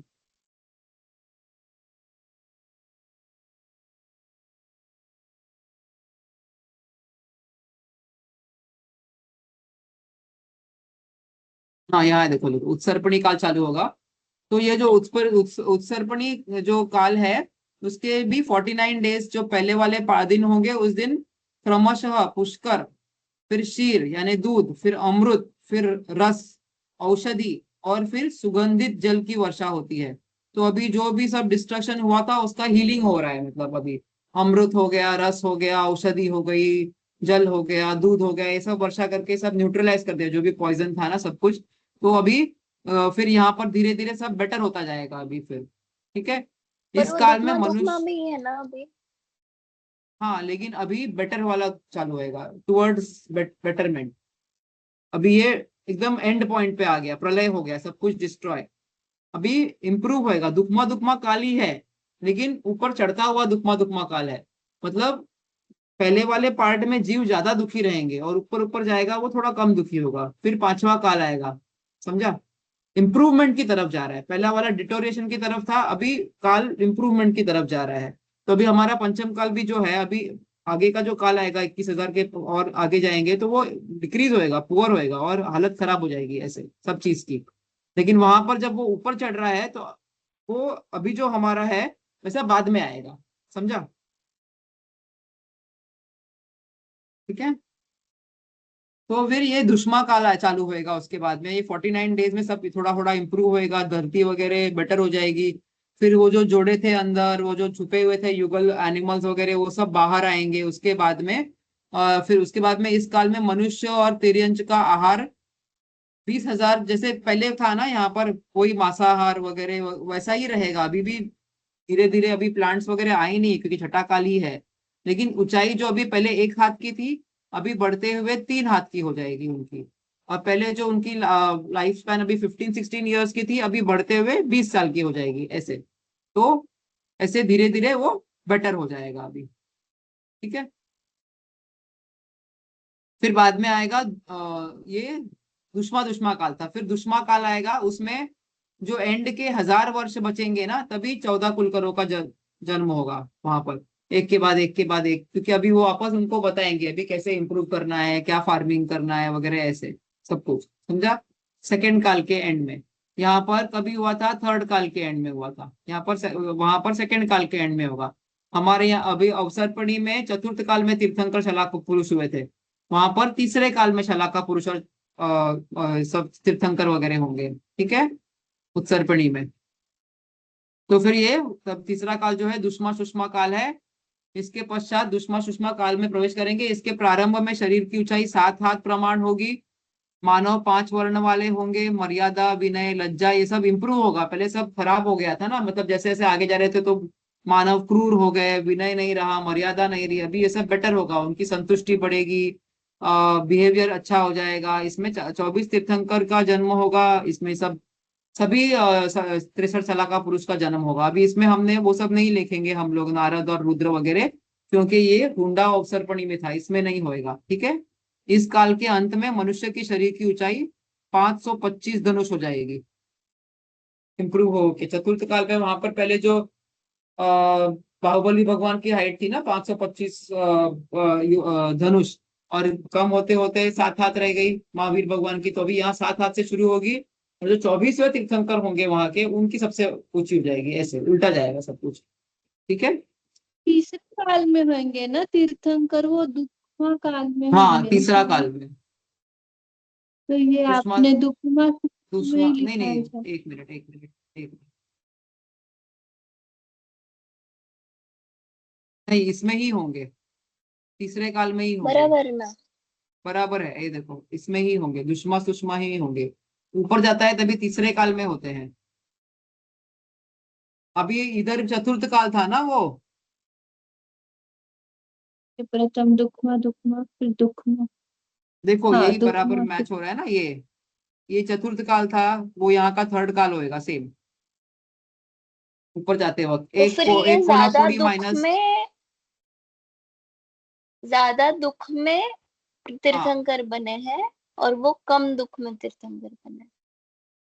हाँ यहाँ है, देखो देखो, उत्सर्पणी काल चालू होगा। तो ये जो उत्सर्पणी जो काल है, उसके भी 49 डेज जो पहले वाले दिन होंगे, उस दिन क्रमशः पुष्कर, फिर क्षीर यानी दूध, फिर अमृत, फिर रस, औषधि, और फिर सुगंधित जल की वर्षा होती है। तो अभी जो भी सब डिस्ट्रक्शन हुआ था उसका हीलिंग हो रहा है, मतलब अभी अमृत हो गया, रस हो गया, औषधि हो गई, जल हो गया, दूध हो गया, ये सब वर्षा करके सब न्यूट्रलाइज कर दिया जो भी पॉइजन था ना सब कुछ। तो अभी फिर यहाँ पर धीरे धीरे सब बेटर होता जाएगा अभी फिर। ठीक है। पर इस वो काल में दुखमा दुखमा मनुष्य, में ही है ना अभी। हाँ लेकिन अभी बेटर वाला चालू होएगा, टुवर्ड्स बेटरमेंट। अभी ये एकदम एंड पॉइंट पे आ गया, प्रलय हो गया, सब कुछ डिस्ट्रॉय। अभी इंप्रूव होएगा, दुखमा दुखमा काल ही है, लेकिन ऊपर चढ़ता हुआ दुखमा दुखमा काल है। मतलब पहले वाले पार्ट में जीव ज्यादा दुखी रहेंगे, और ऊपर ऊपर जाएगा वो थोड़ा कम दुखी होगा, फिर 5वां काल आएगा। समझा? इंप्रूवमेंट की तरफ जा रहा है, पहला वाला डिटोरिएशन की तरफ था, अभी काल इंप्रूवमेंट की तरफ जा रहा है। तो अभी हमारा पंचम काल भी जो है अभी आगे का जो काल आएगा 21,000 के और आगे जाएंगे तो वो डिक्रीज होएगा, पुअर होएगा और हालत खराब हो जाएगी ऐसे सब चीज की। लेकिन वहां पर जब वो ऊपर चढ़ रहा है तो वो अभी जो हमारा है वैसा बाद में आएगा, समझा? ठीक है। तो फिर ये दुश्मन काल चालू होएगा, उसके बाद में ये 49 डेज में सब थोड़ा थोड़ा इंप्रूव होएगा, धरती वगैरह बेटर हो जाएगी। फिर वो जो जोड़े थे अंदर, वो जो छुपे हुए थे युगल एनिमल्स वगैरह, वो सब बाहर आएंगे उसके बाद में। फिर उसके बाद में इस काल में मनुष्य और तिर्यंच का आहार 20,000 जैसे पहले था ना, यहाँ पर कोई मांसाहार वगैरह वैसा ही रहेगा अभी भी। धीरे धीरे अभी प्लांट्स वगैरह आए नहीं क्योंकि छठा काल ही है। लेकिन ऊंचाई जो अभी पहले 1 हाथ की थी, अभी बढ़ते हुए 3 हाथ की हो जाएगी उनकी। और पहले जो उनकी लाइफ स्पैन अभी 15-16 ईयर्स की थी, अभी बढ़ते हुए 20 साल की हो जाएगी ऐसे। तो ऐसे धीरे धीरे वो बेटर हो जाएगा अभी। ठीक है। फिर बाद में आएगा ये दुश्मा दुश्मा काल था, फिर दुश्मा काल आएगा, उसमें जो एंड के 1000 वर्ष बचेंगे ना, तभी 14 कुलकर्णों का जन्म होगा वहां पर, एक के बाद एक के बाद एक। क्योंकि अभी वो वापस उनको बताएंगे अभी कैसे इंप्रूव करना है, क्या फार्मिंग करना है वगैरह ऐसे सब कुछ, समझा? सेकेंड काल के एंड में। यहाँ पर कभी हुआ था, थर्ड काल के एंड में हुआ था, यहाँ पर वहां पर सेकेंड काल के एंड में होगा। हमारे यहाँ अभी अवसरपणी में चतुर्थ काल में तीर्थंकर शलाक पुरुष हुए थे, वहां पर तीसरे काल में शलाका पुरुष और सब तीर्थंकर वगैरह होंगे। ठीक है, उत्सर्पणी में। तो फिर ये तब तीसरा काल जो है दुष्मा सुषमा काल है। इसके पश्चात दुष्मा सुषमा काल में प्रवेश करेंगे। इसके प्रारंभ में शरीर की ऊंचाई 7 हाथ प्रमाण होगी, मानव 5 वर्ण वाले होंगे, मर्यादा विनय लज्जा ये सब इंप्रूव होगा। पहले सब खराब हो गया था ना, मतलब जैसे जैसे आगे जा रहे थे तो मानव क्रूर हो गए, विनय नहीं रहा, मर्यादा नहीं रही। अभी ये सब बेटर होगा, उनकी संतुष्टि बढ़ेगी, बिहेवियर अच्छा हो जाएगा। इसमें 24 तीर्थंकर का जन्म होगा, इसमें सब सभी 63 सलाका पुरुष का जन्म होगा। अभी इसमें हमने वो सब नहीं लिखेंगे हम लोग, नारद और रुद्र वगैरह, क्योंकि ये हुंडा अवसर्पणी में था, इसमें नहीं होएगा। ठीक है। इस काल के अंत में मनुष्य की शरीर की ऊंचाई 525 धनुष हो जाएगी, इंप्रूव हो के। चतुर्थ काल में वहां पर पहले जो बाहुबली भगवान की हाइट थी ना 525 धनुष, और कम होते होते 7 हाथ रह गई महावीर भगवान की, तो अभी यहाँ 7 हाथ से शुरू होगी। और जो 24वें तीर्थंकर होंगे वहां के, उनकी सबसे ऊंची हो जाएगी, ऐसे उल्टा जाएगा सब कुछ। ठीक है। तीसरे काल में होंगे ना तीर्थंकर, वो दुखमा काल में हाँ, होंगे तीसरा शायद। काल में। तो ये दुश्मन आपने दुखमा में ही नहीं लिखा नहीं, है शायद। एक मिनट एक मिनट एक मिनट, नहीं इसमें ही होंगे, तीसरे काल में ही होंगे। बराबर ना। बराबर है, ये देखो इसमें ही होंगे, दुश्मा सुषमा ही होंगे। ऊपर जाता है तभी तीसरे काल में होते हैं। अभी इधर चतुर्थ काल था ना वो। प्रथम दुखमा दुखमा फिर दुखमा। देखो हाँ यही बराबर दुखमा फिर मैच हो रहा है ना, ये चतुर्थ काल था, वो यहाँ का थर्ड काल होएगा सेम। ऊपर जाते वक्त तो एक फिर को ये एक कोना पूरी माइनस। ज्यादा दुख में हाँ, तीर्थंकर बने हैं और वो कम दुख में तीर्थंकर बने हैं।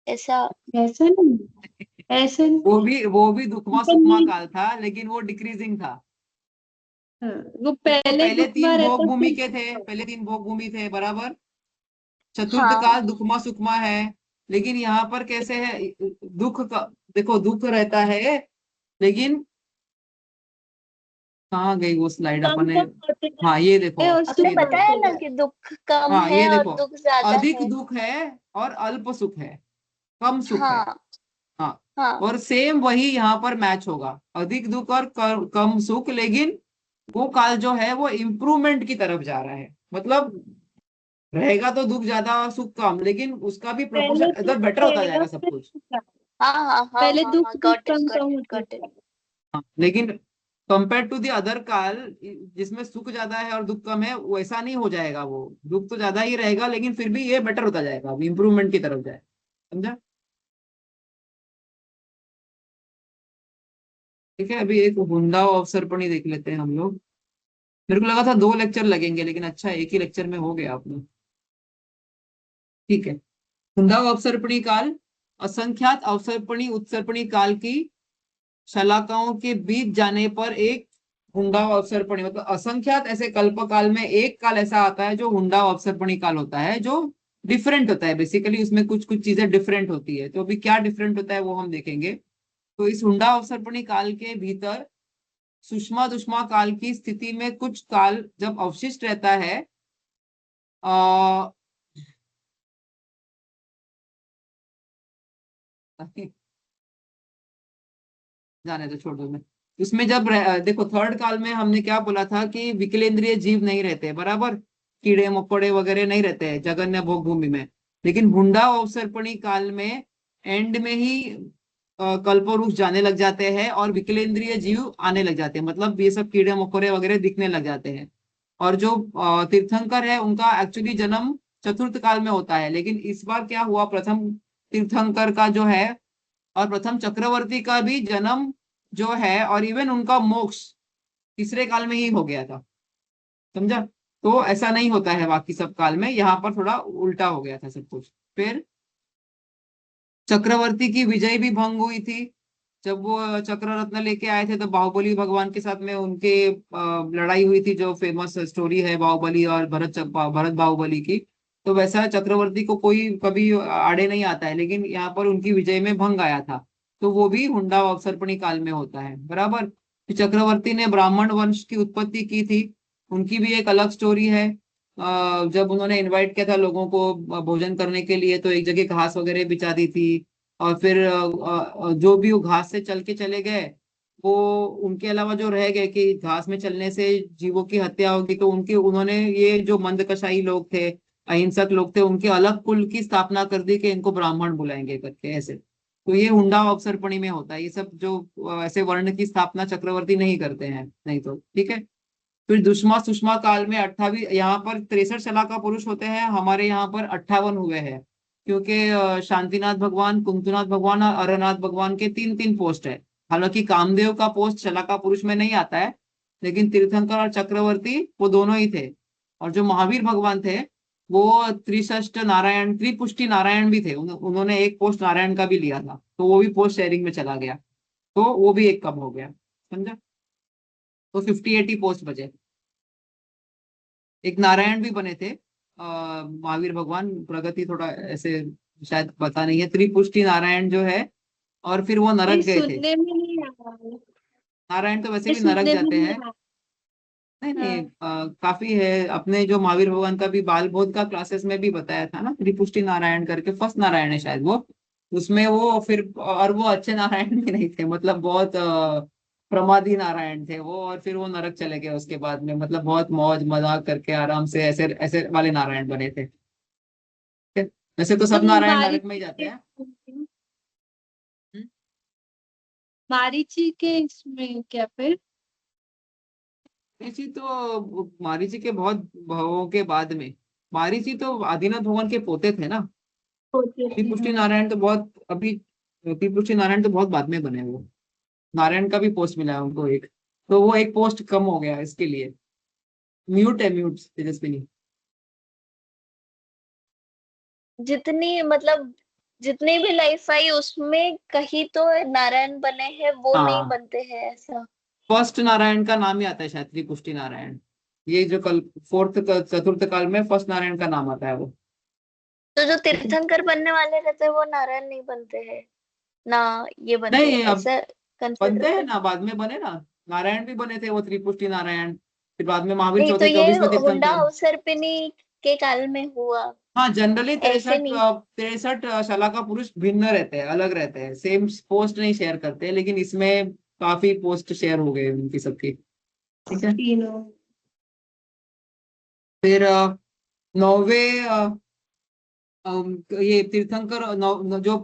ऐसा ऐसा नहीं, ऐसा नहीं। वो भी दुखमा ऐसा सुखमा नहीं। काल था, लेकिन वो डिक्रीजिंग था। हाँ, वो देखो पहले पहले दुखमा 3 भोग रहता भूमि फिर के थे, दुखमा। पहले 3 भोग भूमि थे, बराबर। चतुर्थ हाँ काल दुखमा सुखमा है। लेकिन यहाँ पर कैसे है, दुख का देखो, दुख रहता है, लेकिन कहाँ गई वो स्लाइड कम अपन ने? कम होते हाँ ये देखो, जाते और आपने सुख ये देखो, बताया बढ़ते ना जाते। कि दुख कम हाँ है ये और देखो, दुख ज्यादा अधिक है। दुख है और अल्प सुख है, कम सुख है। हाँ हाँ, हाँ। और सेम वही यहाँ पर मैच होगा, अधिक दुख और कम सुख। लेकिन वो काल जो है वो इम्प्रूवमेंट की तरफ जा रहा है, मतलब रहेगा तो दुख ज्यादा सुख कम, लेकिन उसका भी पहले प्रोपोर्शन दुख इधर बेटर होता रहेगा जाएगा सब फिर कुछ। सुख आएगा। हाँ हाँ हाँ पहले हाँ दुख हाँ, भी got it come got come it होते गॉट इट। जाएगा। हाँ, लेकिन कंपेयर टू द अदर काल, जिसमें सुख ज्यादा है और दुख कम है, वैसा नहीं हो जाएगा। वो दुख तो ज्यादा ही रहेगा, लेकिन फिर भी ये बेटर होता जाएगा, इंप्रूवमेंट की तरफ जाए, समझा? ठीक है। अभी एक हुंडा अवसर्पणी देख लेते हैं हम लोग। मेरे को लगा था 2 लेक्चर लगेंगे, लेकिन अच्छा एक ही लेक्चर में हो गया आपने। ठीक है। हुंडा अवसर्पणी काल असंख्यात अवसर्पणी उत्सर्पणी काल की शलाकाओं के बीच जाने पर एक हुंडा अवसर्पणी, मतलब असंख्यात ऐसे कल्प काल में एक काल ऐसा आता है जो हुंडा अवसर्पणी काल होता है, जो डिफरेंट होता है। बेसिकली उसमें कुछ कुछ चीजें डिफरेंट होती है, तो अभी क्या डिफरेंट होता है वो हम देखेंगे। तो इस हुंडा अवसर्पणी काल के भीतर सुषमा दुष्मा काल की स्थिति में कुछ काल जब अवशिष्ट रहता है, आ, जाने दो, छोड़ दो। मैं उसमें जब देखो थर्ड काल में हमने क्या बोला था कि विकलेंद्रिय जीव नहीं रहते, बराबर, कीड़े मकोड़े वगैरह नहीं रहते हैं जगन्य भोग भूमि में। लेकिन हुंडा अवसर्पणी काल में एंड में ही कल्पवृक्ष जाने लग जाते हैं और विकलेंद्रिय जीव आने लग जाते हैं, मतलब ये सब कीड़े मकोड़े वगैरह दिखने लग जाते हैं। और जो तीर्थंकर है उनका एक्चुअली जन्म चतुर्थ काल में होता है, लेकिन इस बार क्या हुआ, प्रथम तीर्थंकर का जो है और प्रथम चक्रवर्ती का भी जन्म जो है और इवन उनका मोक्ष तीसरे काल में ही हो गया था, समझा। तो ऐसा नहीं होता है बाकी सब काल में, यहाँ पर थोड़ा उल्टा हो गया था सब कुछ। फिर चक्रवर्ती की विजय भी भंग हुई थी। जब वो चक्र रत्न लेके आए थे तो बाहुबली भगवान के साथ में उनके लड़ाई हुई थी, जो फेमस स्टोरी है बाहुबली और भरत बाहुबली की। तो वैसा चक्रवर्ती को कोई कभी आड़े नहीं आता है, लेकिन यहाँ पर उनकी विजय में भंग आया था। तो वो भी हुंडा अवसर्पणी काल में होता है, बराबर। फिर चक्रवर्ती ने ब्राह्मण वंश की उत्पत्ति की थी, उनकी भी एक अलग स्टोरी है। जब उन्होंने इनवाइट किया था लोगों को भोजन करने के लिए, तो एक जगह घास वगैरह बिछा दी थी। और फिर जो भी वो घास से चल के चले गए, वो उनके अलावा जो रह गए कि घास में चलने से जीवों की हत्या होगी, तो उनके उन्होंने ये जो मंदकशाही लोग थे, अहिंसक लोग थे, उनके अलग कुल की स्थापना कर दी कि इनको ब्राह्मण बुलाएंगे करके ऐसे। तो ये हुंडा अवसर्पणी में होता है ये सब, जो ऐसे वर्ण की स्थापना चक्रवर्ती नहीं करते हैं, नहीं तो ठीक है। फिर दुष्मा सुषमा काल में 28, यहाँ पर 63 शलाका पुरुष होते हैं, हमारे यहाँ पर 58 हुए हैं, क्योंकि शांतिनाथ भगवान, कुंतुनाथ भगवान और अरनाथ भगवान के तीन तीन पोस्ट है। हालांकि कामदेव का पोस्ट शलाका पुरुष में नहीं आता है, लेकिन तीर्थंकर और चक्रवर्ती वो दोनों ही थे। और जो महावीर भगवान थे वो त्रिशष्ट नारायण, त्रिपुष्टि नारायण भी थे, उन्होंने एक पोस्ट नारायण का भी लिया था, तो वो भी पोस्ट शेयरिंग में चला गया, तो वो भी एक कम हो गया, समझा। तो 50-80 पोस्ट बचे। एक नारायण भी बने थे महावीर भगवान, प्रगति थोड़ा ऐसे शायद पता नहीं है, त्रिपुष्टि नारायण जो है। और फिर वो ये नरक गए थे। सुनने में नहीं आ रहा है। नारायण तो वैसे ये भी नरक सुनने में जाते नहीं हैं। आ नहीं नहीं, हाँ। काफी है। अपने जो महावीर भगवान का भी बाल बोध का क्लासेस में भी बताया था ना, त्रिपुष्टि नारायण करके फर्स्ट नारायण है शायद वो। उसमें वो फिर, और वो अच्छे नारायण भी नहीं थे, मतलब बहुत प्रमादी नारायण थे वो, और फिर वो नरक चले गए उसके बाद में, मतलब बहुत मौज मजाक करके आराम से ऐसे ऐसे वाले नारायण बने थे, ठीक है? वैसे तो सब तुम नारायण नरक में ही मारीची जाते के हैं। हम्म। मारीची के इसमें क्या फिर? मारीची तो मारीची के बहुत भावों के बाद में, मारीची तो आदिनाथ भगवान के पोते थे ना। होते थे त्रिपुष्टि हाँ। नारायण तो बहुत अभी, त्रिपुष्टि नारायण तो बहुत बाद में बने वो। नारायण का भी पोस्ट मिला है उनको एक, तो वो एक पोस्ट कम हो गया इसके लिए। म्यूट है, म्यूट तेजस्विनी। जितनी मतलब जितनी भी लाइफ आई उसमें कहीं तो नारायण बने हैं, वो नहीं हाँ, बनते हैं ऐसा। फर्स्ट नारायण का नाम ही आता है शायद त्रिपुष्टि नारायण। ये जो कल फोर्थ चतुर्थ काल में फर्स्ट नारायण का नाम आता है वो। तो जो ठीक है। तीर्थंकर बनने वाले रहते हैं वो नारायण नहीं बनते हैं ना, ये बनते हैं नहीं, अब ऐसा कंसिडर बनते हैं कर। ना, बाद में बने ना। नारायण भी बने थे वो, त्रिपुष्टि नारायण। फिर बाद में महावीर नहीं तो चौथे ये 24वें हुंडा तीर्थंकर। अवसर्पिणी के काल में हुआ, हाँ, जनरली ऐसे 63 नहीं। 63 शलाका पुरुष भिन्न रहते हैं, अलग रहते हैं, सेम पोस्ट नहीं शेयर करते, लेकिन इसमें काफी पोस्ट शेयर हो गए उनकी सबकी, ठीक है। तीनों। फिर नौवे ये तीर्थंकर जो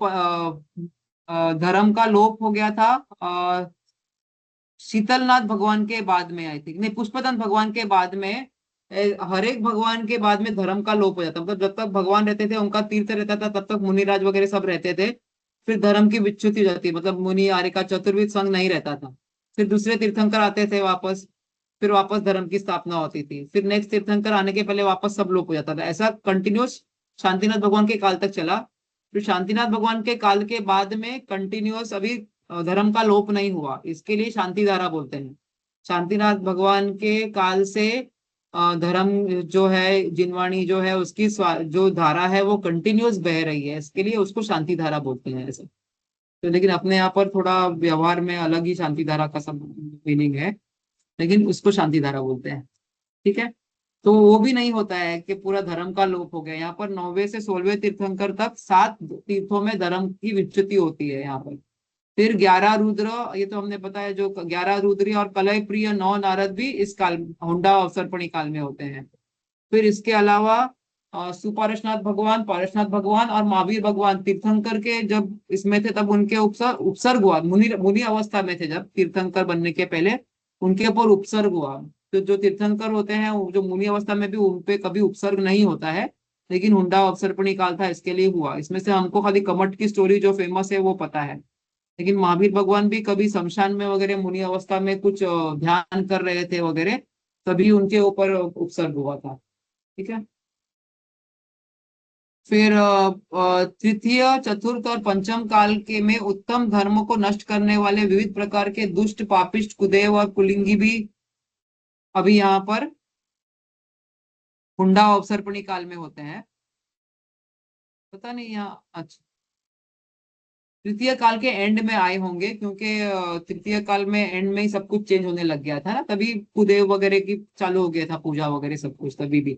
धर्म का लोप हो गया था शीतलनाथ भगवान के बाद में, आई थिंक, नहीं, पुष्पदंत भगवान के बाद में। हर एक भगवान के बाद में धर्म का लोप हो जाता, मतलब जब तक भगवान रहते थे उनका तीर्थ रहता था, तब तक मुनिराज वगैरह सब रहते थे। फिर धर्म की विच्युति हो जाती, मतलब मुनि आर्य का चतुर्विध संघ नहीं रहता था। फिर दूसरे तीर्थंकर आते थे वापस, फिर वापस धर्म की स्थापना होती थी, फिर नेक्स्ट तीर्थंकर आने के पहले वापस सब लोप हो जाता था, ऐसा कंटिन्यूस शांतिनाथ भगवान के काल तक चला। फिर शांतिनाथ भगवान के काल के बाद में कंटिन्यूअस अभी धर्म का लोप नहीं हुआ, इसके लिए शांति धारा बोलते हैं। शांतिनाथ भगवान के काल से धर्म जो है, जिनवाणी जो है उसकी जो धारा है वो कंटिन्यूअस बह रही है, इसके लिए उसको शांति धारा बोलते हैं ऐसा। तो लेकिन अपने यहाँ पर थोड़ा व्यवहार में अलग ही शांति धारा का सब मीनिंग है, लेकिन उसको शांति धारा बोलते हैं। ठीक है। तो वो भी नहीं होता है कि पूरा धर्म का लोप हो गया। यहाँ पर 9वें से 16वें तीर्थंकर तक 7 तीर्थों में धर्म की विच्युति होती है यहाँ पर। फिर 11 रुद्र, ये तो हमने बताया, जो 11 रुद्री और कलय प्रिय 9 नारद भी इस काल, हुंडा अवसर्पणी काल में होते हैं। फिर इसके अलावा सुपार्श्वनाथ भगवान, पार्श्वनाथ भगवान और महावीर भगवान तीर्थंकर के जब इसमें थे तब उनके उपसर्ग हुआ, मुनि मुनि अवस्था में थे जब तीर्थंकर बनने के पहले उनके ऊपर उपसर्ग हुआ। तो जो तीर्थंकर होते हैं जो मुनि अवस्था में भी उन पे कभी उपसर्ग नहीं होता है, लेकिन हुंडा अवसर्पणी काल था इसके लिए हुआ। इसमें से हमको खाली कमठ की स्टोरी जो फेमस है वो पता है, लेकिन महावीर भगवान भी कभी शमशान में वगैरह मुनि अवस्था में कुछ ध्यान कर रहे थे वगैरह, तभी उनके ऊपर उपसर्ग हुआ था। ठीक है। फिर तृतीय, चतुर्थ और पंचम काल के में उत्तम धर्म को नष्ट करने वाले विविध प्रकार के दुष्ट, पापिष्ट, कुदेव और कुलिंगी भी अभी यहाँ पर हुंडा अवसर्पणी काल में होते हैं। पता नहीं यहाँ, अच्छा, तृतीय काल के एंड में आए होंगे, क्योंकि तृतीय काल में एंड में ही सब कुछ चेंज होने लग गया था ना, तभी कुदेव वगैरह की चालू हो गया था पूजा वगैरह सब कुछ, तभी भी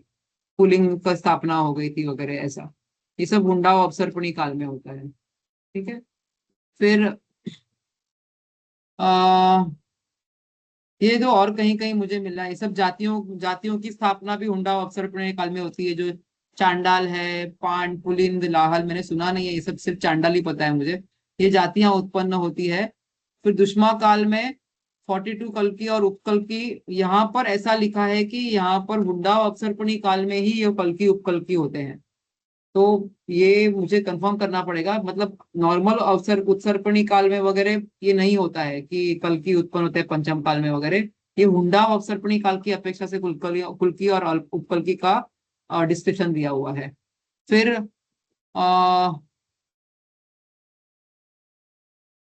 कुलिंग का स्थापना हो गई थी वगैरह ऐसा। ये सब हुंडा अवसर्पणी काल में होता है। ठीक है। फिर आ, ये जो और कहीं कहीं मुझे मिला है, ये सब जातियों जातियों की स्थापना भी हुंडा अवसर्पणी काल में होती है। जो चांडाल है, पांड, पुलिंद, लाहल, मैंने सुना नहीं है ये सब, सिर्फ चांडाल ही पता है मुझे। ये जातियां उत्पन्न होती है। फिर दुष्मा काल में 42 कल्कि और उपकल्कि, यहाँ पर ऐसा लिखा है कि यहाँ पर हुंडा अवसर्पणी काल में ही ये कल्कि उपकल्कि होते हैं। तो ये मुझे कंफर्म करना पड़ेगा, मतलब नॉर्मल अवसर उत्सर्पणी काल में वगैरह ये नहीं होता है कि कल्कि उत्पन्न होते हैं पंचम काल में वगैरह। ये हुंडा अवसर्पणी काल की अपेक्षा से कुल्की और उपकल्कि का डिस्क्रिप्शन दिया हुआ है। फिर आ,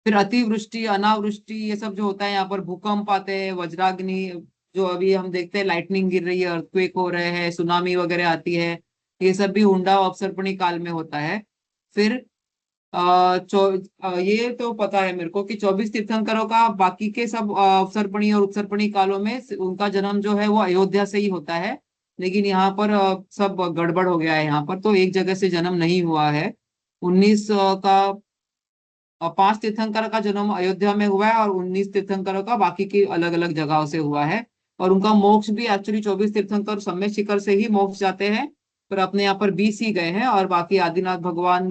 फिर अतिवृष्टि, अनावृष्टि, ये सब जो होता है यहाँ पर, भूकंप आते हैं, वज्राग्नि, जो अभी हम देखते हैं लाइटनिंग गिर रही है, अर्थक्वेक हो रहे हैं, सुनामी वगैरह आती है, ये सब भी हुंडा अवसर्पणी काल में होता है। फिर ये तो पता है मेरे को कि 24 तीर्थंकरों का बाकी के सब अवसर्पणी और उत्सर्पणी कालों में उनका जन्म जो है वो अयोध्या से ही होता है। लेकिन यहाँ पर सब गड़बड़ हो गया है, यहाँ पर तो एक जगह से जन्म नहीं हुआ है। 19 का 5 तीर्थंकर का जन्म अयोध्या में हुआ है और 19 तीर्थंकरों का बाकी की अलग अलग जगहों से हुआ है। और उनका मोक्ष भी एक्चुअली 24 तीर्थंकर सम्यक शिखर से ही मोक्ष जाते हैं, पर अपने यहाँ पर 20 ही गए हैं, और बाकी आदिनाथ भगवान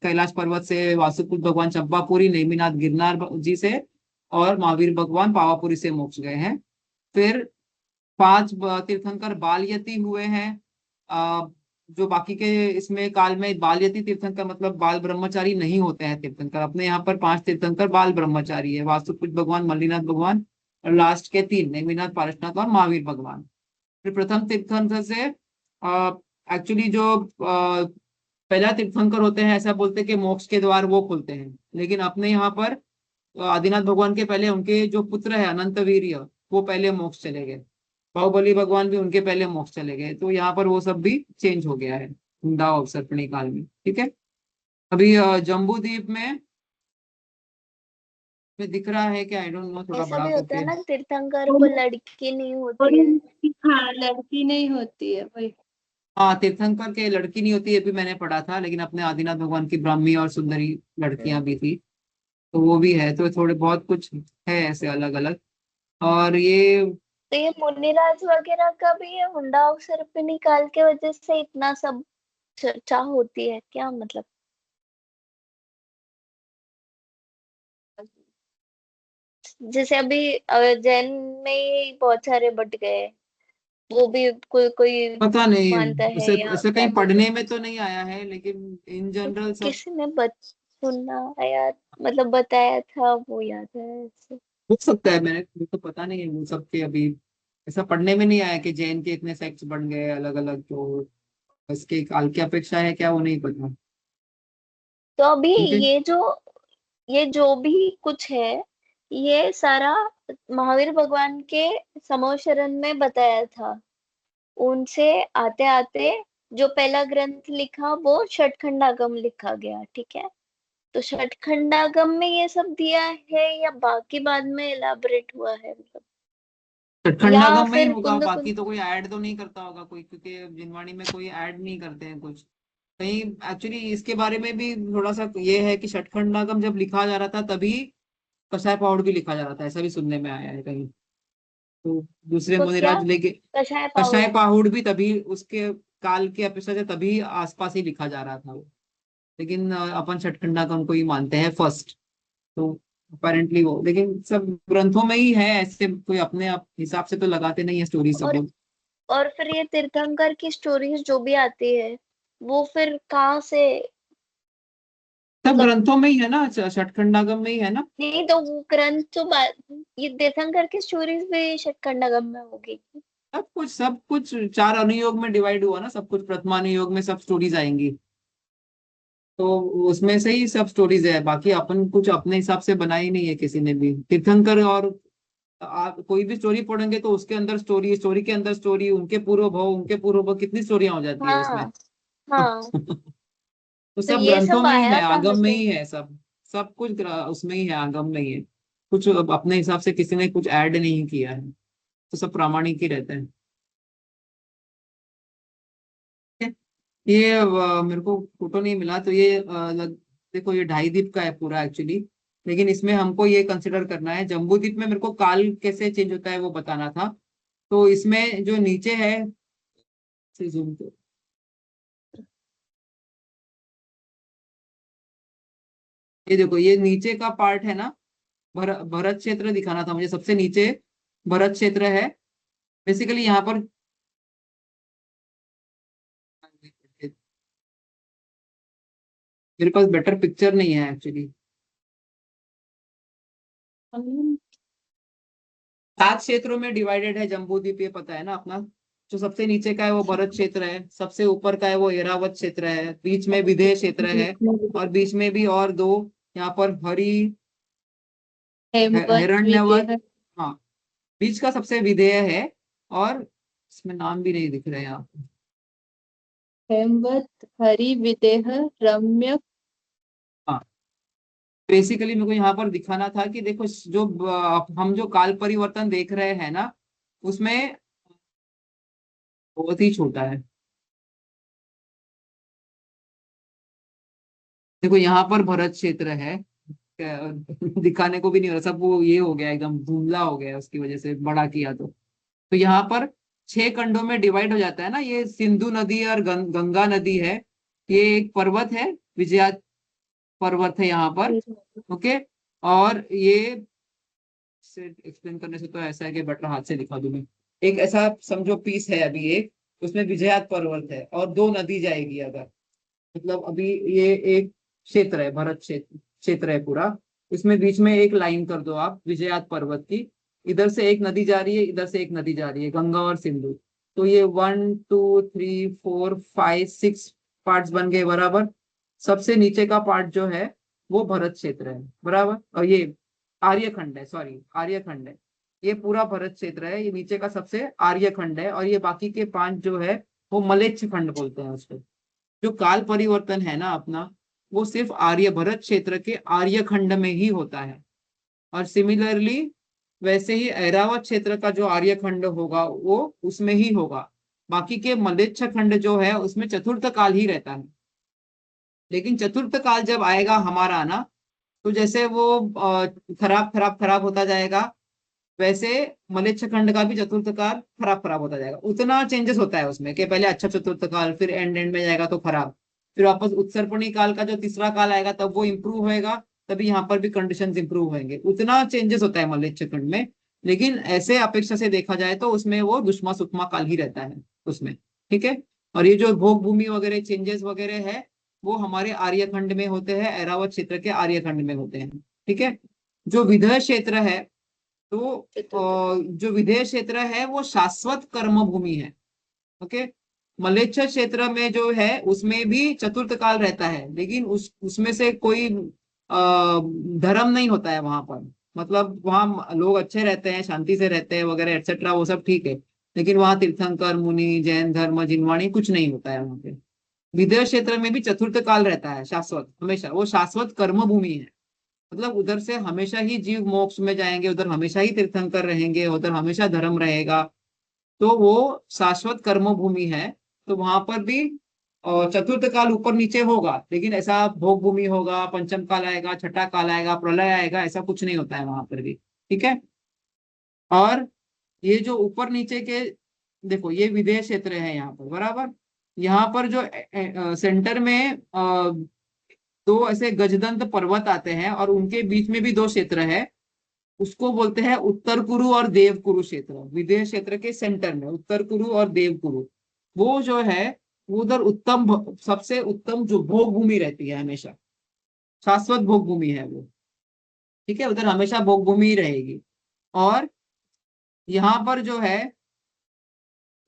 कैलाश पर्वत से, वासुपुर भगवान चंपापुरी, नेमिनाथ गिरनार जी से, और महावीर भगवान पावापुरी से मोक्ष गए हैं। फिर 5 तीर्थंकर बाल यति हुए हैं। जो बाकी के इसमें काल में बाल यति तीर्थंकर मतलब बाल ब्रह्मचारी नहीं होते हैं तीर्थंकर। अपने यहाँ पर 5 तीर्थंकर बाल ब्रह्मचारी है, वासुपुर भगवान, मल्लीनाथ भगवान, और लास्ट के 3 नेमिनाथ, पारसनाथ और महावीर भगवान। फिर प्रथम तीर्थंकर से एक्चुअली जो पहला तीर्थंकर होते हैं, ऐसा बोलते हैं कि मोक्ष के द्वार वो खुलते हैं, लेकिन अपने यहाँ पर आदिनाथ भगवान के पहले उनके जो पुत्र है अनंत वीर्य, वो पहले मोक्ष चले गए। बाहुबली भगवान भी उनके पहले मोक्ष चले गए, तो यहाँ पर वो सब भी चेंज हो गया है हुंडा अवसर्पणी काल में। ठीक है। अभी जम्बू द्वीप में दिख रहा है कि आई डोंट नो, थोड़ा ऐसा बड़ा भी होता है करके। ना, तीर्थंकर को लड़की नहीं होती है। हाँ, लड़की नहीं होती है वही। हाँ, तीर्थंकर के लड़की नहीं होती, ये भी मैंने पढ़ा था, लेकिन अपने आदिनाथ भगवान की ब्राह्मी और सुंदरी लड़कियां भी थी, तो वो भी है। तो थोड़े बहुत कुछ है ऐसे अलग अलग। और ये तो ये मुनिराज वगैरह का भी ये हुंडा अवसर्पिणी काल के वजह से इतना सब चर्चा होती है क्या, मतलब? जैसे अभी जैन में ही बहुत सारे बट गए, वो भी कोई कोई पता नहीं, मानता है उसे या ऐसे क्या कहीं बोलते पढ़ने हैं। में तो नहीं आया है, लेकिन इन जनरल सब किसी ने सुना या मतलब बताया था, वो याद है ऐसे। हो सकता है। मुझे तो पता नहीं है वो सब के, अभी ऐसा पढ़ने में नहीं आया कि जैन के इतने सेक्ट्स बन गए अलग अलग, तो इसके काल की अपेक्षा है क्या वो नहीं पता। तो अभी ठीक है। ये जो भी कुछ है, ये सारा महावीर भगवान के समोशरण में बताया था। उनसे आते आते जो पहला ग्रंथ लिखा वो षटखंडागम लिखा गया, ठीक है। तो षटखंडागम में ये सब दिया है या बाकी बाद में इलाबरेट हुआ है, मतलब या खंडागम में ही फिर होगा, कुंद बाकी कुंद। तो कोई ऐड तो नहीं करता होगा कोई, क्योंकि जिनवाणी में कोई ऐड नहीं करते हैं कुछ कहीं। एक्चुअली इसके बारे में भी थोड़ा सा ये है कि षटखंडागम जब लिखा जा रहा था तभी कसाय पाउड भी लिखा जा रहा था, ऐसा भी सुनने में आया है कहीं। तो दूसरे तो क्या मुनिराज लेके कषाय कसाय पाहुड़। पाहुड़ भी तभी उसके काल के अपेक्षा से तभी आसपास ही लिखा जा रहा था वो। लेकिन अपन षटखंडागम को ही मानते हैं फर्स्ट। तो अपेरेंटली वो, लेकिन सब ग्रंथों में ही है, ऐसे कोई अपने आप हिसाब से तो लगाते नहीं है स्टोरी सब और लोग। और फिर ये तीर्थंकर की स्टोरीज जो भी आती है वो फिर कहाँ से, सब मतलब। ग्रंथों में ही है ना, षटखंडागम में ही है ना। नहीं तो वो ग्रंथ तो ये तीर्थंकर की स्टोरीज भी षटखंडागम में होगी। सब कुछ चार अनुयोग में डिवाइड हुआ ना, सब कुछ प्रथमानुयोग में सब स्टोरीज आएंगी। तो उसमें से ही सब स्टोरीज है, बाकी अपन कुछ अपने हिसाब से बनाई नहीं है किसी ने भी। तीर्थंकर और आप कोई भी स्टोरी पढ़ेंगे तो उसके अंदर स्टोरी, स्टोरी के अंदर स्टोरी, उनके पूर्व भव, कितनी स्टोरियां हो जाती है उसमें। हाँ हाँ। तो तो सब ये ग्रंथों सब में ही आया है, कहाँ आगम में से। ही है सब। सब कुछ उसमें ही है, आगम में ही है। कुछ अपने हिसाब से किसी ने कुछ ऐड नहीं किया है, तो सब प्रामाणिक ही रहते हैं। ये मेरे को फोटो नहीं मिला, तो ये देखो ये ढाई द्वीप का है पूरा एक्चुअली। लेकिन इसमें हमको ये कंसिडर करना है, जम्बू द्वीप में मेरे को काल कैसे चेंज होता है वो बताना था। तो इसमें जो नीचे है, से zoom करो। ये देखो ये नीचे का पार्ट है ना, भरत क्षेत्र दिखाना था मुझे, सबसे नीचे भरत क्षेत्र है। बेसिकली यहाँ पर मेरे पास बेटर पिक्चर नहीं है एक्चुअली। 7 क्षेत्रों में डिवाइडेड है जम्बू द्वीप, ये पता है ना अपना। जो सबसे नीचे का है वो भरत क्षेत्र है, सबसे ऊपर का है वो एरावत क्षेत्र है, बीच में विदेह क्षेत्र है, और बीच में भी और दो, यहाँ पर हेमवत हिरण्यवत। विदेह। हाँ, बीच का सबसे विदेह है। और इसमें नाम भी नहीं दिख रहे हैं आप। हेमवत हरि विदेह रम्य। हाँ, बेसिकली मेरे को यहाँ पर दिखाना था कि देखो जो हम जो काल परिवर्तन देख रहे हैं ना, उसमें बहुत ही छोटा है। देखो यहाँ पर भरत क्षेत्र है, दिखाने को भी नहीं हो रहा, सब वो ये हो गया एकदम धुंधला हो गया है, उसकी वजह से बड़ा किया तो यहाँ पर 6 खंडों में डिवाइड हो जाता है ना। ये सिंधु नदी और गंगा नदी है। ये एक पर्वत है, विजया पर्वत है यहाँ पर। ओके। और ये से एक्सप्लेन करने से तो ऐसा है कि बटर हाथ से दिखा दूं मैं। एक ऐसा समझो पीस है अभी, एक उसमें विजयात पर्वत है और दो नदी जाएगी अगर, मतलब अभी ये एक क्षेत्र है, भरत क्षेत्र क्षेत्र है पूरा। इसमें बीच में एक लाइन कर दो आप विजयात पर्वत की। इधर से एक नदी जा रही है, इधर से एक नदी जा रही है, गंगा और सिंधु। तो ये 1 2 3 4 5 6 पार्ट्स बन गए बराबर। सबसे नीचे का पार्ट जो है वो भरत क्षेत्र है बराबर, और ये आर्यखंड है, सॉरी आर्यखंड है। ये पूरा भरत क्षेत्र है, ये नीचे का सबसे आर्यखंड है, और ये बाकी के 5 जो है वो मलेच्छ खंड बोलते हैं उसको। जो काल परिवर्तन है ना अपना, वो सिर्फ आर्य भरत क्षेत्र के आर्य खंड में ही होता है। और सिमिलरली वैसे ही ऐरावत क्षेत्र का जो आर्य खंड होगा वो उसमें ही होगा। बाकी के मलेच्छ खंड जो है उसमें चतुर्थ काल ही रहता है। लेकिन चतुर्थ काल जब आएगा हमारा ना, तो जैसे वो खराब खराब खराब होता जाएगा, वैसे मलेच्छ खंड का भी चतुर्थ काल खराब खराब होता जाएगा। उतना चेंजेस होता है उसमें कि पहले अच्छा चतुर्थ काल, फिर एंड एंड में जाएगा तो खराब। फिर वापस उत्सर्पणी काल का जो तीसरा काल आएगा तब वो इंप्रूव होएगा, तभी यहाँ पर भी कंडीशंस इंप्रूव होंगे। उतना चेंजेस होता है मलेच्छ खंड में। लेकिन ऐसे अपेक्षा से देखा जाए तो उसमें वो दुष्मा सुकमा काल ही रहता है उसमें। ठीक है। और ये जो भोग भूमि वगैरह चेंजेस वगैरह है, वो हमारे आर्यखंड में होते हैं, ऐरावत क्षेत्र के आर्यखंड में होते हैं। ठीक है। जो विदर्भ क्षेत्र है, तो चतुर्थ का। जो विदेह क्षेत्र है वो शाश्वत कर्म भूमि है। ओके। मलेच्छ क्षेत्र में जो है उसमें भी चतुर्थ काल रहता है, लेकिन उसमें से कोई धर्म नहीं होता है वहां पर। मतलब वहाँ लोग अच्छे रहते हैं, शांति से रहते हैं वगैरह एक्सेट्रा, वो सब ठीक है। लेकिन वहाँ तीर्थंकर, मुनि, जैन धर्म, जिनवाणी कुछ नहीं होता है वहाँ पे। विदेश क्षेत्र में भी चतुर्थ काल रहता है शाश्वत, हमेशा वो शाश्वत कर्म भूमि है। मतलब उधर से हमेशा ही जीव मोक्ष में जाएंगे, उधर हमेशा ही तीर्थंकर रहेंगे, उधर हमेशा धर्म रहेगा। तो वो शाश्वत कर्म भूमि है। तो वहां पर भी चतुर्थ काल ऊपर नीचे होगा, लेकिन ऐसा भोग भूमि होगा, पंचम काल आएगा, छठा काल आएगा, प्रलय आएगा, ऐसा कुछ नहीं होता है वहां पर भी। ठीक है। और ये जो ऊपर नीचे के, देखो ये विदेश क्षेत्र है यहाँ पर, बराबर। यहाँ पर जो सेंटर में दो ऐसे गजदंत पर्वत आते हैं और उनके बीच में भी दो क्षेत्र है। उसको बोलते हैं उत्तर कुरु और देव कुरु क्षेत्र। विदेश क्षेत्र के सेंटर में उत्तर कुरु और देव कुरु, वो जो है वो उधर सबसे उत्तम जो भोग भूमि रहती है, हमेशा शाश्वत भोग भूमि है वो। ठीक है, उधर हमेशा भोग भूमि ही रहेगी। और यहाँ पर जो है,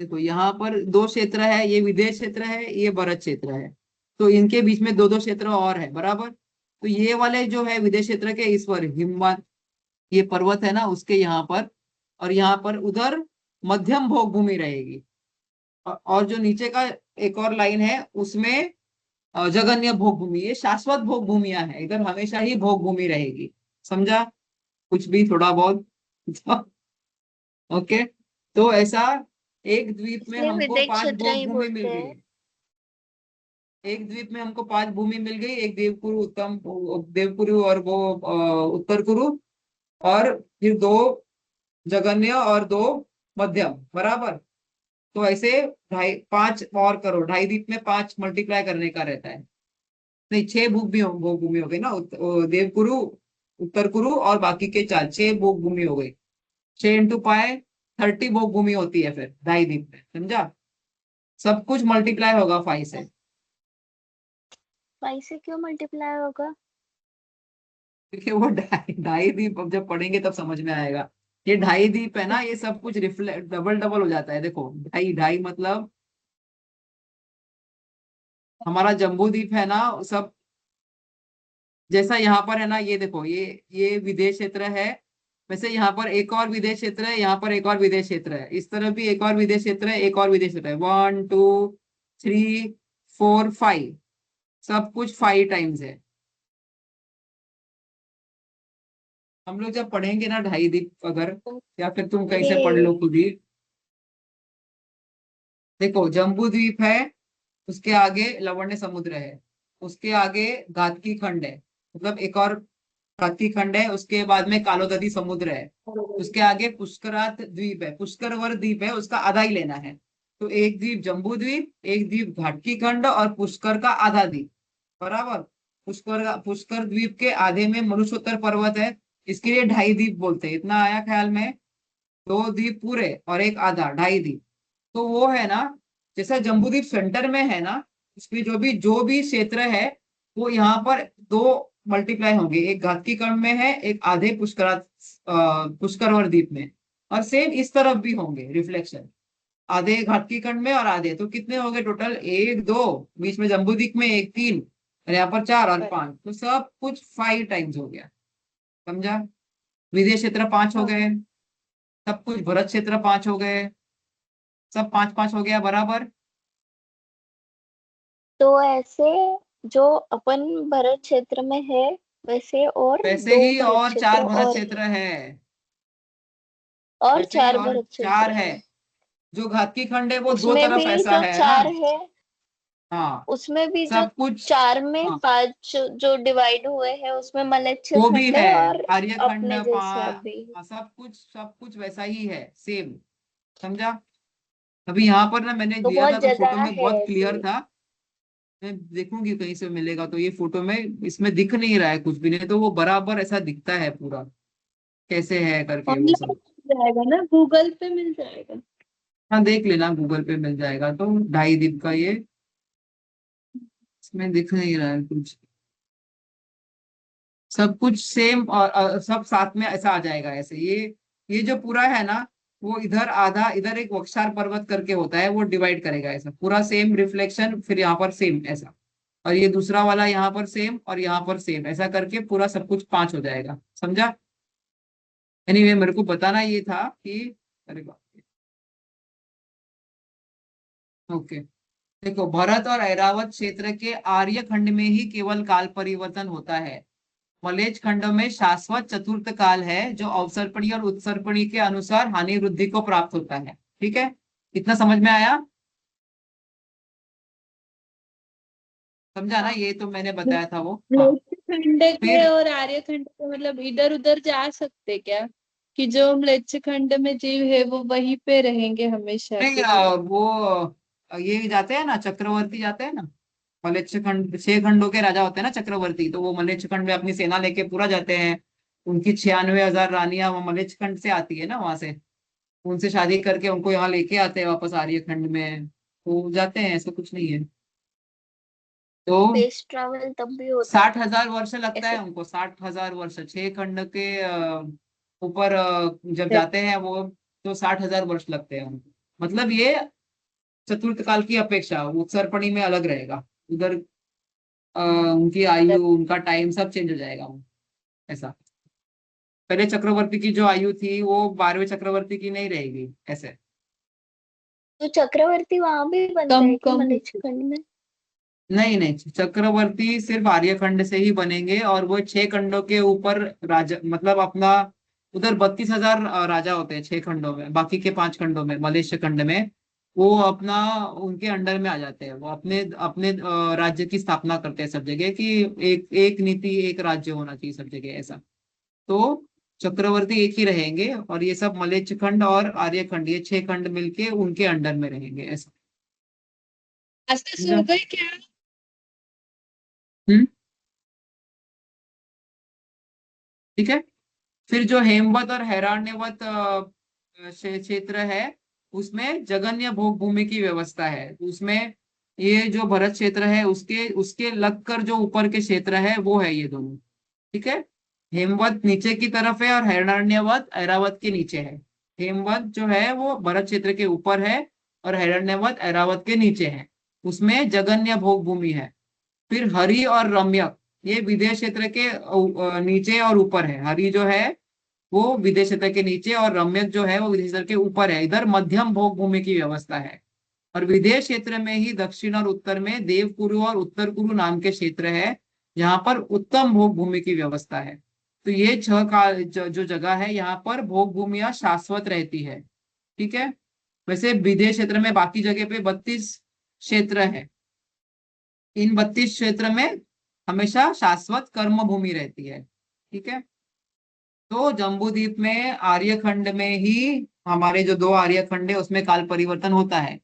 देखो यहाँ पर दो क्षेत्र है, ये विदेश क्षेत्र है, ये भरत क्षेत्र है। तो इनके बीच में दो दो क्षेत्र और है, बराबर। तो ये वाले जो है विदेश क्षेत्र के ईश्वर हिमवंत, ये पर्वत है ना, उसके यहाँ पर और यहाँ पर उधर मध्यम भोग भूमि रहेगी। और जो नीचे का एक और लाइन है उसमें जगन्य भोग भूमि, ये शाश्वत भोग भूमियां है, इधर हमेशा ही भोग भूमि रहेगी। समझा कुछ भी थोड़ा बहुत? ओके। तो ऐसा एक द्वीप में इसलिए हमको विदेश पांच क्षेत्र भोग ही भूमि मिल बोलते गई। हैं। एक द्वीप में हमको पांच भूमि मिल गई, एक देवकुरु, उत्तम देवकुरु और वो उत्तर कुरु, और फिर दो जगन्य और दो मध्यम, बराबर। तो ऐसे ढाई पांच और करो, ढाई द्वीप में पांच मल्टीप्लाई करने का रहता है। नहीं, छह भोग भूमि हो गई ना, देवकुरु, उत्तर कुरु और बाकी के चार, छह भोग भूमि हो गई। 6 × पाए 30 भोग भूमि होती है फिर ढाई द्वीप में, समझा। सब कुछ मल्टीप्लाई होगा 5 से। 5 से क्यों मल्टीप्लाई होगा? क्योंकि वो ढाई ढाई द्वीप अब जब पढ़ेंगे तब समझ में आएगा। ये ढाई द्वीप है ना, ये सब कुछ रिफ्लेक्ट डबल डबल हो जाता है। देखो ढाई ढाई मतलब हमारा जम्बू द्वीप है ना, सब जैसा यहाँ पर है ना, ये देखो ये विदेश क्षेत्र है। वैसे यहाँ पर एक और विदेश क्षेत्र है, यहाँ पर एक और विदेश क्षेत्र है, इस तरफ भी एक और विदेश क्षेत्र है, एक और विदेश क्षेत्र है। 1 2 3 4 5, सब कुछ 5 टाइम्स है। हम लोग जब पढ़ेंगे ना ढाई द्वीप, अगर या फिर तुम कहीं से पढ़ ये लो खुद ही। देखो जम्बू द्वीप है, उसके आगे लवण्य समुद्र है, उसके आगे घातकी खंड है, मतलब एक और घातकी खंड है, उसके बाद में कालोदधी समुद्र है, उसके आगे पुष्करात द्वीप है, पुष्करवर द्वीप है, उसका आधा ही लेना है। तो एक द्वीप जम्बू द्वीप, एक द्वीप घाटकी खंड और पुष्कर का आधा द्वीप, बराबर। पुष्कर द्वीप के आधे में मनुष्योत्तर पर्वत है, इसके लिए ढाई द्वीप बोलते हैं। इतना आया ख्याल में? दो द्वीप पूरे और एक आधा, ढाई द्वीप। तो वो है ना, जैसा जम्बूद्वीप सेंटर में है ना, इसमें जो भी क्षेत्र है वो यहाँ पर दो मल्टीप्लाई होंगे, एक घातकी कर्ण में है, एक आधे पुष्करवर द्वीप में। और सेम इस तरफ भी होंगे रिफ्लेक्शन, आधे घातकी कर्ण में और आधे। तो कितने हो गए टोटल? एक, दो, बीच में जम्बूद्वीप में एक, तीन, और यहाँ पर चार और पांच, तो सब कुछ 5 टाइम्स हो गया। समझा। विदेश क्षेत्र 5 हो हाँ, गए, सब कुछ भरत क्षेत्र 5 हो गए, सब 5 5 हो गया, बराबर। तो ऐसे जो अपन भरत क्षेत्र में है, वैसे और वैसे दो ही भरत और क्षेत्र 4 भरत और क्षेत्र है, है। और वैसे ही 4 और भरत 4 क्षेत्र है। है। जो घातकी खंड है वो दो उसमें तरफ भी ऐसा जो है ना। 4 है, हाँ, उसमें भी जो सब कुछ। 4 में हाँ, 5 जो डिवाइड हुए हैं, उसमें मलेच्छ वो भी खंड है, है और आर्यखंड अपने जैसे पा, अभी। सब कुछ वैसा ही है, सेम। समझा। अभी यहाँ पर ना मैंने तो लिया बहुत था तो जगह फोटो में है बहुत ऐसी। क्लियर था। मैं देखूंगी कहीं से मिलेगा तो ये फोटो में, इसमें दिख नहीं रहा है कुछ भी, नहीं तो वो बराबर ऐसा दिखता है पूरा, कैसे है करके वो ऑनलाइन सब। मिल जाएगा ना, गूगल पे मिल जाएगा। हाँ देख लेना, गूगल पे मिल जाएगा। तो ढाई दिन का ये, इसमें दिख नहीं रहा है कुछ, सब कुछ सेम और सब साथ में ऐसा आ जाएगा ऐसे। ये जो पूरा है ना, वो इधर आधा, इधर एक वक्षार पर्वत करके होता है, वो डिवाइड करेगा ऐसा पूरा सेम रिफ्लेक्शन, फिर यहाँ पर सेम ऐसा, और ये दूसरा वाला यहाँ पर सेम और यहाँ पर सेम, ऐसा करके पूरा सब कुछ 5 हो जाएगा। समझा। एनीवे मेरे को बताना ये था कि अरे बाप रे, ओके। देखो, भरत और ऐरावत क्षेत्र के आर्य खंड में ही केवल काल परिवर्तन होता है। मलेच्छ खंड में शाश्वत चतुर्थ काल है, जो अवसर्पणी और उत्सर्पणी के अनुसार हानि वृद्धि को प्राप्त होता है। ठीक है, इतना समझ में आया? समझा ना? हाँ। ये तो मैंने बताया था वो। हाँ। म्लेच्छ खंड के फिर और आर्य खंड के मतलब इधर उधर जा सकते क्या? कि जो म्लेच्छ खंड में जीव है वो वहीं पे रहेंगे हमेशा नहीं, के लिए? वो ये जाते हैं ना, चक्रवर्ती जाते हैं ना। मलेच्छ खंड 6 खंडों के राजा होते हैं ना चक्रवर्ती, तो वो मलेच्छ खंड में अपनी सेना लेके पूरा जाते हैं। उनकी 96,000 रानियां वो मलेच्छ खंड से आती है ना, वहां से उनसे शादी करके उनको यहाँ लेके आते हैं वापस आर्य खंड में, वो जाते हैं, ऐसा कुछ नहीं है। तो स्पेस ट्रैवल तब भी होता है 60,000 वर्ष लगता है ऐसे। उनको, 60,000 वर्ष 6 खंड के ऊपर जब जाते हैं वो, तो 60,000 वर्ष लगते हैं उनको। मतलब ये चतुर्थ काल की अपेक्षा उत्सर्पणी में अलग रहेगा। उधर उनकी आयु, उनका टाइम सब चेंज हो जाएगा, ऐसा। पहले चक्रवर्ती की जो आयु थी वो 12वें चक्रवर्ती की नहीं रहेगी, ऐसे। तो चक्रवर्ती वहां भी बनते कम हैं क्या कम मलेच्छ खंड में? नहीं नहीं, चक्रवर्ती सिर्फ आर्यखंड से ही बनेंगे, और वो 6 खंडों के ऊपर राजा, मतलब अपना उधर 32,000 राजा होते हैं 6 खंडों में, बाकी के 5 खंडों में मलेशिया खंड में वो अपना उनके अंडर में आ जाते हैं। वो अपने अपने राज्य की स्थापना करते हैं सब जगह, कि एक एक नीति एक राज्य होना चाहिए सब जगह, ऐसा। तो चक्रवर्ती एक ही रहेंगे, और ये सब मलेच्छ खंड और आर्य खंड, ये 6 खंड मिलके उनके अंडर में रहेंगे, ऐसा। रास्ता समझा? सो गए क्या? हम्म। ठीक है। फिर जो हेमवत और हैराण्यवत क्षेत्र है, उसमें जगन्य भोग भूमि की व्यवस्था है। उसमें ये जो भरत क्षेत्र है, उसके उसके लगकर जो ऊपर के क्षेत्र है वो है ये दोनों। ठीक है। हेमवत नीचे की तरफ है और हैराण्यवत ऐरावत के नीचे है। हेमवत जो है वो भरत क्षेत्र के ऊपर है, और हैराण्यवत ऐरावत के नीचे है। उसमें जगन्य भोग भूमि है। फिर हरि और रम्यक, ये विदेश क्षेत्र के नीचे और ऊपर है। हरि जो है वो विदेश क्षेत्र के नीचे, और रम्यक जो है वो विदेश क्षेत्र के ऊपर है। इधर मध्यम भोग भूमि की व्यवस्था है। और विदेश क्षेत्र में ही दक्षिण और उत्तर में देवकुरु और उत्तर कुरु नाम के क्षेत्र है, जहां पर उत्तम भोग भूमि की व्यवस्था है। तो ये 6 जो जगह है, यहाँ पर भोग भूमियां शाश्वत रहती है। ठीक है। वैसे विदेश क्षेत्र में बाकी जगह पे 32 क्षेत्र है। इन 32 क्षेत्र में हमेशा शाश्वत कर्म भूमि रहती है। ठीक है। तो जम्बूद्वीप में आर्यखंड में ही हमारे जो 2 आर्यखंड है उसमें काल परिवर्तन होता है।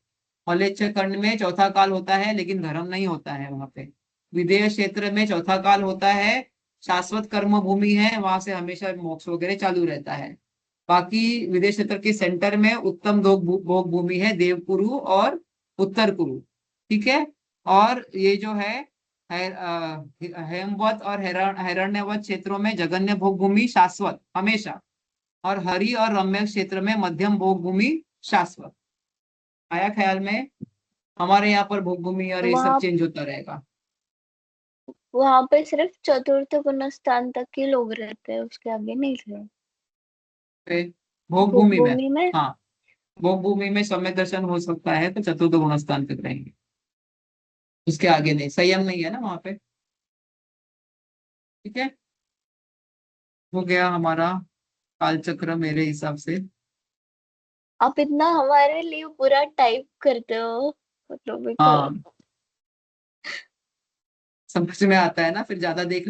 मलेच्छ खंड में चौथा काल होता है, लेकिन धर्म नहीं होता है वहां पे। विदेश क्षेत्र में चौथा काल होता है, शाश्वत कर्म भूमि है, वहां से हमेशा मोक्ष वगैरह चालू रहता है। बाकी विदेश क्षेत्र के सेंटर में उत्तम भोग भूमि है, देवकुरु और उत्तर कुरु। ठीक है। और ये जो हेमवत और हिरण्यवत क्षेत्रों में जगन्य भोग भूमि शाश्वत हमेशा, और हरि और रम्य क्षेत्र में मध्यम भोग भूमि शाश्वत। आया ख्याल में? हमारे यहाँ पर भोग भूमि और ये सब वहां चेंज होता रहेगा। वहां पे सिर्फ चतुर्थ गुणस्थान तक ही लोग रहते हैं, उसके आगे नहीं रहे फिर भोग भोग भूमि में, भूमि में। हाँ, भोग भूमि में सम्य दर्शन हो सकता है तो चतुर्थ गुण स्थान तक रहेंगे, उसके आगे नहीं, संयम नहीं है ना वहां पे। ठीक है। हो गया हमारा काल चक्र मेरे हिसाब से। आप इतना हमारे लिए पूरा टाइप करते हो, मतलब मेरे को हाँ, समझ में आता है ना, फिर ज्यादा देख